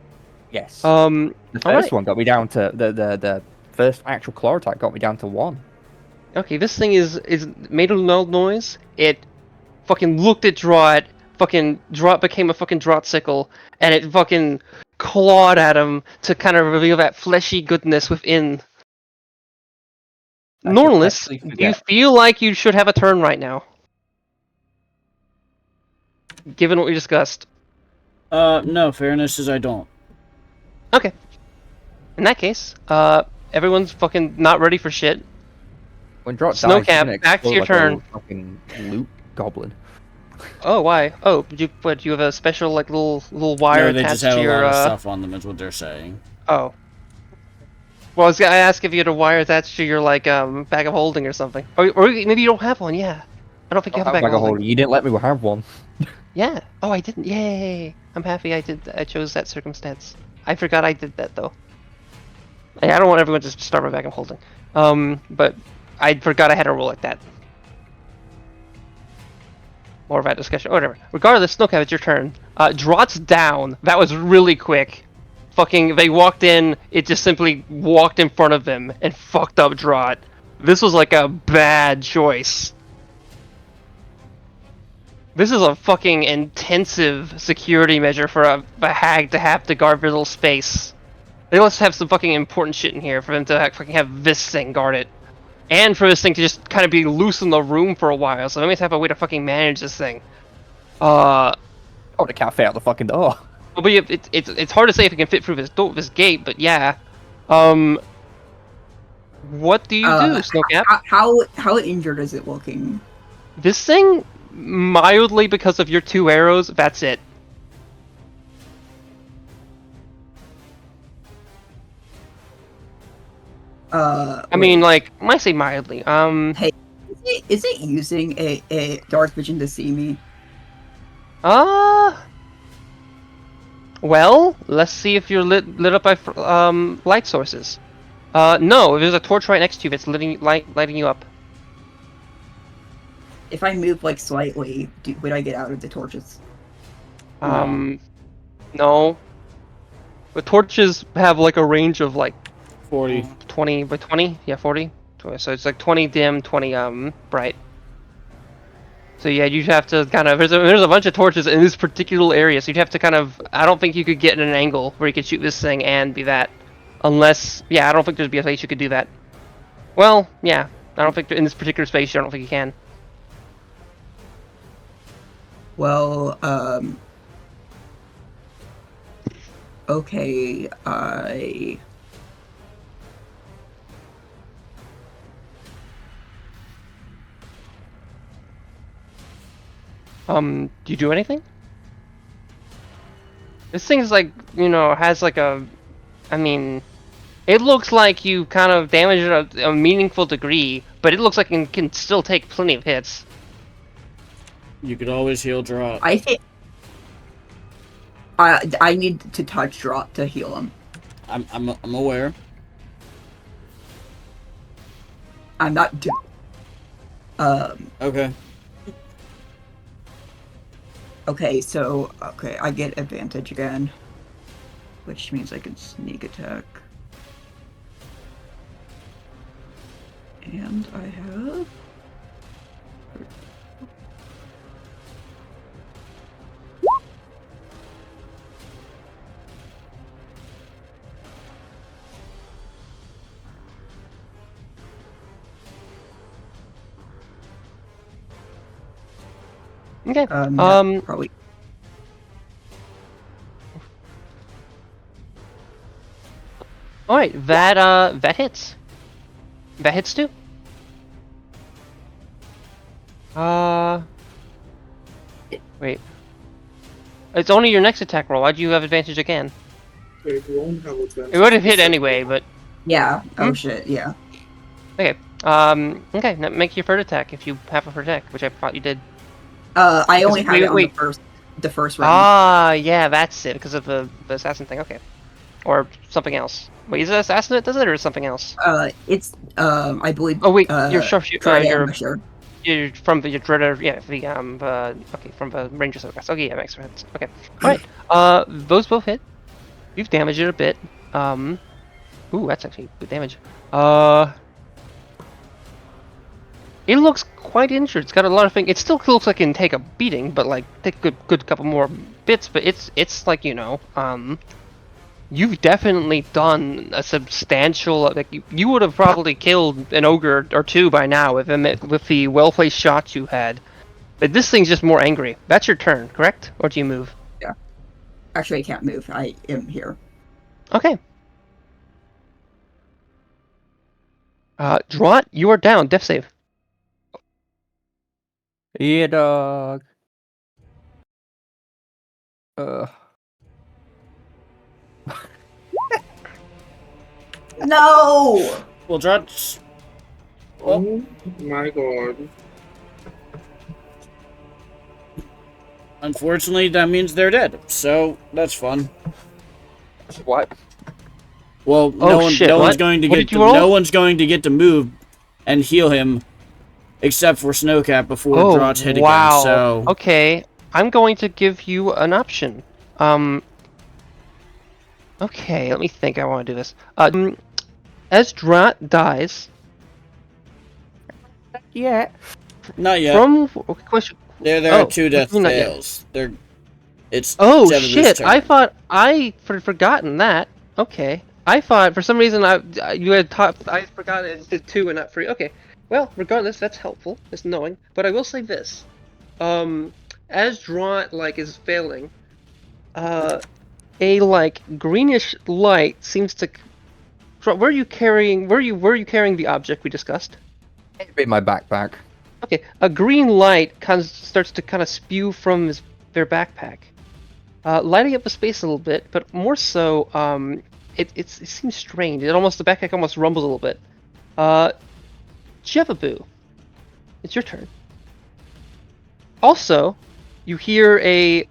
Yes. The The first alright. one got me down to the first actual claw attack got me down to 1. Okay, this thing is made a loud noise. It fucking looked at Draught. Fucking Draught became a fucking Draughtsicle, and it fucking clawed at him to kind of reveal that fleshy goodness within. I should Normalist, actually do you forget. feel like you should have a turn right now? Given what we discussed. No, fairness is I don't. Okay. In that case, everyone's fucking not ready for shit. When drop Snowcap, dies, it's gonna back to explode your like turn. a fucking loot goblin. Oh, why? Oh, do you have a special like little wire No, they attached just have to a your lot of stuff on them, is what they're saying. Oh. Well, I was gonna ask if you had a wire attached to your like bag of holding or something, or maybe you don't have one. Yeah, I don't think you have a bag of holding. You didn't let me have one. Yeah. Oh, I didn't. Yay! I'm happy I did. I chose that circumstance. I forgot I did that though. I don't want everyone to start my bag of holding. But I forgot I had a rule like that. More of that discussion. Oh, whatever. Regardless, Snowcap, it's your turn. Drought's down. That was really quick. Fucking, they walked in, it just simply walked in front of them and fucked up Draught. This was like a bad choice. This is a fucking intensive security measure for a hag to have to guard their little space. They must have some fucking important shit in here for them to fucking have this thing guard it. And for this thing to just kind of be loose in the room for a while, so they must have a way to fucking manage this thing. Oh, the cat fit out the fucking door. Well, but it's hard to say if it can fit through this gate, but yeah. What do you do, Snowcap? How injured is it looking? This thing, mildly because of your 2 arrows, that's it. I mean, like, when I say mildly, Hey, is it using a dark vision to see me? Well, let's see if you're lit up by light sources. No, there's a torch right next to you that's lighting you up. If I move like slightly, would I get out of the torches? No. The torches have like a range of like 40. 20 by 20? Yeah, 40. So it's like 20 dim, 20 bright. So yeah, you'd have to kind of there's a bunch of torches in this particular area, so you'd have to kind of I don't think you could get in an angle where you could shoot this thing and be that. Unless I don't think there'd be a place you could do that. Well, yeah. I don't think in this particular space I don't think you can. Well, okay, Do you do anything? This thing's like, has like a... I mean... It looks like you kind of damaged it a meaningful degree, but it looks like it can still take plenty of hits. You could always heal Drop. I think I need to touch Drop to heal him. I'm aware. I'm not Okay. Okay, so I get advantage again, which means I can sneak attack. And I have... Okay. probably. All right, that hits. That hits too. Wait. It's only your next attack roll. Why'd you have advantage again? It won't have advantage. It would have hit anyway, but Yeah. Oh shit. Yeah. okay. Okay. Now make your third attack if you have a third attack, which I thought you did. I only had it on wait. the first round. Ah, yeah, that's it because of the assassin thing. Okay, or something else. Wait, is it assassin that does it, or something else? It's I believe. Oh wait, your sharpshooter. Sure. You're from the dreader. Yeah, okay, from the ranger subclass. Okay, yeah, makes sense. Okay, all right. Those both hit. You've damaged it a bit. Ooh, that's actually good damage. It looks quite injured. It's got a lot of things. It still looks like it can take a beating, but like take a good couple more bits. But it's like you've definitely done a substantial. Like you would have probably killed an ogre or two by now with the well-placed shots you had. But this thing's just more angry. That's your turn, correct? Or do you move? Yeah. Actually, I can't move. I am here. Okay. Draught, you are down. Death save. Yeah, dog. No. Well, Drop. Oh my god. Unfortunately, that means they're dead. So that's fun. What? Well, shit, no what? one's going to What get did to, you roll? no one's going to get to move and heal him, except for Snowcap before Draw's hit wow. again. So Okay, I'm going to give you an option. Okay, let me think. I want to do this. As Drat dies, Yeah. not yet. okay, question. There are Oh, two death not yet. fails. It's Oh Jevon's shit! turn. I thought I forgotten that. Okay, I thought for some reason you had taught. I forgot it did 2 and not 3. Okay, well, regardless, that's helpful. It's knowing. But I will say this: as Drat is failing, a greenish light seems to Where are you carrying? Where are you carrying the object we discussed? In my backpack. Okay, a green light starts to kind of spew from their backpack, lighting up the space a little bit, but more so, it seems strange. The backpack almost rumbles a little bit. Jevaboo, it's your turn. Also, you hear a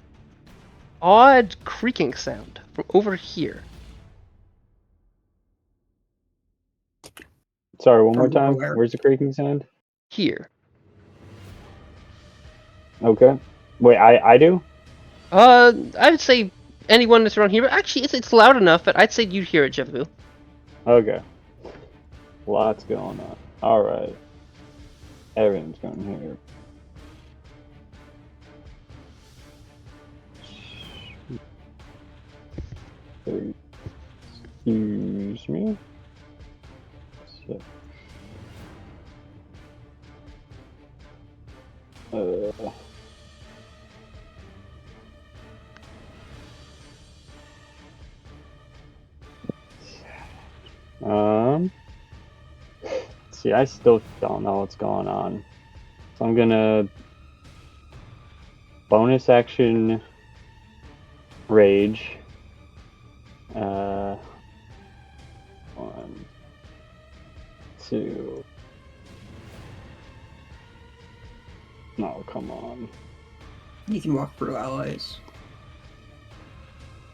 odd creaking sound from over here. Sorry, one more From time. where? Where's the creaking sound? Here. Okay. Wait, I do? I would say anyone that's around here, but actually it's loud enough that I'd say you'd hear it, Jevaboo. Okay. Lots going on. Alright. Everyone's going here. Excuse me? So, see, I still don't know what's going on. So I'm gonna bonus action rage. 1, 2. No, come on. You can walk through allies.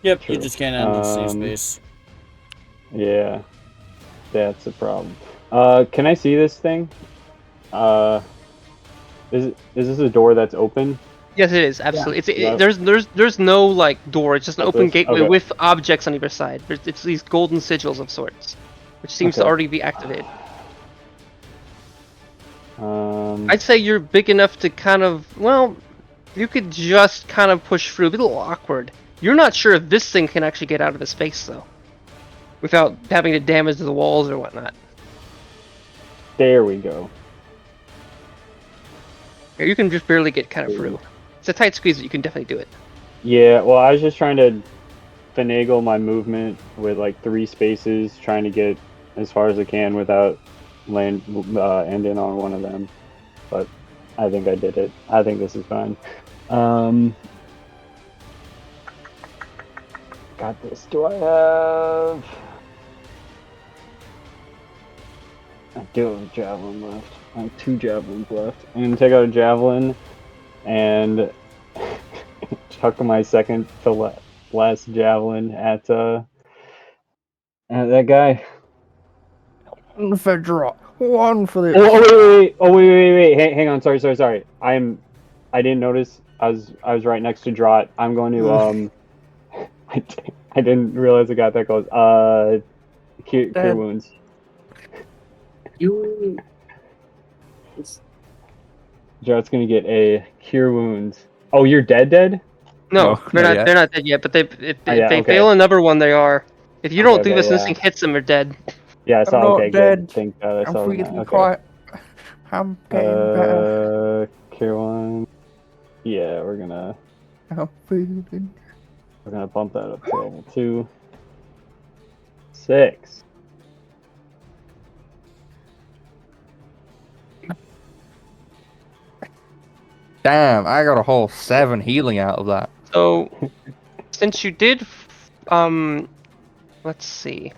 Yep, True. you just can't end the safe space. Yeah, that's a problem. Can I see this thing? Is this a door that's open? Yes, it is absolutely. Yeah. There's no like door. It's just an Like open this? gateway Okay. with objects on either side. It's these golden sigils of sorts, which seems to Okay. already be activated. Um, I'd say you're big enough to kind of, well, you could just kind of push through. It'd be a little awkward. You're not sure if this thing can actually get out of the space though, without having to damage the walls or whatnot. there we go. You can just barely get kind of through. It's a tight squeeze, but you can definitely do it. Yeah, well, I was just trying to finagle my movement with like 3 spaces, trying to get as far as I can without ending on one of them. But I think I did it. I think this is fine. Got this. Do I have? I do have a javelin left. I have 2 javelins left. I'm gonna take out a javelin and chuck my second to last javelin at that guy. One for draw. One for the. Wait. Hang on. Sorry. I didn't notice. I was right next to Draught. I'm going to I didn't realize it got that close. Cure wounds. You. Drought's gonna get a cure wounds. Oh, you're dead? No, No, they're not not. yet. They're not dead yet. But if they okay. fail another one, they are. If you don't do this, and this yeah. thing hits them, they're dead. Yeah, I saw. I'm not Okay, dead. good. Thank God I I'm saw that. feeling Okay. quite. I'm getting better. Cure one. Yeah, we're gonna I'm feeling. bump that up to level 2. 6. Damn, I got a whole 7 healing out of that. So, since you did, let's see.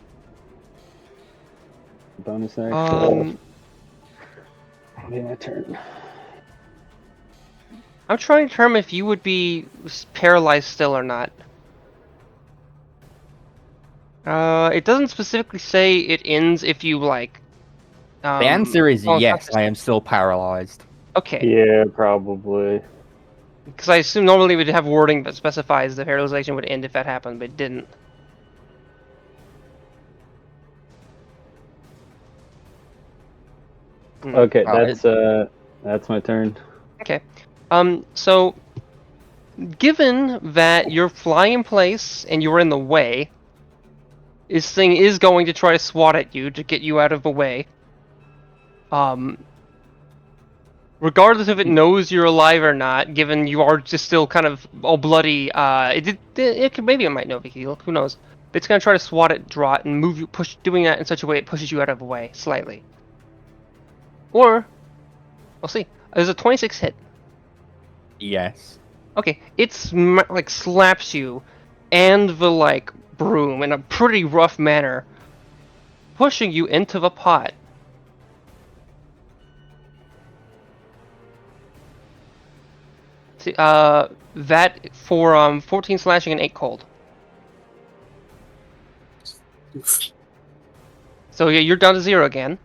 Bonus action. Um, My turn. I'm trying to determine if you would be paralyzed still or not. It doesn't specifically say it ends if you like. The answer is fall yes, unconscious. I am still paralyzed. Okay, Yeah, probably. because I assume normally we'd have wording that specifies the paralyzation would end if that happened, but it didn't. Okay, Oh, that's my turn. Okay. So, given that you're flying in place and you're in the way, this thing is going to try to swat at you to get you out of the way. regardless if it knows you're alive or not, given you are just still kind of all bloody, maybe it might know the heal. Who knows? It's gonna try to swat it, draw it, and move you, doing that in such a way it pushes you out of the way slightly. Or, we'll see. There's a 26 hit. Yes. Okay, it's like slaps you and the like broom in a pretty rough manner, pushing you into the pot. See, that for 14 slashing and 8 cold. Oof. So yeah, you're down to 0 again.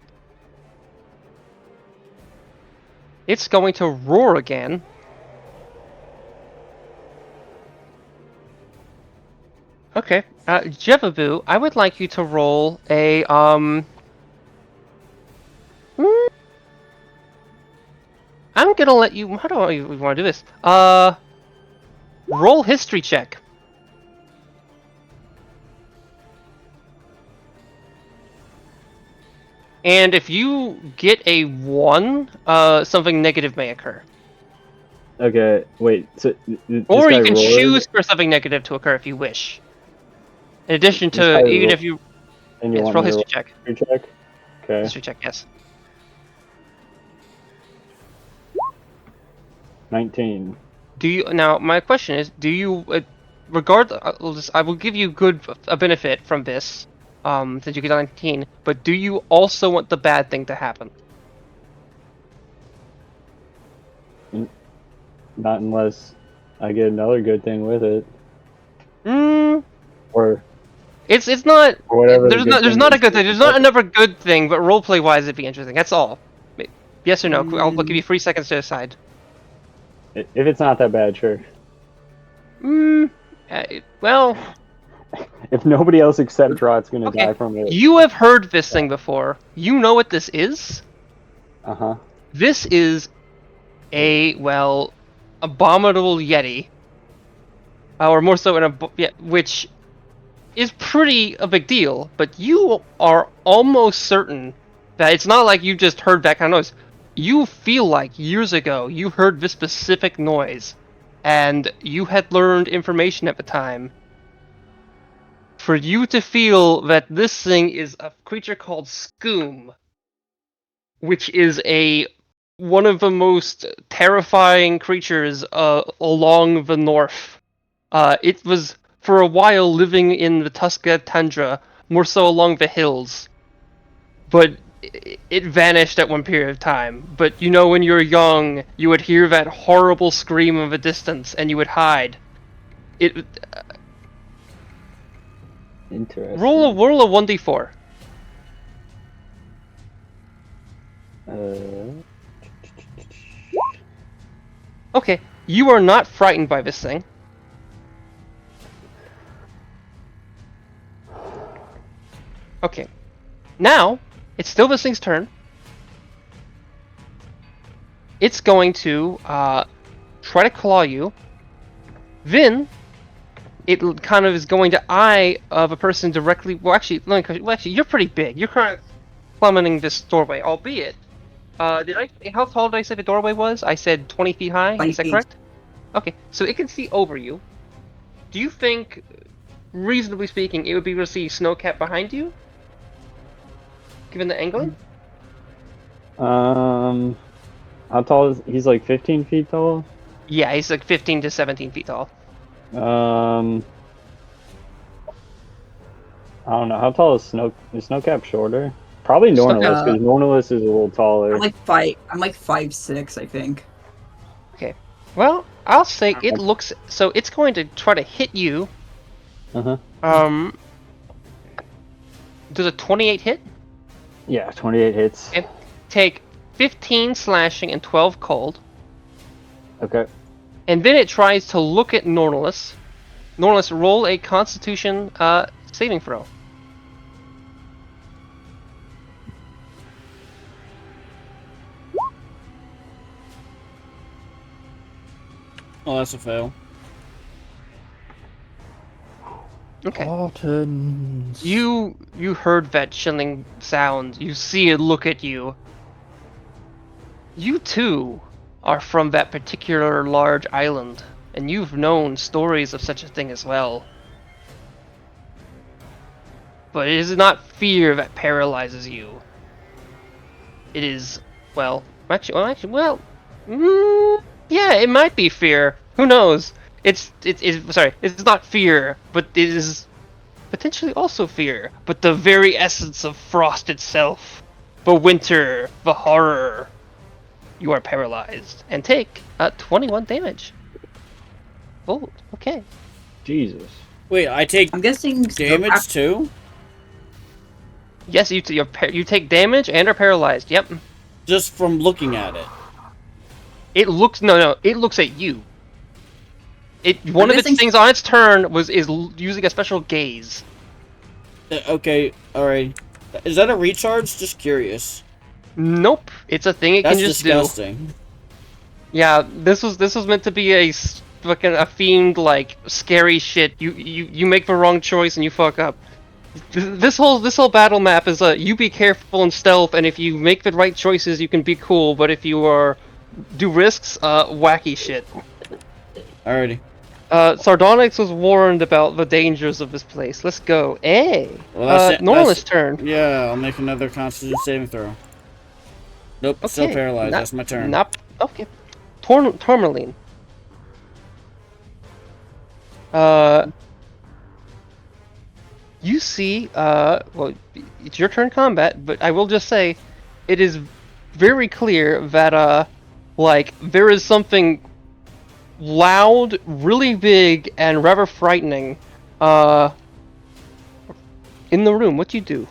It's going to roar again. Okay, Jevaboo, I would like you to roll a I'm gonna let you. How do you want to do this? Roll history check. And if you get a 1, something negative may occur. Okay, wait. So Or you can choose for something negative to occur if you wish. In addition to, even if you... And you Yes, want roll me to history check. history check? Okay. History check, yes. 19. Do you... Now, my question is, do you... I will give you a benefit from this, since you get 19, but do you also want the bad thing to happen? Not unless I get another good thing with it. Or It's not... or whatever. There's not a good thing. There's not another good thing, but roleplay-wise it'd be interesting. That's all. Yes or no? I'll give you 3 seconds to decide. If it's not that bad, sure. Well... If nobody else except Drot's gonna die from it. You have heard this thing before. You know what this is? Uh-huh. This is a, well, abominable yeti. Or more so which is pretty a big deal, but you are almost certain that it's not like you just heard that kind of noise. You feel like years ago you heard this specific noise, and you had learned information at the time. For you to feel that this thing is a creature called Scoom, which is one of the most terrifying creatures along the north. It was for a while living in the Tuska tundra, more so along the hills. But it vanished at one period of time. But you know, when you're young, you would hear that horrible scream of a distance, and you would hide. Interesting. Roll a 1d4. Okay, you are not frightened by this thing. Okay, now it's still this thing's turn. It's going to try to claw you. Then it kind of is going to eye of a person directly. Well, actually, you're pretty big. You're kind of plummeting this doorway, albeit. How tall did I say the doorway was? I said 20 feet high. 20 Is that feet. correct? Okay, so it can see over you. Do you think, reasonably speaking, it would be able to see Snowcat behind you? Given the angling? How tall is he's? Like 15 feet tall. Yeah, he's like 15 to 17 feet tall. I don't know. How tall is Snowcap shorter? Probably Nornalus, because Nornalus is a little taller. I'm like 5'6", I think. Okay. Well, I'll say it looks so. It's going to try to hit you. Uh-huh. Does a 28 hit? Yeah, 28 hits. And take 15 slashing and 12 cold. Okay. And then it tries to look at Nornalus. Nornalus, roll a Constitution saving throw. Oh, that's a fail. Okay. Buttons. You heard that chilling sound. You see it look at you. You too are from that particular large island, and you've known stories of such a thing as well. But it is not fear that paralyzes you. It is, yeah, it might be fear. Who knows? It's not fear, but it is potentially also fear. But the very essence of frost itself, the winter, the horror. You are paralyzed and take 21 damage. Oh, okay. Jesus. Wait, I take I'm guessing damage too? Yes, you take damage and are paralyzed. Yep. Just from looking at it. It looks it looks at you. One of its guessing- things on its turn is using a special gaze. Okay, alright. Is that a recharge? Just curious. Nope, it's a thing it That's can just disgusting. do. Yeah, this was meant to be a fucking a themed like scary shit. You make the wrong choice and you fuck up. This whole battle map is you be careful and stealth, and if you make the right choices, you can be cool. But if you do risks, wacky shit. Alrighty. Sardonyx was warned about the dangers of this place. Let's go. Hey, Well, Norla's turn. Yeah, I'll make another Constitution saving throw. Nope, still paralyzed. That's my turn. Nope. Okay. Tourmaline. You see, well, it's your turn combat, but I will just say, it is very clear that, like, there is something loud, really big, and rather frightening, in the room. What do you do?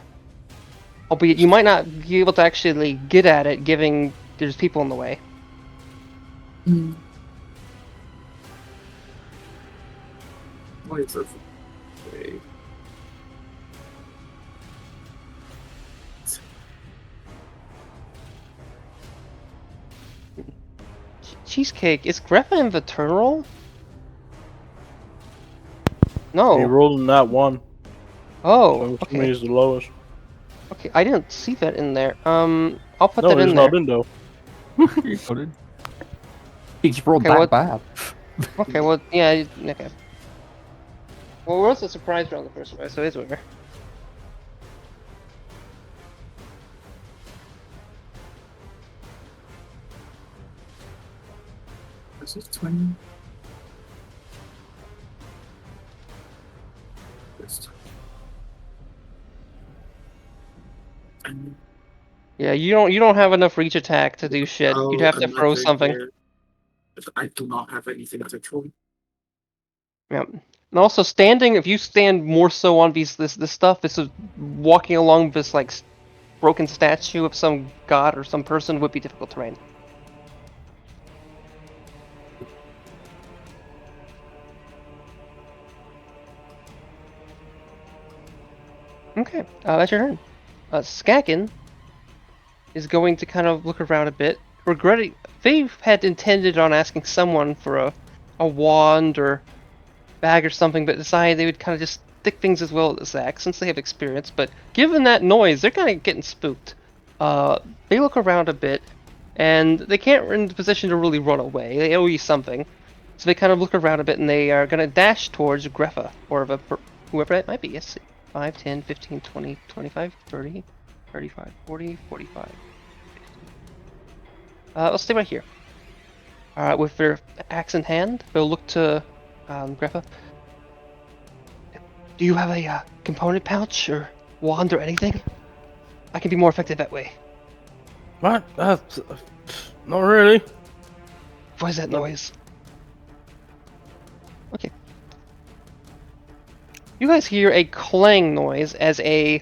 Albeit, you might not be able to actually get at it, given there's people in the way. Wait a wait. Cheesecake, is Greffa in the turn roll? No. He rolled in that one. Oh, So to me, okay. is the lowest. Okay, I didn't see that in there. I'll put No, that he's in there. not in though. You put it. He just rolled Okay, that what- bad. Okay, well, yeah, okay. Well, we're also surprised round the first way, so it's whatever. This is 20. This 20. And Yeah, you don't have enough reach attack to do shit. You'd have to throw another something. here. I do not have anything to throw. Yeah. And also standing, if you stand more so on this stuff, this is walking along this like broken statue of some god or some person would be difficult terrain. Okay, that's your turn. Skaken is going to kind of look around a bit, regretting they had intended on asking someone for a wand or bag or something, but decided they would kind of just stick things as well as Zach since they have experience. But given that noise, they're kind of getting spooked. They look around a bit, and they can't in the position to really run away. They owe you something, so they kind of look around a bit, and they are going to dash towards Greffa or whoever it might be. Yes, 5, 10, 15, 20, 25, 30, 35, 40, 45. Let's stay right here. Alright, with their axe in hand, they'll look to Greffa. Do you have a component pouch or wand or anything? I can be more effective that way. What? Not really. What is that noise? Okay. You guys hear a clang noise as a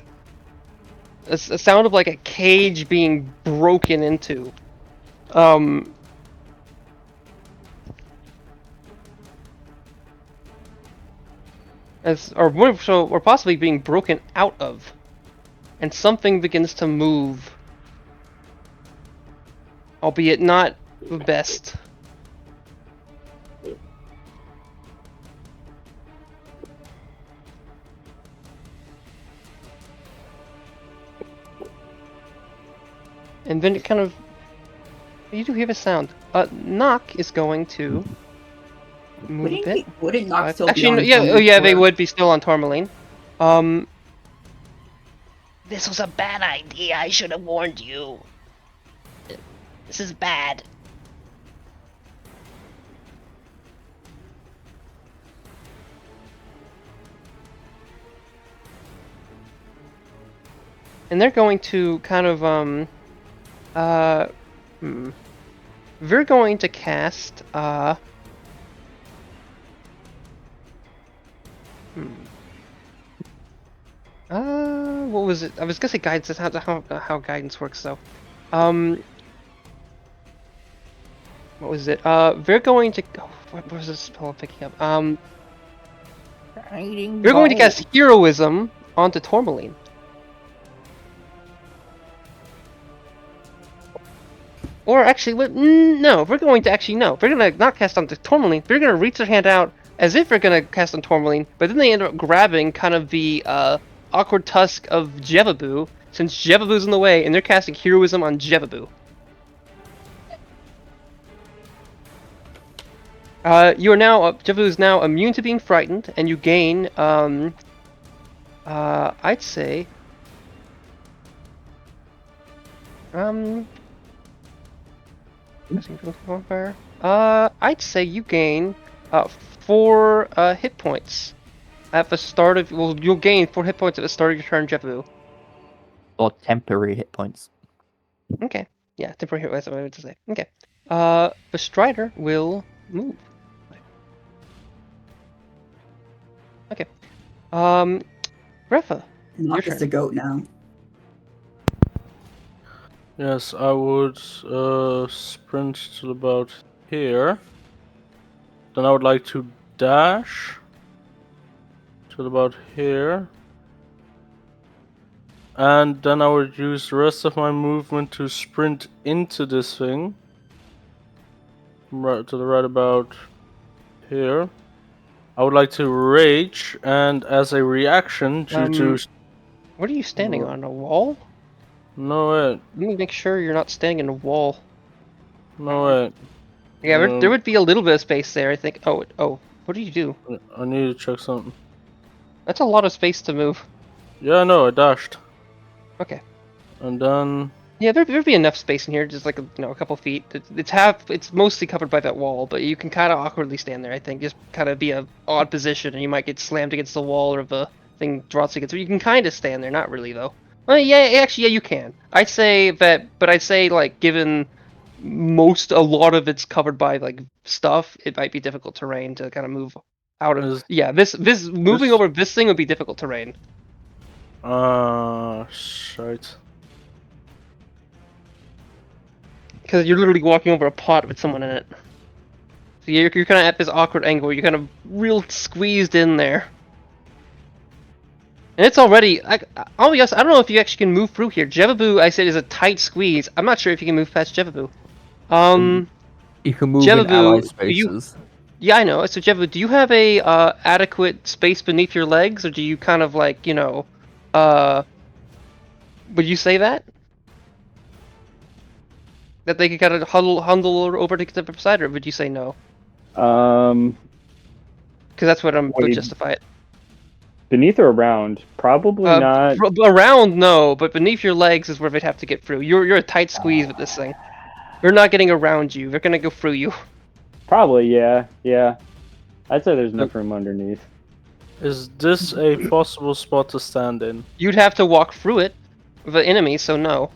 sound of like a cage being broken into. Or possibly being broken out of, and something begins to move, albeit not the best. And then it kind of You do hear a sound. Knock is going to move a bit. Wouldn't Knock still be Actually, on no, yeah, Tourmaline oh yeah, they floor? would be still on Tourmaline. This was a bad idea. I should have warned you. This is bad. And they're going to kind of, They're going to cast, what was it? I was gonna say guidance. That's how guidance works, though. What was it? They're going to. Oh, what was this spell I'm picking up? They're going to cast Heroism onto Tourmaline. Or actually, no, we're going to actually no. They're gonna not cast onto Tourmaline. They're gonna reach their hand out as if they're gonna cast on Tourmaline, but then they end up grabbing kind of the awkward tusk of Jevaboo, since Jevaboo's in the way, and they're casting Heroism on Jevaboo. You are now Jevaboo is now immune to being frightened, and you gain I'd say I'd say you gain 4 hit points at the start of. Well, you'll gain 4 hit points at the start of your turn, Jevaboo. Or temporary hit points. Okay. Yeah, temporary hit points. That's what I meant to say. Okay. The Strider will move. Okay. Refa. Knock is the goat now. Yes, I would sprint to about here. Then I would like to dash to about here. And then I would use the rest of my movement to sprint into this thing. Right to the right about here. I would like to rage, and as a reaction, due to... What are you standing on? A wall? No, wait. Let me make sure you're not standing in a wall. No, wait. Yeah, there would be a little bit of space there, I think. Oh, what do you do? I need to check something. That's a lot of space to move. Yeah, I know, I dashed. Okay. And then... Yeah, there'd be enough space in here, just like a couple feet. It's mostly covered by that wall, but you can kind of awkwardly stand there. I think just kind of be a odd position, and you might get slammed against the wall, or if the thing drops against. You can kind of stand there, not really though. Well, yeah, actually, yeah, you can. I'd say that, but I'd say like given a lot of it's covered by like stuff, it might be difficult terrain to kind of move out of. Yeah, this moving over this thing would be difficult terrain. Shite. Because you're literally walking over a pot with someone in it. So you're kind of at this awkward angle where you're kind of real squeezed in there. And it's already... I'll be honest, I don't know if you actually can move through here. Jevaboo, I said, is a tight squeeze. I'm not sure if you can move past Jevaboo. You can move Jevaboo, in ally spaces. Yeah, I know. So Jevaboo, do you have a adequate space beneath your legs? Or do you kind of like, would you say that? That they could kind of huddle over to get to the side, or would you say no? Because that's what would justify it. Beneath or around? Probably not. Around, no, but beneath your legs is where they'd have to get through. You're a tight squeeze with this thing. They're not getting around you. They're gonna go through you. Probably, yeah. I'd say there's enough room underneath. Is this a possible spot to stand in? You'd have to walk through it with an enemy, so no.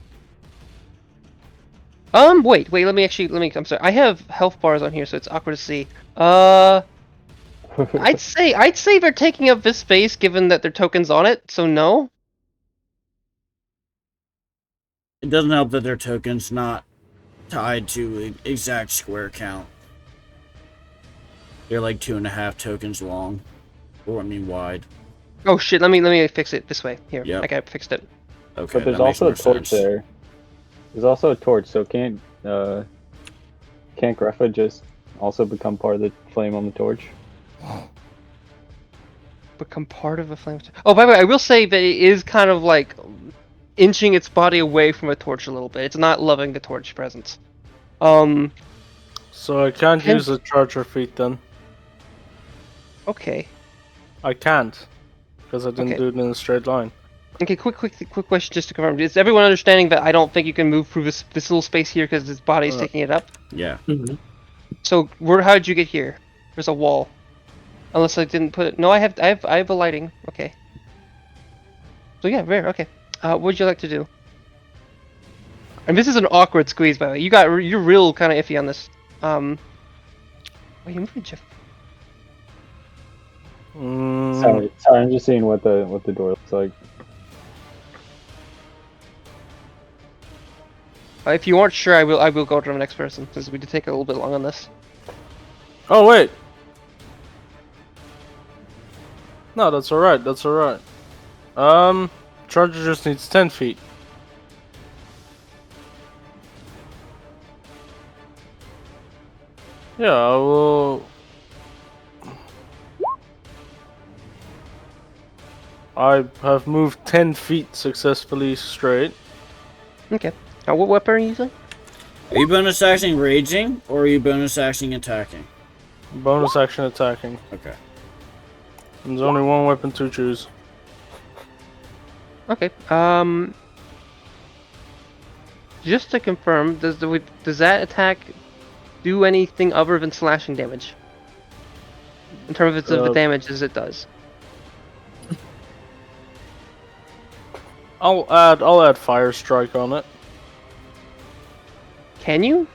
Wait, I'm sorry. I have health bars on here, so it's awkward to see. I'd say they're taking up this space given that their token's on it, so no. It doesn't help that their token's not tied to an exact square count. They're like 2.5 tokens long. Or, I mean, wide. Oh shit, let me fix it this way. Here, Yep. I got fixed it. Okay, But there's also a torch there. There's also a torch, so can't Greffa just also become part of the flame on the torch? Become part of a flame. Oh, by the way, I will say that it is kind of like inching its body away from a torch a little bit. It's not loving the torch presence. So I can't Can- use a charger feat then. Okay. I can't. Because I didn't Okay. do it in a straight line. Okay, quick question just to confirm. Is everyone understanding that I don't think you can move through this little space here because his body's Uh, taking it up? Yeah. So how did you get here? There's a wall. Unless I didn't put it. No, I have a lighting. Okay. So yeah, rare. Okay. What would you like to do? And this is an awkward squeeze, by the way. You're real kind of iffy on this. Wait, you moving, Jeff? Sorry, I'm just seeing what the door looks like. If you aren't sure, I will go to the next person because we did take a little bit long on this. Oh, wait! No, that's alright, that's alright. Charger just needs 10 feet. Yeah, I will... I have moved 10 feet successfully straight. Okay. What weapon are you using? Are you bonus acting raging or are you bonus acting attacking? Bonus action attacking. Okay. There's only one weapon to choose. Okay. Just to confirm, does that attack do anything other than slashing damage? In terms of the damage as it does. I'll add fire strike on it. Can you?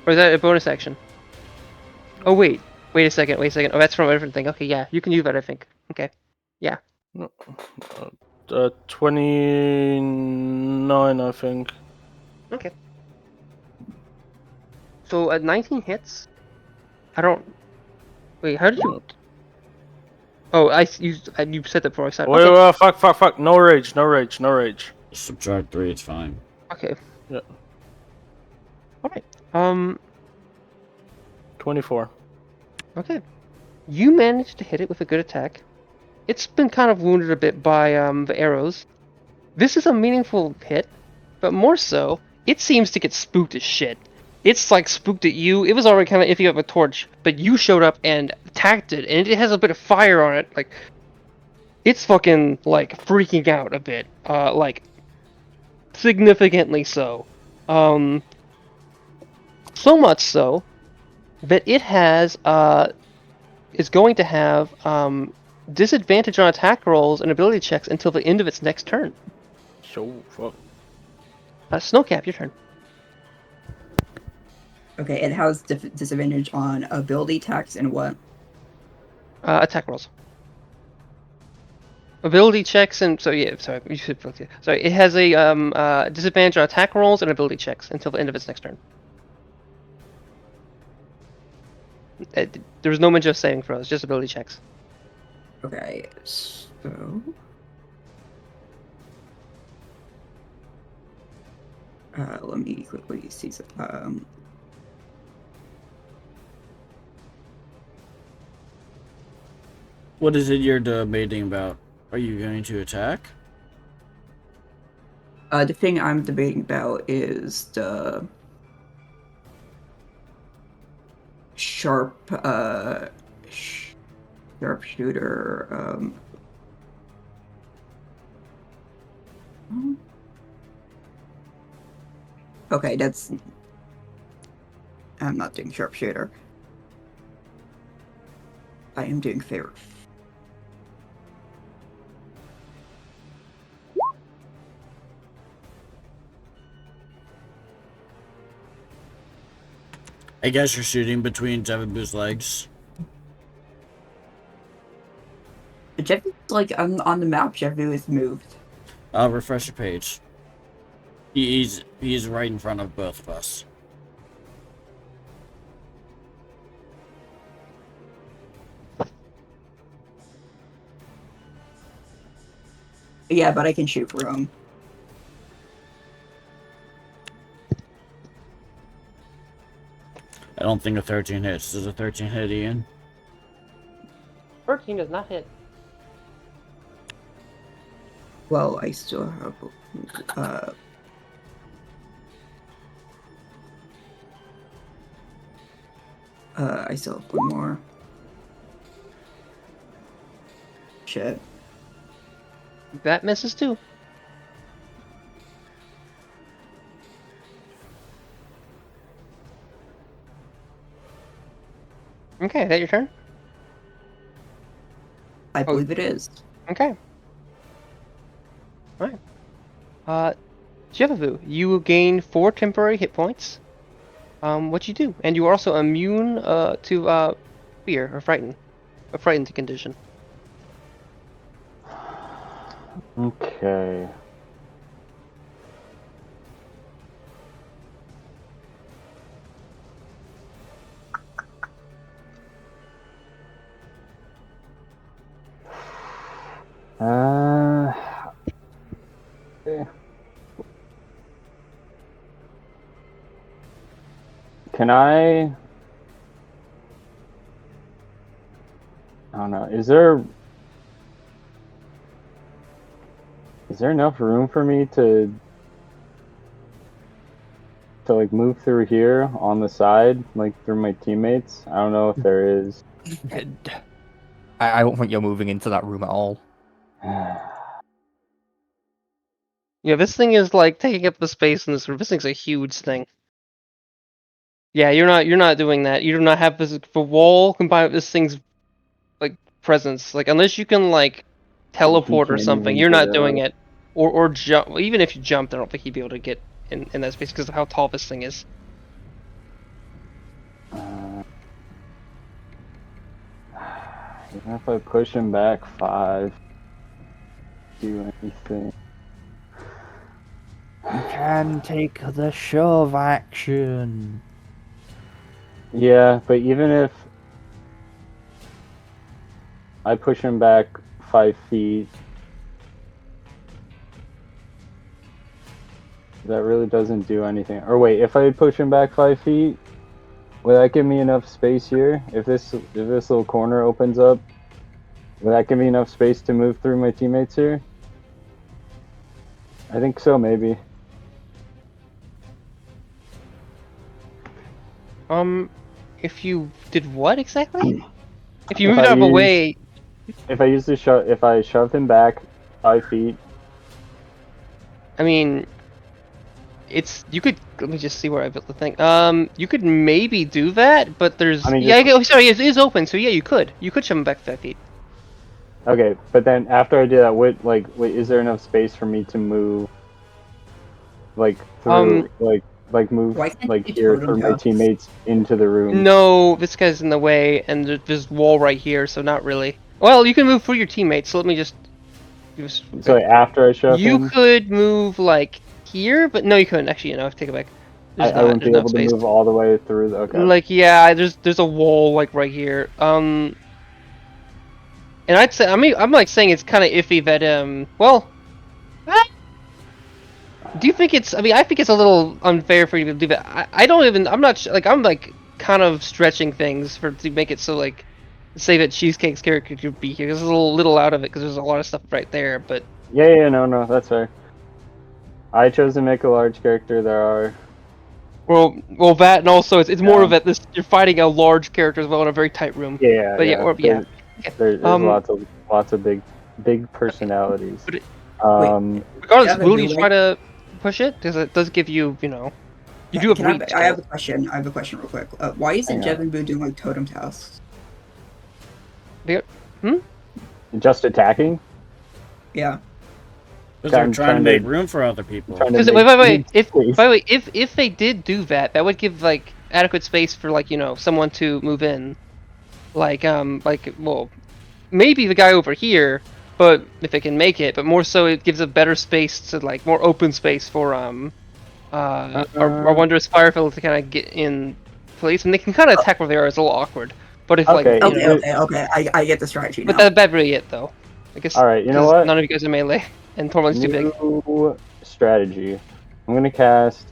Or is that a bonus action? Oh wait a second. Oh, that's from a different thing. Okay, yeah, you can use that. I think. Okay. Yeah. 29, I think. Okay. So at 19 hits, I don't. Wait, how did you? Oh, you said that before I said. Wait, Okay. fuck. No rage. Subtract 3, it's fine. Okay. Yeah. Alright. 24. Okay. You managed to hit it with a good attack. It's been kind of wounded a bit by the arrows. This is a meaningful hit, but more so, it seems to get spooked as shit. It's like spooked at you. It was already kind of iffy with a torch, but you showed up and attacked it, and it has a bit of fire on it. Like, it's fucking like freaking out a bit. Like significantly so. So much so that it has is going to have disadvantage on attack rolls and ability checks until the end of its next turn. So fuck. Snowcap, your turn. Okay, it has disadvantage on ability checks and what? Attack rolls. Ability checks and so yeah, sorry, you should both. Yeah. Sorry, it has a disadvantage on attack rolls and ability checks until the end of its next turn. There was no mention of saving throws, just ability checks. Okay, so let me quickly see some. What is it you're debating about? Are you going to attack? The thing I'm debating about is the sharpshooter. Okay, that's. I'm not doing sharpshooter. I am doing fair. I guess you're shooting between Jevabu's legs. Jevu's like on the map. Jevu is moved. Refresh the page. He's right in front of both of us. Yeah, but I can shoot for him. I don't think a 13 hits. Does a 13 hit, Ian? 13 does not hit. Well, I still have I still have one more. Shit. That misses too. Okay, is that your turn? I believe it is. Okay. Alright. Jevavu, you will gain 4 temporary hit points. What you do, and you are also immune to fear or frightened, a frightened condition. Okay. Eh. Can I don't know. Is there enough room for me to like move through here on the side, like through my teammates? I don't know if there is. I don't think you're moving into that room at all. Yeah, this thing is like taking up the space in this room. This thing's a huge thing. Yeah, you're not doing that. You do not have this the wall combined with this thing's like presence. Like unless you can like teleport or can't something, even you're not get doing up. it. Or jump. Even if you jumped, I don't think he'd be able to get in that space because of how tall this thing is. Even if I push him back 5, do anything. You can take the shove action. Yeah, but even if I push him back 5 feet, that really doesn't do anything. Or wait, if I push him back 5 feet, will that give me enough space here? If this little corner opens up, will that give me enough space to move through my teammates here? I think so, maybe. If you did what exactly? If you If moved I out of the use- way, If I use the if I shoved him back 5 feet, I mean, you could. Let me just see where I built the thing. You could maybe do that, but there's. I mean, yeah, just- sorry, it is open, so yeah, you could. You could shove him back 5 feet. okay. But then after I do that, wait, is there enough space for me to move, like through, move Why can't like you here totem for my down? teammates into the room? No, this guy's in the way, and there's wall right here, so not really. Well, you can move through your teammates. So let me just. So after I shove You him, could move like here, but no, you couldn't. Actually, take it back. I wouldn't There's be not able to space. move all the way through. Okay. Like yeah, there's a wall like right here. And I'd say I'm like saying it's kind of iffy that well. Do you think it's? I mean, I think it's a little unfair for you to do that. I don't even. I'm not like I'm like kind of stretching things to make it so like say that Cheesecake's character could be here. Because there's a little out of it because there's a lot of stuff right there. But Yeah, no, that's fair. I chose to make a large character. There are. well, that and also it's more of it. This you're fighting a large character as well in a very tight room. Yeah, But yeah. There's lots of big personalities. But regardless, Devin, will do you you try to push it? Because it does give you, you do have reach. I have a question. I have a question real quick. Why isn't Hang on. Jevin Boo doing like totem tasks? Just attacking. Yeah. Because they're I'm trying to trying make to- room for other people. trying to Because make wait. space. If they did do that, that would give like adequate space for like someone to move in, like well, maybe the guy over here, but if it can make it, but more so it gives a better space to like more open space for our wondrous firefighter to kind of get in place, and they can kind of attack where they are. It's a little awkward, but if Okay. like Okay. I get the strategy now. but that's really it though. I guess. All right, you know 'cause what? None of you guys are melee, and Tormund's too big. New strategy. I'm gonna cast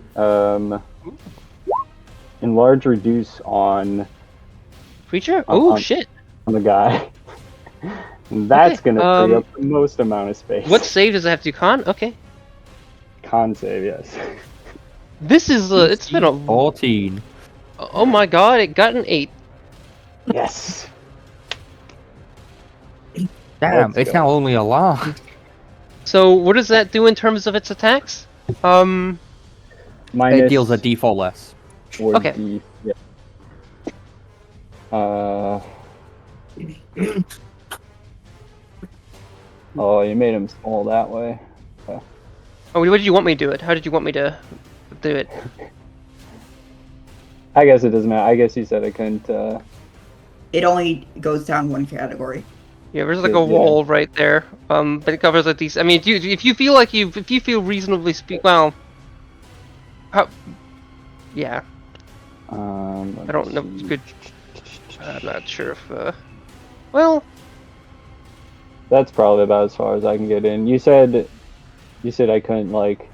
enlarge reduce on Creature? on- Oh on- shit! the guy. That's Okay, gonna free up the most amount of space. What save does it have to do? Con? Okay. con save? Yes. This is it's been a 14. oh my god! It got an 8. Yes. Damn, Let's it's go. now only alarmed. So what does that do in terms of its attacks? It Minus deals a d4 less. or Okay. D. Yeah. Oh, you made him small that way. Oh, what did you want me to do it? How did you want me to do it? I guess it doesn't matter. I guess you said I couldn't. It only goes down one category. Yeah, there's like Yeah, a yeah. wall right there. But it covers a decent. I mean, if you feel like if you feel reasonably well, how? Yeah, I don't know. see. Good. I'm not sure if. Well, That's probably about as far as I can get in. You said I couldn't like.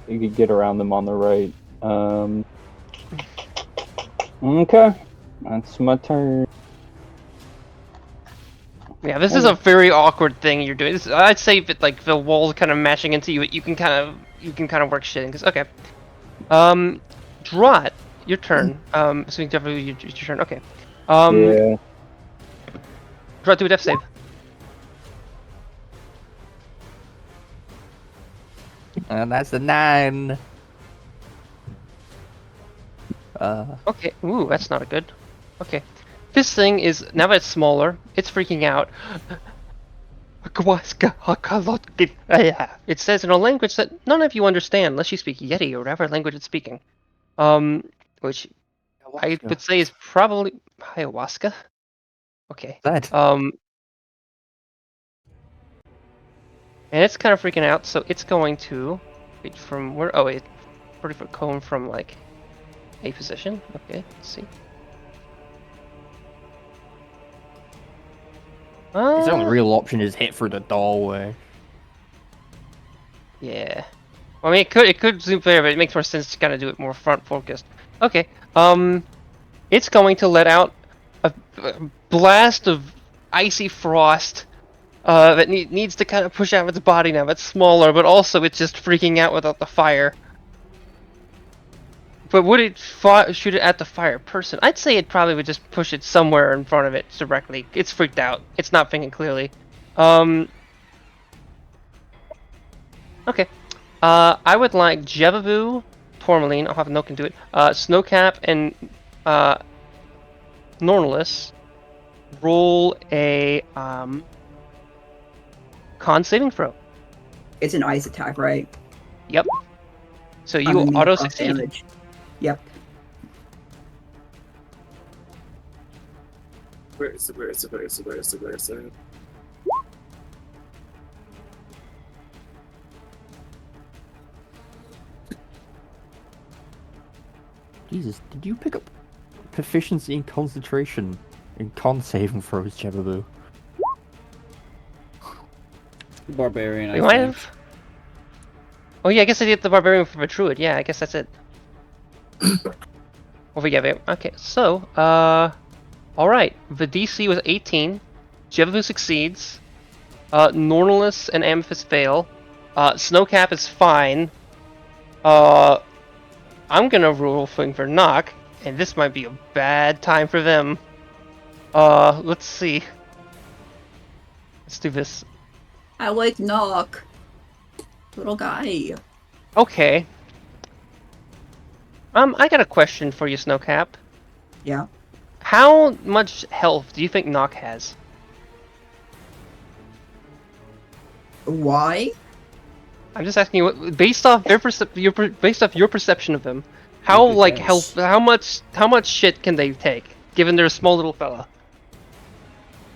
You could get around them on the right. Okay, that's my turn. yeah, this is a very awkward thing you're doing. I'd say if it, like the wall's kind of mashing into you, you can kind of work shit in. Cause okay, Drot, your turn. So definitely your turn. Okay. Yeah. Drot, do a death save. And that's a 9. Okay. Ooh, that's not a good. Okay. This thing is now that it's smaller. It's freaking out. It says in a language that none of you understand unless you speak Yeti or whatever language it's speaking. Which I would say is probably ayahuasca. Okay. That. And it's kind of freaking out, so it's going to wait from where? Oh wait, 40-foot cone from like a position. Okay, let's see. Its only real option is hit through the doorway. Yeah. Well, I mean, it could zoom there, but it makes more sense to kind of do it more front focused. Okay. It's going to let out a blast of icy frost. That needs to kind of push out its body now. It's smaller, but also it's just freaking out without the fire. But would it shoot it at the fire person? I'd say it probably would just push it somewhere in front of it directly. It's freaked out. It's not thinking clearly. Okay. I would like Jevaboo, Tourmaline, I'll have Noken do it, Snowcap, and Nornalis roll a con saving throw. It's an ice attack, right? Yep. So you I'm will immune auto to succeed. damage. Yep. Where is it? Jesus, did you pick up proficiency in concentration in con saving throws, Jebaboo? Barbarian, I We might think. have. Oh yeah, I guess I did the barbarian for the druid. Yeah, I guess that's it. Well, yeah, okay. So, all right. The DC was 18. Jevaboo succeeds. Nornalis and Amethyst fail. Snowcap is fine. I'm gonna roll thing for Knock, and this might be a bad time for them. Let's see. Let's do this. I like Knock. Little guy. Okay. I got a question for you, Snowcap. Yeah. How much health do you think Knock has? Why? I'm just asking you, based off their based off your perception of them, how Good like guess. how much shit can they take, given they're a small little fella?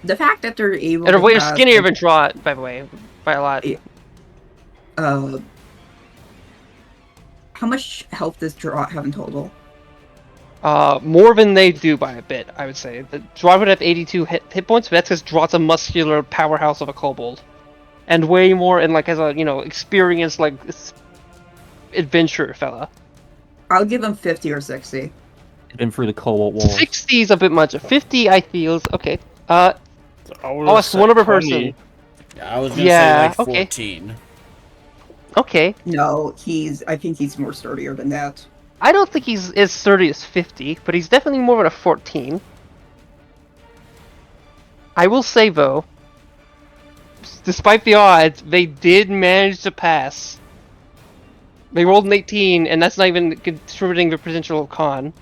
The fact that they're able And to way cast, skinnier than Drot, by the way, by a lot. Yeah. How much health does Drot have in total? More than they do by a bit, I would say. The Drot would have 82 hit points, but that's because Drot's a muscular powerhouse of a kobold. And way more, and like as a, experienced, like, adventurer fella. I'll give him 50 or 60. Been through the Cobalt Wars. 60 is a bit much. 50, I feel, okay. I Oh, it's one other person. Yeah, I was gonna Yeah, say like okay. 14. Okay. No, I think he's more sturdier than that. I don't think he's as sturdy as 50, but he's definitely more than a 14. I will say though, despite the odds, they did manage to pass. They rolled an 18, and that's not even contributing the potential con.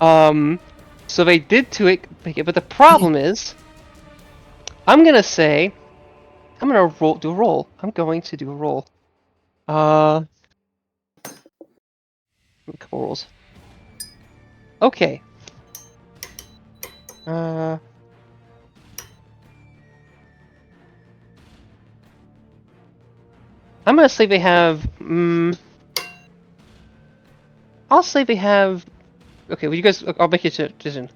So they did to it, but the problem is, I'm gonna say, I'm gonna do a roll. I'm going to do a roll. A couple rolls. Okay. I'm gonna say they have. I'll say they have. Okay, well, you guys. I'll make a decision.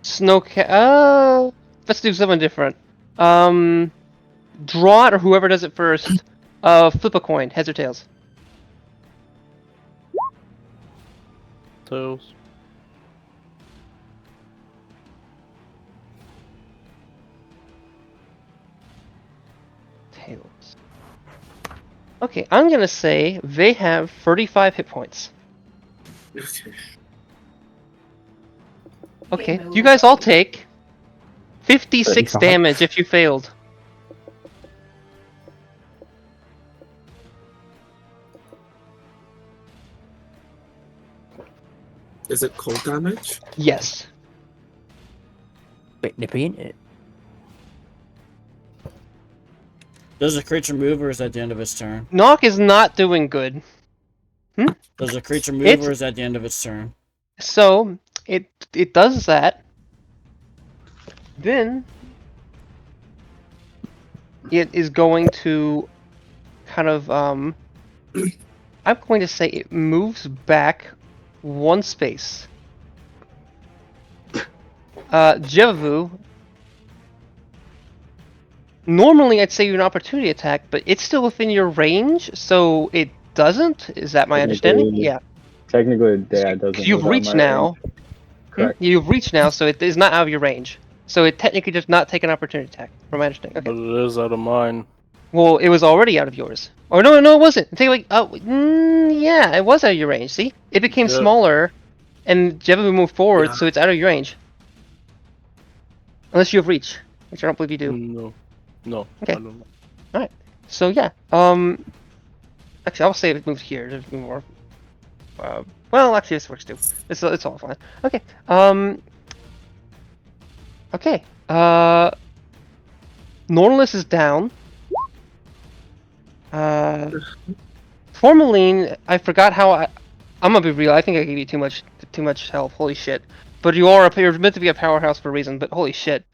Snowcat. Let's do something different. Draw it, or whoever does it first. Flip a coin, heads or tails. Tails. Tails. Okay, I'm gonna say they have 35 hit points. Okay. Okay, you guys all take 56 35. damage if you failed. Is it cold damage? Yes. Bit nippy, ain't it? Does the creature move or is at the end of its turn? Knock is not doing good. Does the creature move It's- or is at the end of its turn? So it does that. Then it is going to kind of I'm going to say it moves back one space. Jevu. Normally I'd say you're an opportunity attack, but it's still within your range, so it doesn't. Is that my understanding? Technically, Yeah. Technically, yeah, it doesn't. You've without reached my now. range. Correct. You've reached now, so it is not out of your range. So it technically does not take an opportunity attack, from my understanding. But Okay. it is out of mine. Well, it was already out of yours. Or no, it wasn't. Take like, yeah, it was out of your range. See, it became Yeah. smaller, and Jevu moved forward, Yeah. so it's out of your range. Unless you have reach, which I don't believe you do. No. No. Okay. I don't know. So yeah, actually, I'll say it moved here. There's more. Well, actually, this works too. It's all fine. Okay. Okay. Normalus is down. Tourmaline, I forgot how I'm gonna be real. I think I gave you too much health. Holy shit! But you're meant to be a powerhouse for a reason. But holy shit!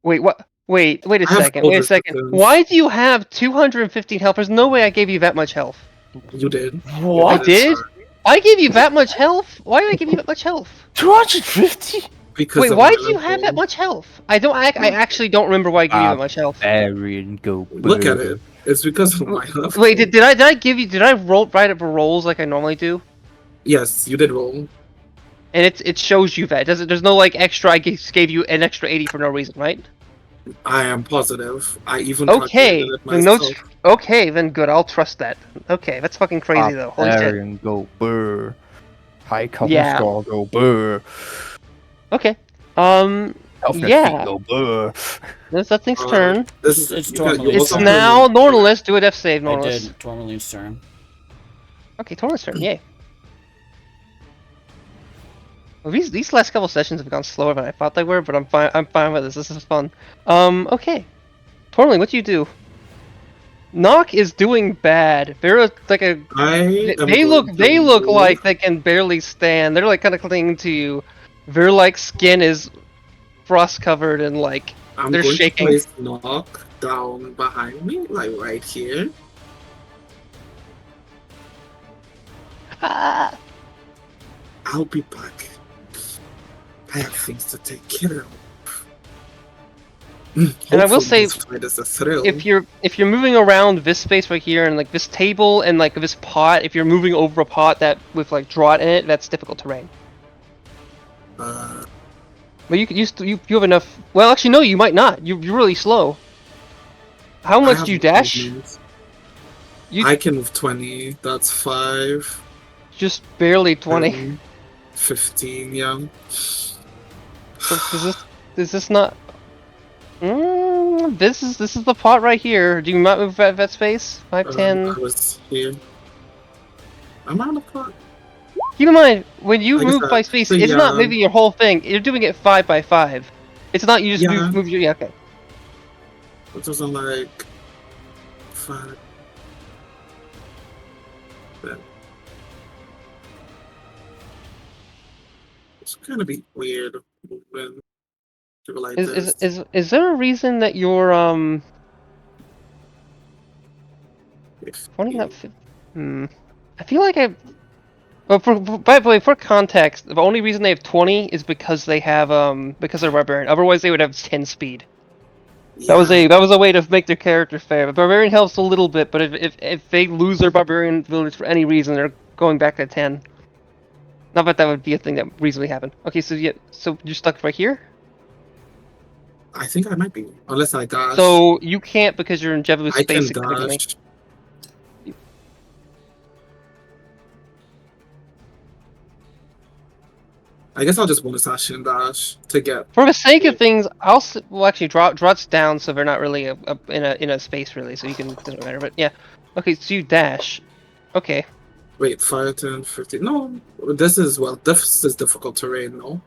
Wait, what? Wait a I have second. Wait a cold second. resistance. Why do you have 215 health? There's no way I gave you that much health. You did. I did? I gave you that much health? Why did I give you that much health? 250? Because Wait, of why my do you have that level. much health? I actually don't remember why I gave you that much health. Barbarian go. Look at it. It's because of my level. Wait, did I roll right up rolls like I normally do? Yes, you did roll. And it shows you that. There's no like extra. I gave you an extra 80 for no reason, right? I am positive. I even Okay, calculated it then myself. okay, then good. I'll trust that. Okay, that's fucking crazy though. Holy shit. Barbarian go burr. High cover Yeah. score go burr. Okay. Toughness Yeah. go burr. That's that thing's Uh, turn. It's you Tourmaline. It's also now have- Normalus. Do a death save, I Normalus. did. Tourmaline's turn. Okay, Torna's turn. Yay. Well, these last couple sessions have gone slower than I thought they were, but I'm fine with this. This is fun. Okay. Torlin, what do you do? Knock is doing bad. They're like a. They look like they can barely stand. They're like kind of clinging to you. Their like skin is frost covered and like I'm they're going shaking. to place Knock down behind me, like right here. Ah. I'll be back. I have things to take care of. And I will Hopefully say, this fight is a thrill. if you're moving around this space right here and like this table and like this pot, if you're moving over a pot that with like drought in it, that's difficult terrain. But you have enough. Well, actually, no, you might not. You're really slow. How I much have do you dash? movement. You I can move 20. That's 5. just barely 20. 10, 15, yeah. So is this not? This is the pot right here. Do you not move vet space? 5, 10. I was here. I'm out of pot. Keep in mind, when you I guess move by space, so it's not yeah, moving your whole thing. You're doing it 5 by 5. It's not you just yeah. move your. Yeah, okay. It was on like 5. It's gonna be weird when people like this. Is there a reason that you're 20 not? I feel like I. Well, by the way, for context, the only reason they have 20 is because they have because they're barbarian. Otherwise, they would have 10 speed. That was a way to make their character fair. But barbarian helps a little bit, but if they lose their barbarian village for any reason, they're going back to 10. Not that would be a thing that reasonably happened. Okay, so yeah, so you're stuck right here. I think I might be, unless I dash. So you can't because you're in Jevelu I space can significantly. dash. I guess I'll just bonus action and dash to get. For the sake of things, well actually Drot's down, so they're not really in a space really, so you can doesn't matter. But yeah, okay, so you dash. Okay. Wait, 5, 10, 15. No, this is difficult terrain, no?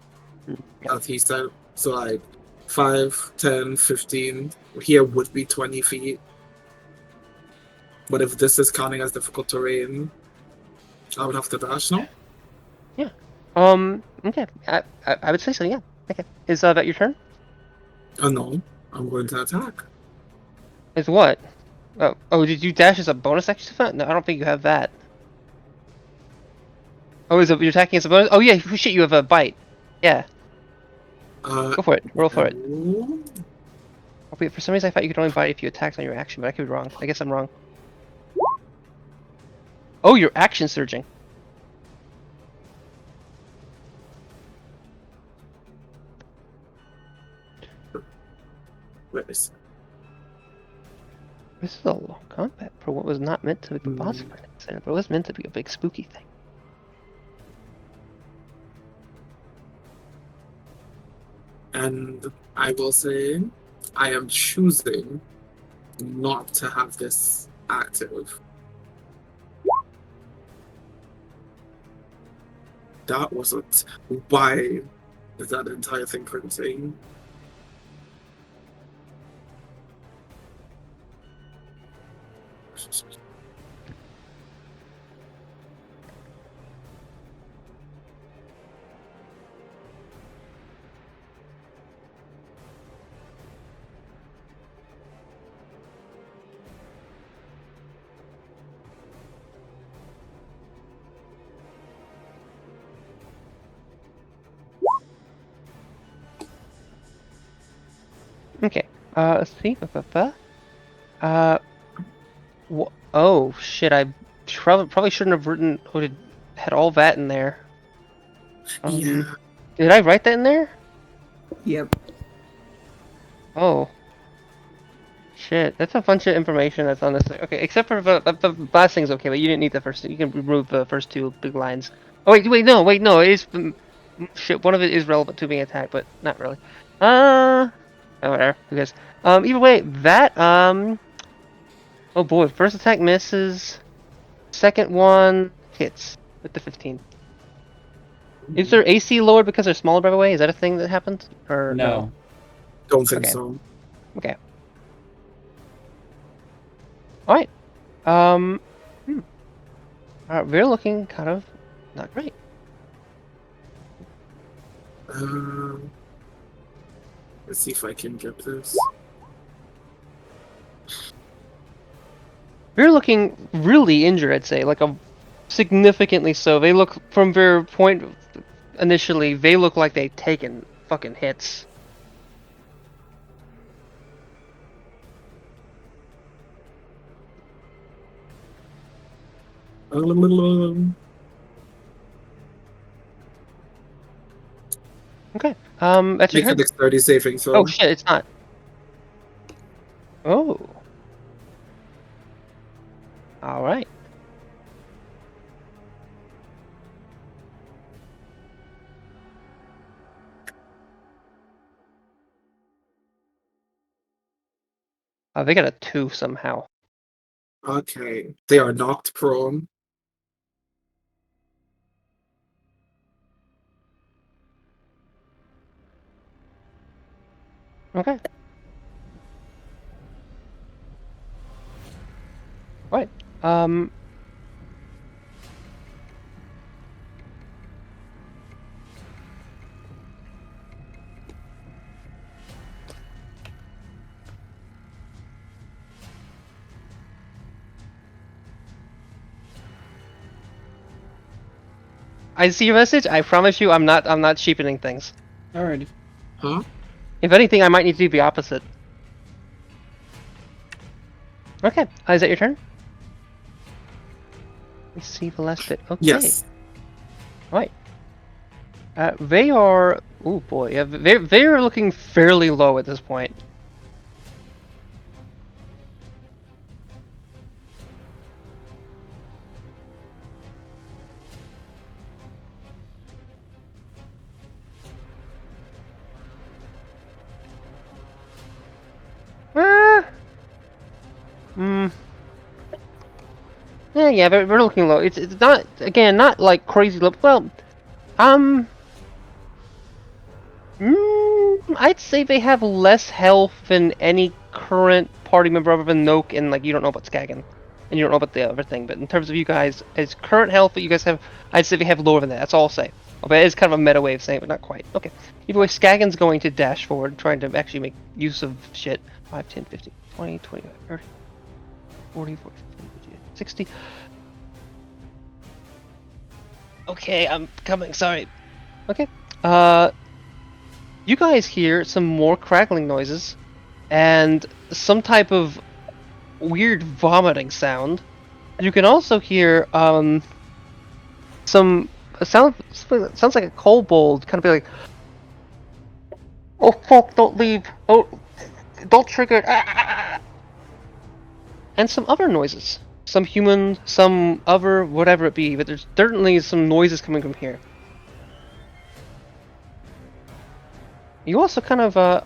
Yeah. As he said. So like 5, 10, 15. Here would be 20 feet. But if this is counting as difficult terrain, I would have to dash, no? Yeah. Okay. I would say so. Yeah. Okay. Is that your turn? No, I'm going to attack. Is what? Oh, did you dash as a bonus action? No, I don't think you have that. Oh, you're attacking as a bonus? Oh yeah, shit, you have a bite. Yeah. Go for it. Roll for it. Oh, wait, for some reason I thought you could only bite if you attacked on your action, but I could be wrong. I guess I'm wrong. Oh, you're action surging. Where is it? This is a long combat for what was not meant to be a boss fight, but it was meant to be a big spooky thing. And I will say, I am choosing not to have this active. That wasn't. Why is that entire thing printing? Okay. Let's see. Oh shit! I probably shouldn't have had all that in there. Yeah. Did I write that in there? Yep. Oh. Shit, that's a bunch of information that's unnecessary. Okay, except for the last thing's okay, but you didn't need the first. You can remove the first 2 big lines. Oh wait, no, it is. Shit, one of it is relevant to being attacked, but not really. Oh, whatever. Who cares? Either way, that oh boy, first attack misses. Second one hits with the 15. Is their AC lowered because they're smaller, by the way? Is that a thing that happened? Or No. Don't think Okay. so. Okay. Alright. We're looking kind of not great. Let's see if I can get this. We're looking really injured, I'd say, like a significantly so. They look from their point initially, they look like they've taken fucking hits. Okay. That's your Make a turn. dexterity saving throw. Oh shit, it's not. Oh. Alright. They got a 2 somehow. Okay. They are knocked prone. Okay. Right. I see your message. I promise you, I'm not cheapening things. Alrighty. Huh? If anything, I might need to do the opposite. Okay. Is that your turn? Let me see the last bit. Okay. Yes. Right. They are. Oh boy. Yeah. They're looking fairly low at this point. Yeah, they're looking low. It's not, again, not like crazy low. Well, I'd say they have less health than any current party member other than Noke, and like you don't know about Skagan, and you don't know about the other thing. But in terms of you guys, as current health that you guys have, I'd say they have lower than that. That's all I'll say. Okay, it's kind of a meta way of saying it, but not quite. Okay. Either way, Skagan's going to dash forward, trying to actually make use of shit. 5, 10, 15, 20, 25, 30, 40, 40, 50, 60. Okay, I'm coming, sorry. Okay. You guys hear some more crackling noises and some type of weird vomiting sound. You can also hear some sounds like a kobold kind of be like, "Oh fuck, don't leave. Oh, don't trigger it." And some other noises. Some human, some other, whatever it be, but there's certainly some noises coming from here. You also kind of,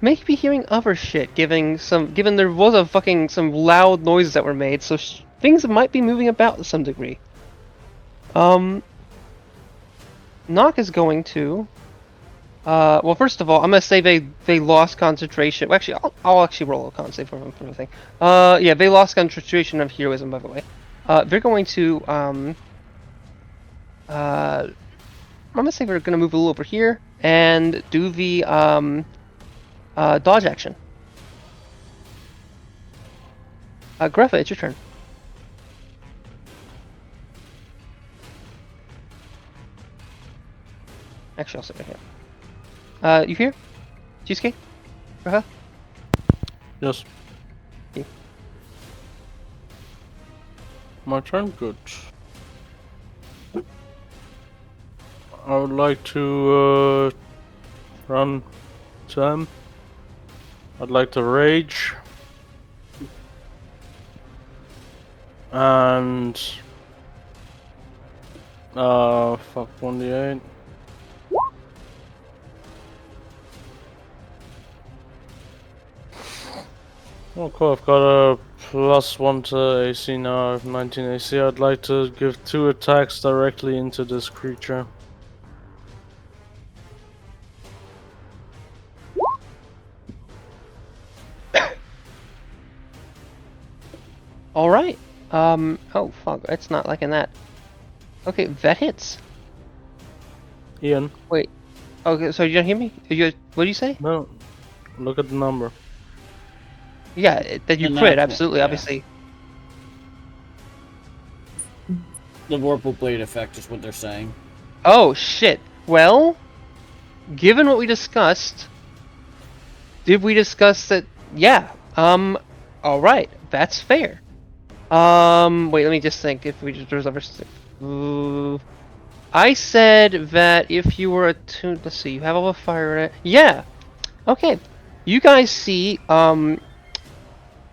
maybe hearing other shit, given there was some loud noises that were made, so things might be moving about to some degree. Nock is going to, well, first of all, I'm gonna say they lost concentration. Well, actually, I'll actually roll a con save for the thing. Yeah, they lost concentration of heroism, by the way. They're going to, I'm gonna say we're gonna move a little over here and do the dodge action. Greffa, it's your turn. Actually, I'll sit right here. You here? Cheesecake? Greffa? Yes. Okay. My turn? Good. I would like to run to them. I'd like to rage. And fuck 1d8. Oh cool, I've got a +1 to AC now, I have 19 AC. I'd like to give 2 attacks directly into this creature. Alright. Oh fuck, it's not liking that. Okay, that hits. Ian? Wait. Okay, so you don't hear me? What did you say? No. Look at the number. Yeah, that you The crit, natural, absolutely, yeah. obviously. The Vorpal Blade effect is what they're saying. Oh shit. Well, given what we discussed, did we discuss that? Yeah. All right, that's fair. Wait, let me just think. If we just there's other. I said that if you were attuned, let's see, you have all the fire in it. Yeah. Okay. You guys see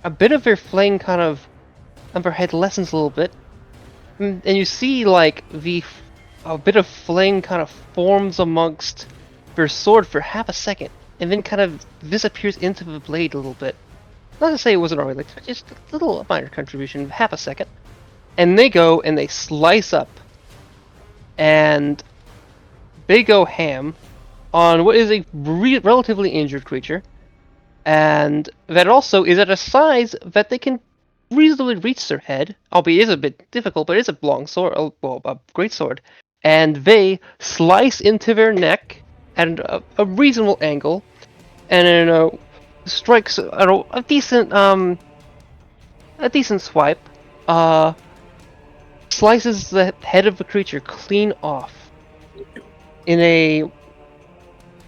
a bit of their flame kind of on their head lessens a little bit, and you see like a bit of flame kind of forms amongst their sword for half a second, and then kind of disappears into the blade a little bit. not to say it wasn't already, like, just a little minor contribution, half a second. And they go and they slice up. And they go ham on what is a relatively injured creature. And that also is at a size that they can reasonably reach their head, albeit it is a bit difficult, but it's a long sword, well, a great sword. And they slice into their neck at a reasonable angle, and strikes a decent swipe. Slices the head of the creature clean off in a,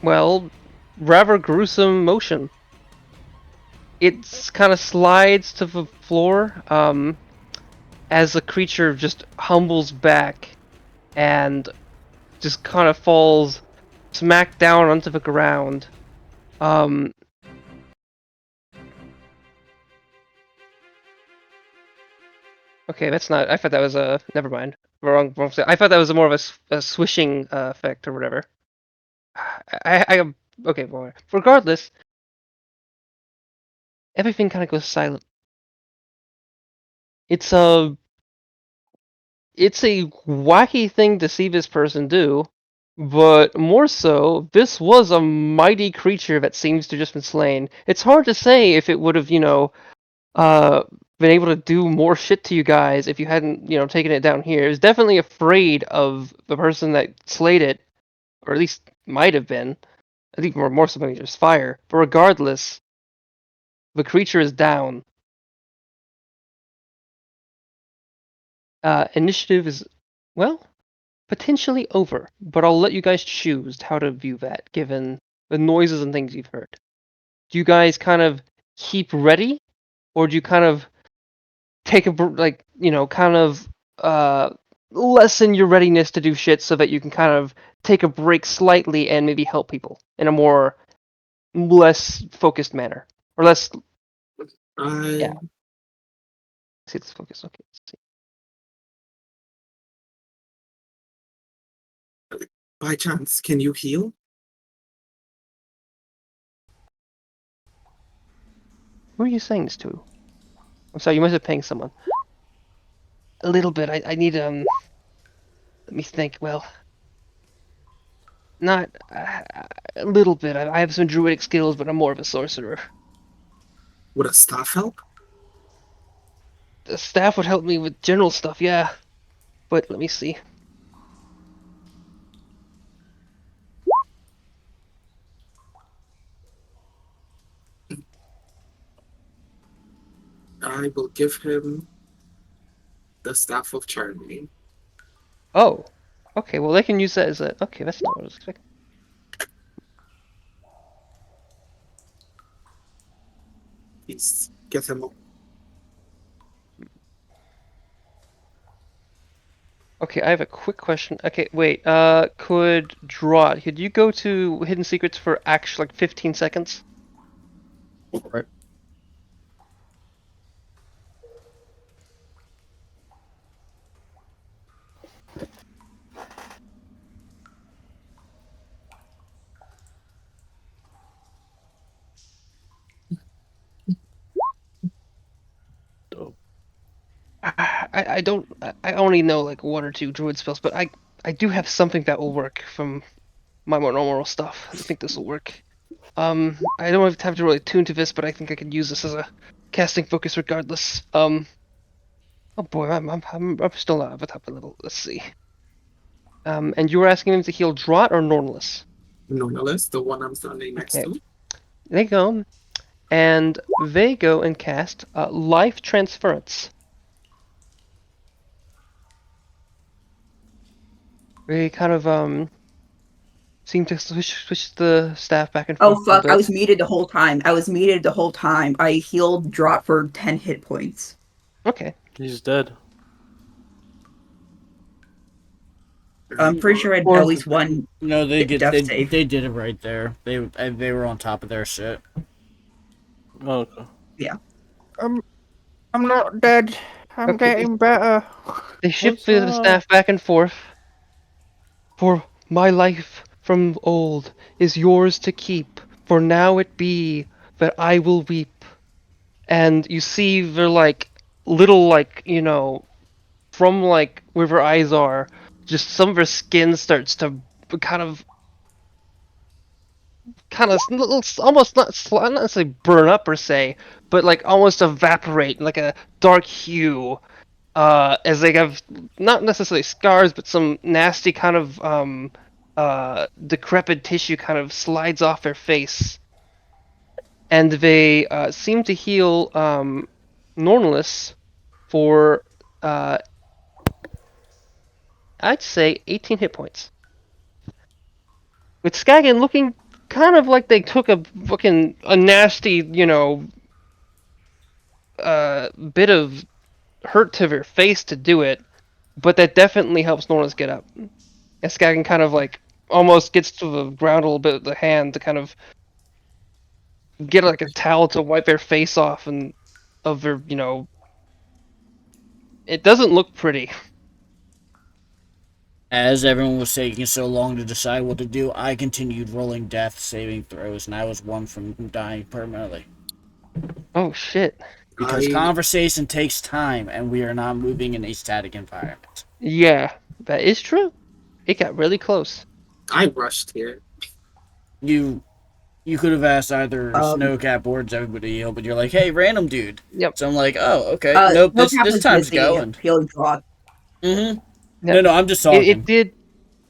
well, rather gruesome motion. It kind of slides to the floor as the creature just humbles back and just kind of falls smack down onto the ground. Okay, that's not. I thought that was a. Never mind. Wrong. I thought that was more of a swishing effect or whatever. Okay. Well, regardless, everything kind of goes silent. It's a wacky thing to see this person do, but more so, this was a mighty creature that seems to just been slain. It's hard to say if it would have, been able to do more shit to you guys if you hadn't, taken it down here. It was definitely afraid of the person that slayed it, or at least might have been. I think more so maybe just fire. But regardless, the creature is down. Initiative is, well, potentially over, but I'll let you guys choose how to view that, given the noises and things you've heard. Do you guys kind of keep ready, or do you kind of take lessen your readiness to do shit so that you can kind of take a break slightly and maybe help people in a less focused manner, or less? Yeah. See, let's focus. Okay, let's see. By chance, can you heal? Who are you saying this to? I'm sorry, you must have pinged someone. A little bit. I need let me think. Well, not a little bit. I have some druidic skills, but I'm more of a sorcerer. Would a staff help? The staff would help me with general stuff, yeah. But let me see. I will give him the staff of charity. Oh, okay. Well, they can use that as a. Okay, that's not what I was expecting. Please get him up. Okay, I have a quick question. Okay, wait. Could you go to Hidden Secrets for actually like 15 seconds? Right. I don't. I only know like one or two druid spells, but I do have something that will work from my more normal stuff. I think this will work. I don't have time to really tune to this, but I think I could use this as a casting focus regardless. Oh boy, I'm still not at the top of the level. Let's see. And you were asking him to heal Draught or Normalus? Normalist, the one I'm standing next Okay. to. They go, and they go and cast Life Transference. They kind of seem to switch the staff back and forth. Oh fuck! I was muted the whole time. I healed Drop for 10 hit points. Okay. He's dead. I'm pretty sure I had at least one. No, they did. Death save. They did it right there. They were on top of their shit. Oh, okay. Yeah. I'm not dead. I'm Okay. getting better. They shift What's the up? staff back and forth. For my life from old is yours to keep, for now it be that I will weep. and you see they're like little, like, you know, from like where her eyes are, just some of her skin starts to kind of almost not necessarily burn up per se, but like almost evaporate, like a dark hue, as they have not necessarily scars, but some nasty kind of decrepit tissue kind of slides off their face, and they seem to heal Normless for I'd say 18 hit points. With Skagan looking kind of like they took a fucking a nasty, you know, bit of hurt to their face to do it, but that definitely helps Norris get up. And Skagan kind of like almost gets to the ground a little bit with the hand to kind of get like a towel to wipe their face off and of their, you know, it doesn't look pretty. As everyone was taking so long to decide what to do, I continued rolling death saving throws, and I was one from dying permanently. Oh shit. Because I conversation takes time, and we are not moving in a static environment. Yeah, that is true. It got really close. rushed here. You could have asked either Um, Snowcap or everybody, but you're like, hey, random dude. Yep. So I'm like, oh, okay. Nope, Snowcap this was time's busy going. healing drop. Mm-hmm. Yeah. No, I'm just It talking. did.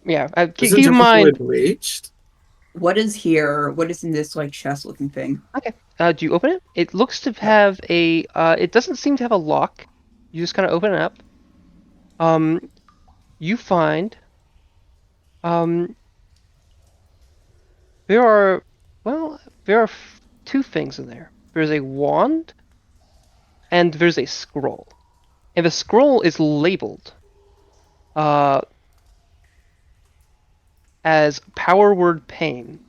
Yeah. Keep Isn't in Jumper mind. Reached? What is here? What is in this like chest looking thing? Okay. Do you open it? It looks to have a. It doesn't seem to have a lock. You just kind of open it up. You find. There are. Well, there are two things in there. There's a wand. And there's a scroll. And the scroll is labeled. As power word pain.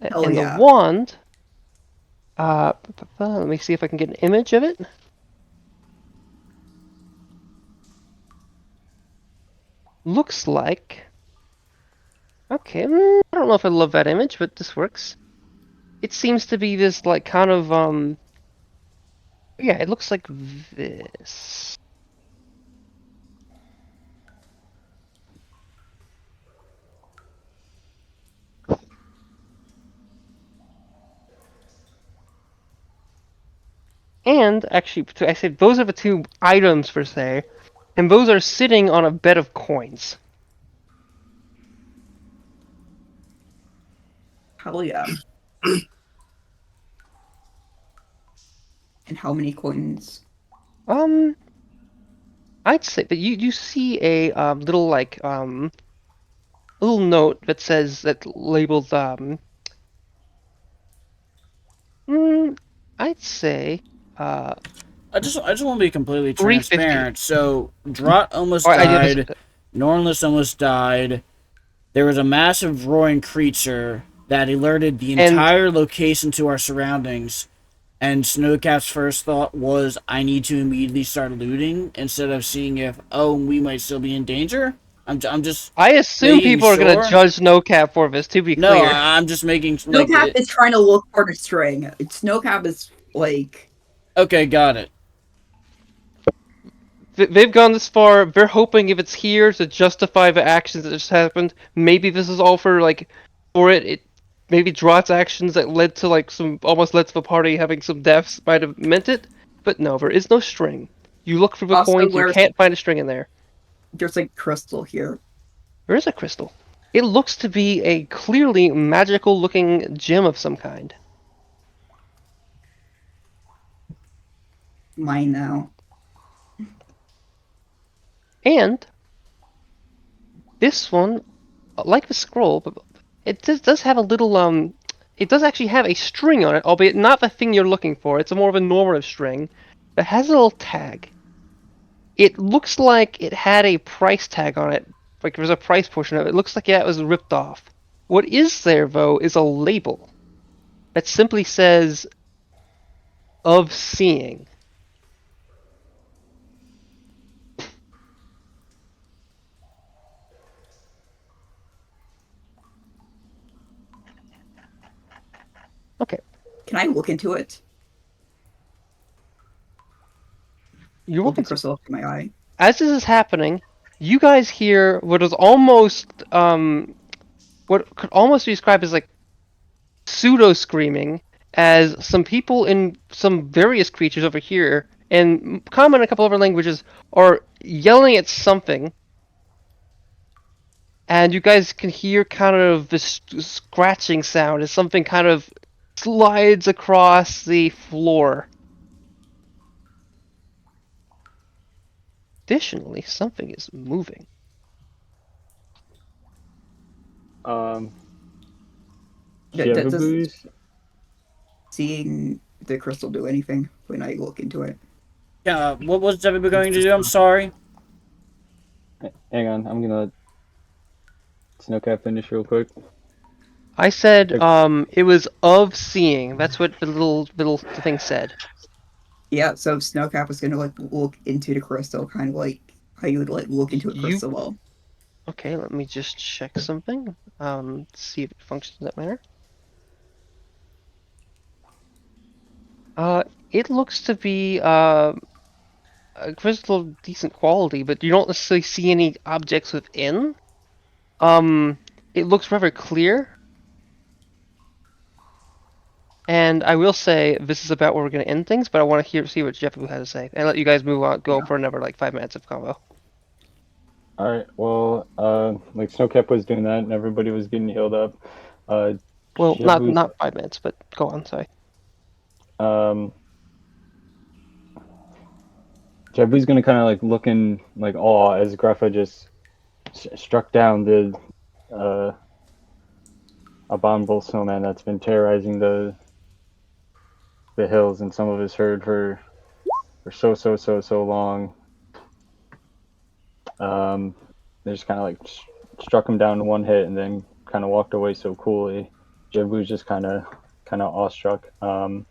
Hell And yeah. the wand. Let me see if I can get an image of it. Looks like. Okay, I don't know if I love that image, but this works. It seems to be this like kind of yeah, it looks like this. And actually, I said those are the two items per se, and those are sitting on a bed of coins. Hell yeah. And how many coins? I'd say that you see a little like little note that says that labeled I'd say I just want to be completely 350. transparent. So Drott almost Or I died. did Nornless almost died. There was a massive roaring creature that alerted the entire location to our surroundings. And Snowcap's first thought was, I need to immediately start looting instead of seeing if, oh, we might still be in danger. I'm just. I assume making people are gonna sure. judge Snowcap for this. To be No, clear, I'm just making like. Snowcap is trying to look for the string. Snowcap is like. Okay, got it. they've gone this far. They're hoping if it's here to justify the actions that just happened. Maybe this is all for like, for it. Maybe Drott's actions that led to like almost led to the party having some deaths might have meant it. But no, there is no string. You look for the Also, coins, you can't find a string in there. There's like crystal here. There is a crystal. It looks to be a clearly magical looking gem of some kind. Mine now. And this one, like the scroll, but it does have a little it does actually have a string on it, albeit not the thing you're looking for. It's a more of a normative string that has a little tag. It looks like it had a price tag on it. Like there's a price portion of it. It looks like it was ripped off. What is there though is a label that simply says "of seeing." Okay. Can I look into it? You're Hold the welcome to. crystal up to my eye. As this is happening, you guys hear what is almost what could almost be described as like pseudo screaming as some people in some various creatures over here and common in a couple other languages are yelling at something, and you guys can hear kind of this scratching sound as something kind of slides across the floor. Additionally, something is moving. Does Jebaboo's? seeing the crystal do anything when I look into it? Yeah, what was Jebba going to do? I'm sorry. Hang on, I'm gonna let Snowcat finish real quick. I said Okay. it was of seeing. That's what the little thing said. Yeah, so Snowcap was gonna like look into the crystal, kind of like how you would like look into a You crystal ball. Okay, let me just check something. See if it functions in that manner. It looks to be a crystal of decent quality, but you don't necessarily see any objects within. It looks rather clear. And I will say this is about where we're gonna end things, but I want to see what Jeff had to say, and let you guys move on, go Yeah. for another like 5 minutes of combo. Alright, well, like Snowcap was doing that and everybody was getting healed up. Well, Jebu's, not 5 minutes, but go on. Sorry. Jebu's gonna kind of like look in like awe as Gruffa just struck down the abominable snowman that's been terrorizing the hills and some of his herd for so long. They just kind of like struck him down in one hit and then kind of walked away so coolly. Jebu's just kind of awestruck. And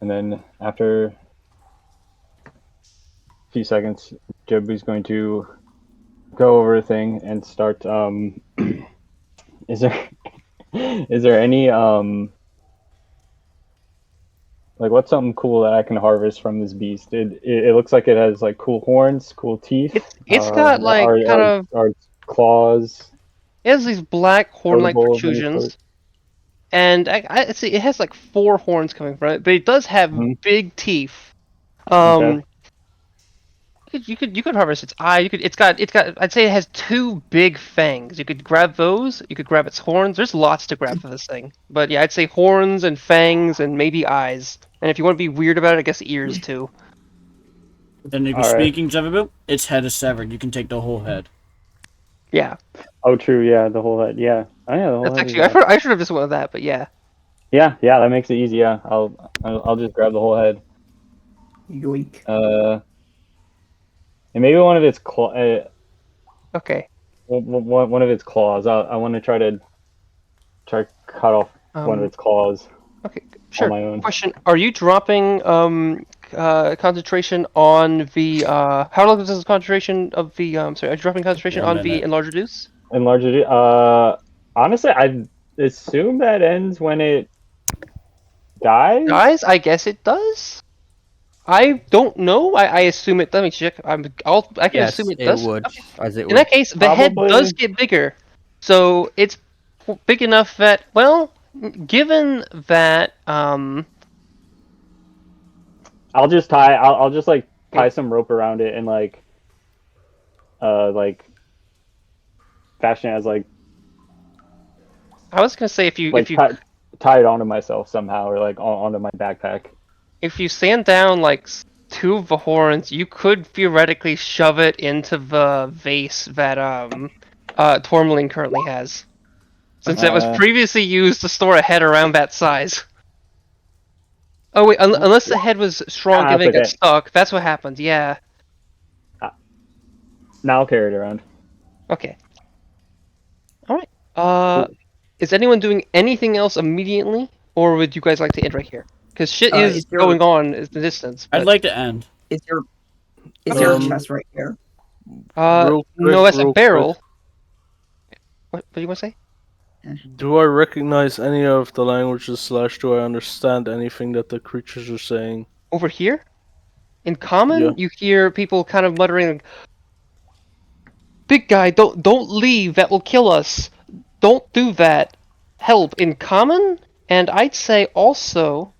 then after a few seconds, Jebu's going to go over a thing and start. Is there any like what's something cool that I can harvest from this beast? It looks like it has like cool horns, cool teeth. It's got like kind of are claws it has these black horn-like notable of any sort? protrusions, and I see it has like 4 horns coming from it, but it does have Mhm. big teeth. Okay. You could harvest its eye. It's got I'd say it has 2 big fangs. You could grab those. You could grab its horns. There's lots to grab for this thing. But yeah, I'd say horns and fangs and maybe eyes. And if you want to be weird about it, I guess ears too. Then if you're All right. speaking, Jebba, its head is severed. You can take the whole head. Yeah, Oh, true. Yeah, the whole head. Yeah. Oh, yeah, the whole that's head is actually I should have just went with that. But yeah, Yeah, that makes it easy. Yeah, I'll just grab the whole head. Yoink. And maybe one of its okay. one of its claws. I want to try to cut off one of its claws Okay, on sure. my own. Question: Are you dropping concentration on the how long is this concentration of the sorry? Are you dropping concentration on the enlarger deuce? Enlarge it. Honestly, I assume that ends when it dies. Guys, I guess it does. I don't know. I assume it. Let me check. I can Yes, assume it it does. would. Okay. As it In would. that case, the head Probably. does get bigger, so it's big enough that, well, given that I'll just like tie some rope around it and like fashion it as like I was gonna say if you tie it onto myself somehow or like onto my backpack. if you sand down like 2 of the horns, you could theoretically shove it into the vase that Tourmaline currently has, since it was previously used to store a head around that size. Oh wait, unless the head was shrunk and then it got stuck, that's what happened. Yeah. Now I'll carry it around. Okay. All right. Is anyone doing anything else immediately, or would you guys like to end right here? Because shit is going on in the distance. I'd like to end. Is there a chest right here? Real quick, No, that's a real barrel. quick. What do you want to say? Do I recognize any of the languages / do I understand anything that the creatures are saying? Over here, in common, Yeah. you hear people kind of muttering, "Big guy, don't leave. That will kill us. Don't do that. Help." In common, and I'd say also,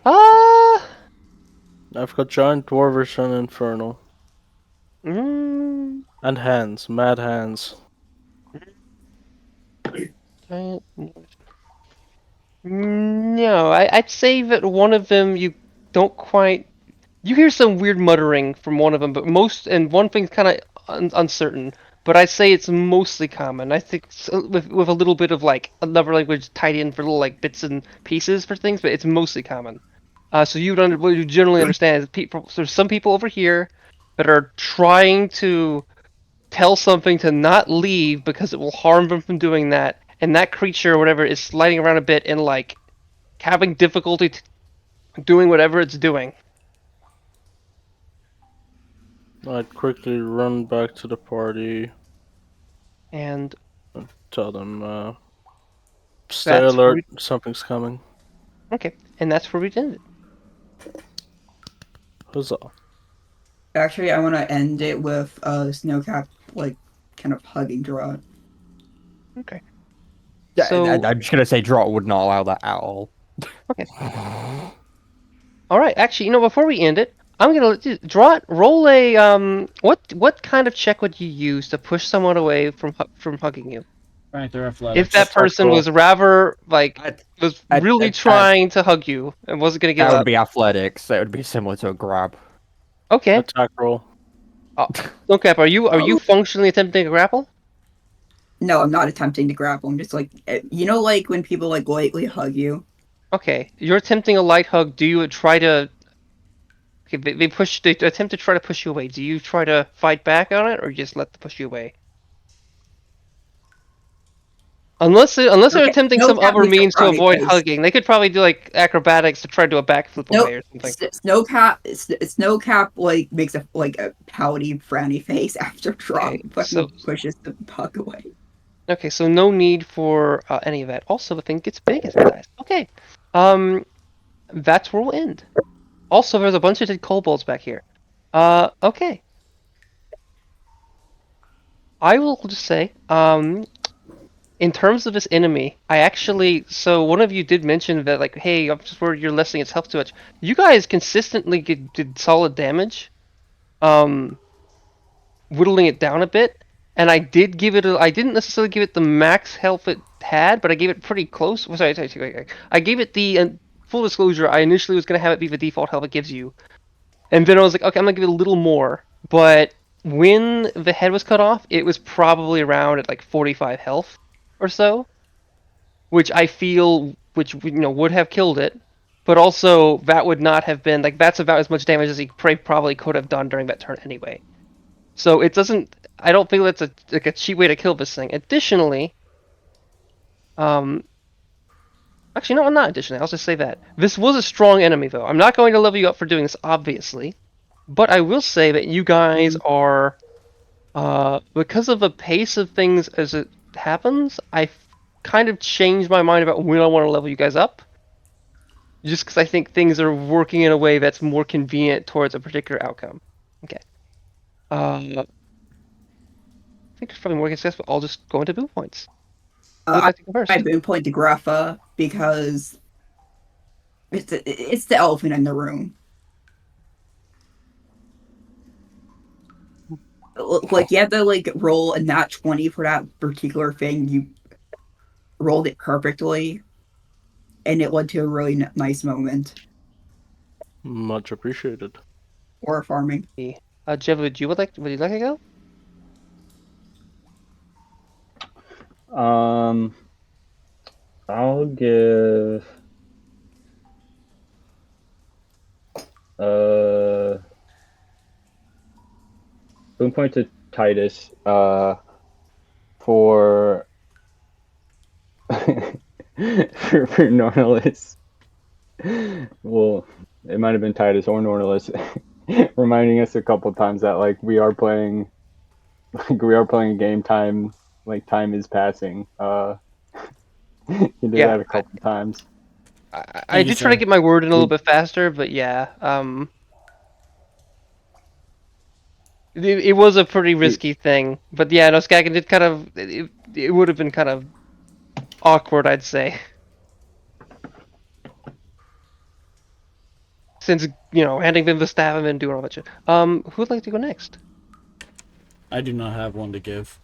I've got giant dwarvish and infernal. mm, And hands. Mad hands. no, I'd say that one of them you don't quite. You hear some weird muttering from one of them, but one thing's kind of uncertain. But I'd say it's mostly common. I think with a little bit of like another language tied in for little like bits and pieces for things, but it's mostly common. So what you generally understand is people. There's some people over here that are trying to tell something to not leave because it will harm them from doing that, and that creature or whatever is sliding around a bit and like having difficulty doing whatever it's doing. I'd quickly run back to the party And and tell them, stay that's where alert, something's coming. okay, and that's where we did it. Huzzah. Actually, I want to end it with Snowcap, like, kind of hugging Gerard. Okay. Yeah, So I'm just gonna say Drot would not allow that at all. okay. All right. Actually, before we end it, I'm gonna let you roll a What kind of check would you use to push someone away from hugging you? Right, they're athletics. If that person was rather like was really trying to hug you and wasn't gonna give That up. would be athletics. That would be similar to a grab. Okay. Attack roll. Okay. Are you functionally attempting to grapple? No, I'm not attempting to grapple. I'm just like, like when people like lightly hug you. Okay. You're attempting a light hug. Do you try to? Okay, they attempt to try to push you away. Do you try to fight back on it, or just let them push you away? Unless they're attempting some other means to avoid hugging, they could probably do like acrobatics to try to do a backflip away or something. Snowcap like makes a pouty, frowny face after drop, but pushes the puck away. Okay, so no need for any of that. Also, the thing gets big as it dies. Okay, that's where we'll end. Also, there's a bunch of dead kobolds back here. Okay. I will just say, in terms of this enemy, so one of you did mention that, like, hey, I'm just worried you're lessening its health too much. You guys consistently did solid damage, whittling it down a bit, and I didn't necessarily give it the max health it had, but I gave it pretty close. Sorry. I gave it the, full disclosure, I initially was going to have it be the default health it gives you. And then I was like, okay, I'm going to give it a little more, but when the head was cut off, it was probably around at like 45 health or so, which I feel would have killed it, but also that would not have been like that's about as much damage as he probably could have done during that turn anyway. So it doesn't. I don't think that's a cheap way to kill this thing. Additionally, actually no, not additionally. I'll just say that this was a strong enemy though. I'm not going to level you up for doing this, obviously, but I will say that you guys are, because of the pace of things as it happens, I kind of changed my mind about when I want to level you guys up. Just because I think things are working in a way that's more convenient towards a particular outcome. Okay. I think there's probably more success, but I'll just go into boon points. I boon point to Grapha because it's the elephant in the room. Like, you had to like roll a nat 20 for that particular thing. You rolled it perfectly, and it led to a really nice moment. Much appreciated. Or farming. Jeff, would you like to go? I'll give boon point to Titus for for Nornalis. Well, it might have been Titus or Nornalis reminding us a couple times that like we are playing a game, time is passing. You did Yeah, that a couple times. I Thank you, did try to sir. get my word in a little bit faster, but yeah, it was a pretty risky thing. But yeah, no, Skagan did kind of it would have been kind of awkward, I'd say, since handing them the staff and then doing all that shit. Who'd like to go next? I do not have one to give.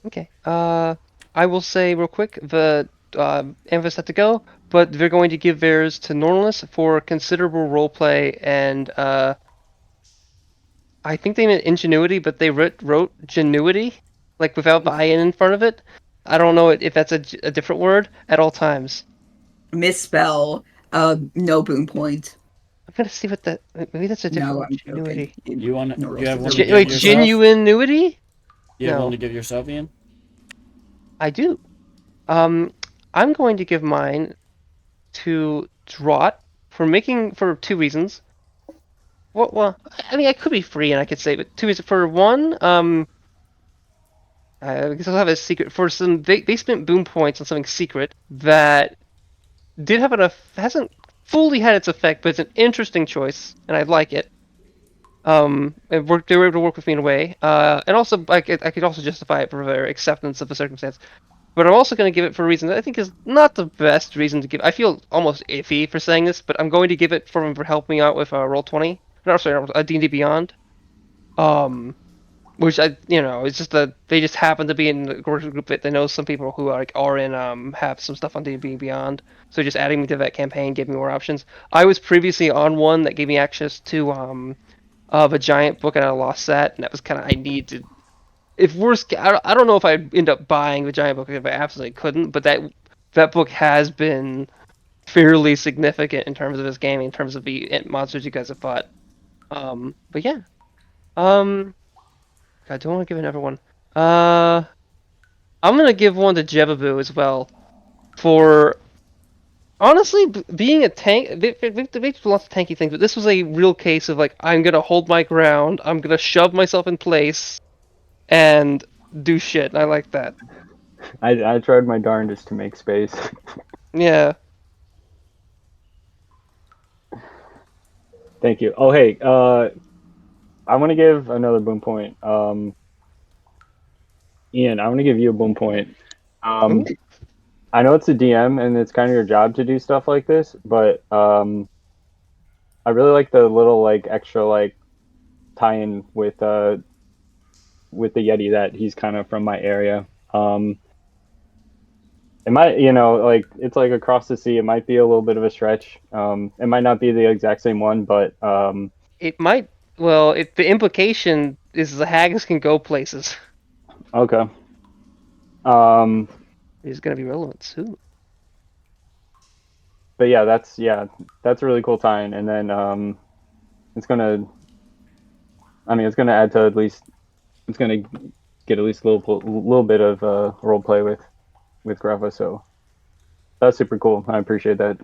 Okay. I will say real quick the Anvis had to go, but they're going to give theirs to Normalists for considerable roleplay and I think they meant ingenuity, but they wrote genuity, like without the in in front of it. I don't know if that's a different word at all times. Misspell. No boon point. I'm gonna see what that. Maybe that's a different No, word. I'm joking. Genuity. You want? Nordos You have is one a to give Wait, yourself? genuinity? You have one No, to give yourself, Ian? I do. I'm going to give mine to Draught for 2 reasons. Well, I mean, I could be free and I could say, but 2 reasons. For one, I guess I'll have a secret for some. They spent boom points on something secret that did have hasn't fully had its effect, but it's an interesting choice, and I like it. They were able to work with me in a way, and also I could also justify it for their acceptance of the circumstance. But I'm also going to give it for a reason that I think is not the best reason to give. I feel almost iffy for saying this, but I'm going to give it for helping me out with Roll20. No, sorry, D&D Beyond. Um, which it's just that they just happen to be in a group that they know some people who are in have some stuff on D&D Beyond. So just adding me to that campaign gave me more options. I was previously on one that gave me access to of a giant book, and I lost that, and that was kind of I need to. If worst, I don't know if I'd end up buying the giant book if I absolutely couldn't, but that book has been fairly significant in terms of this game, in terms of the monsters you guys have fought. But yeah. God, do I want to give another one? I'm gonna give one to Jebaboo as well for honestly being a tank. They've lots of tanky things, but this was a real case of like I'm gonna hold my ground. I'm gonna shove myself in place and do shit. I like that. I tried my darndest to make space. Yeah. Thank you. Oh, hey, I want to give another boom point. Ian, I want to give you a boom point. Ooh. I know it's a DM and it's kind of your job to do stuff like this, but I really like the little like extra like tie-in with the Yeti that he's kind of from my area. It might, like it's like across the sea. It might be a little bit of a stretch. It might not be the exact same one, but It might. Well, the implication is the hags can go places. okay. It's gonna be relevant soon. But yeah, that's a really cool tie-in, and then it's gonna. I mean, it's gonna add to at least. It's gonna get at least a little bit of role play with Grava, so that's super cool. I appreciate that.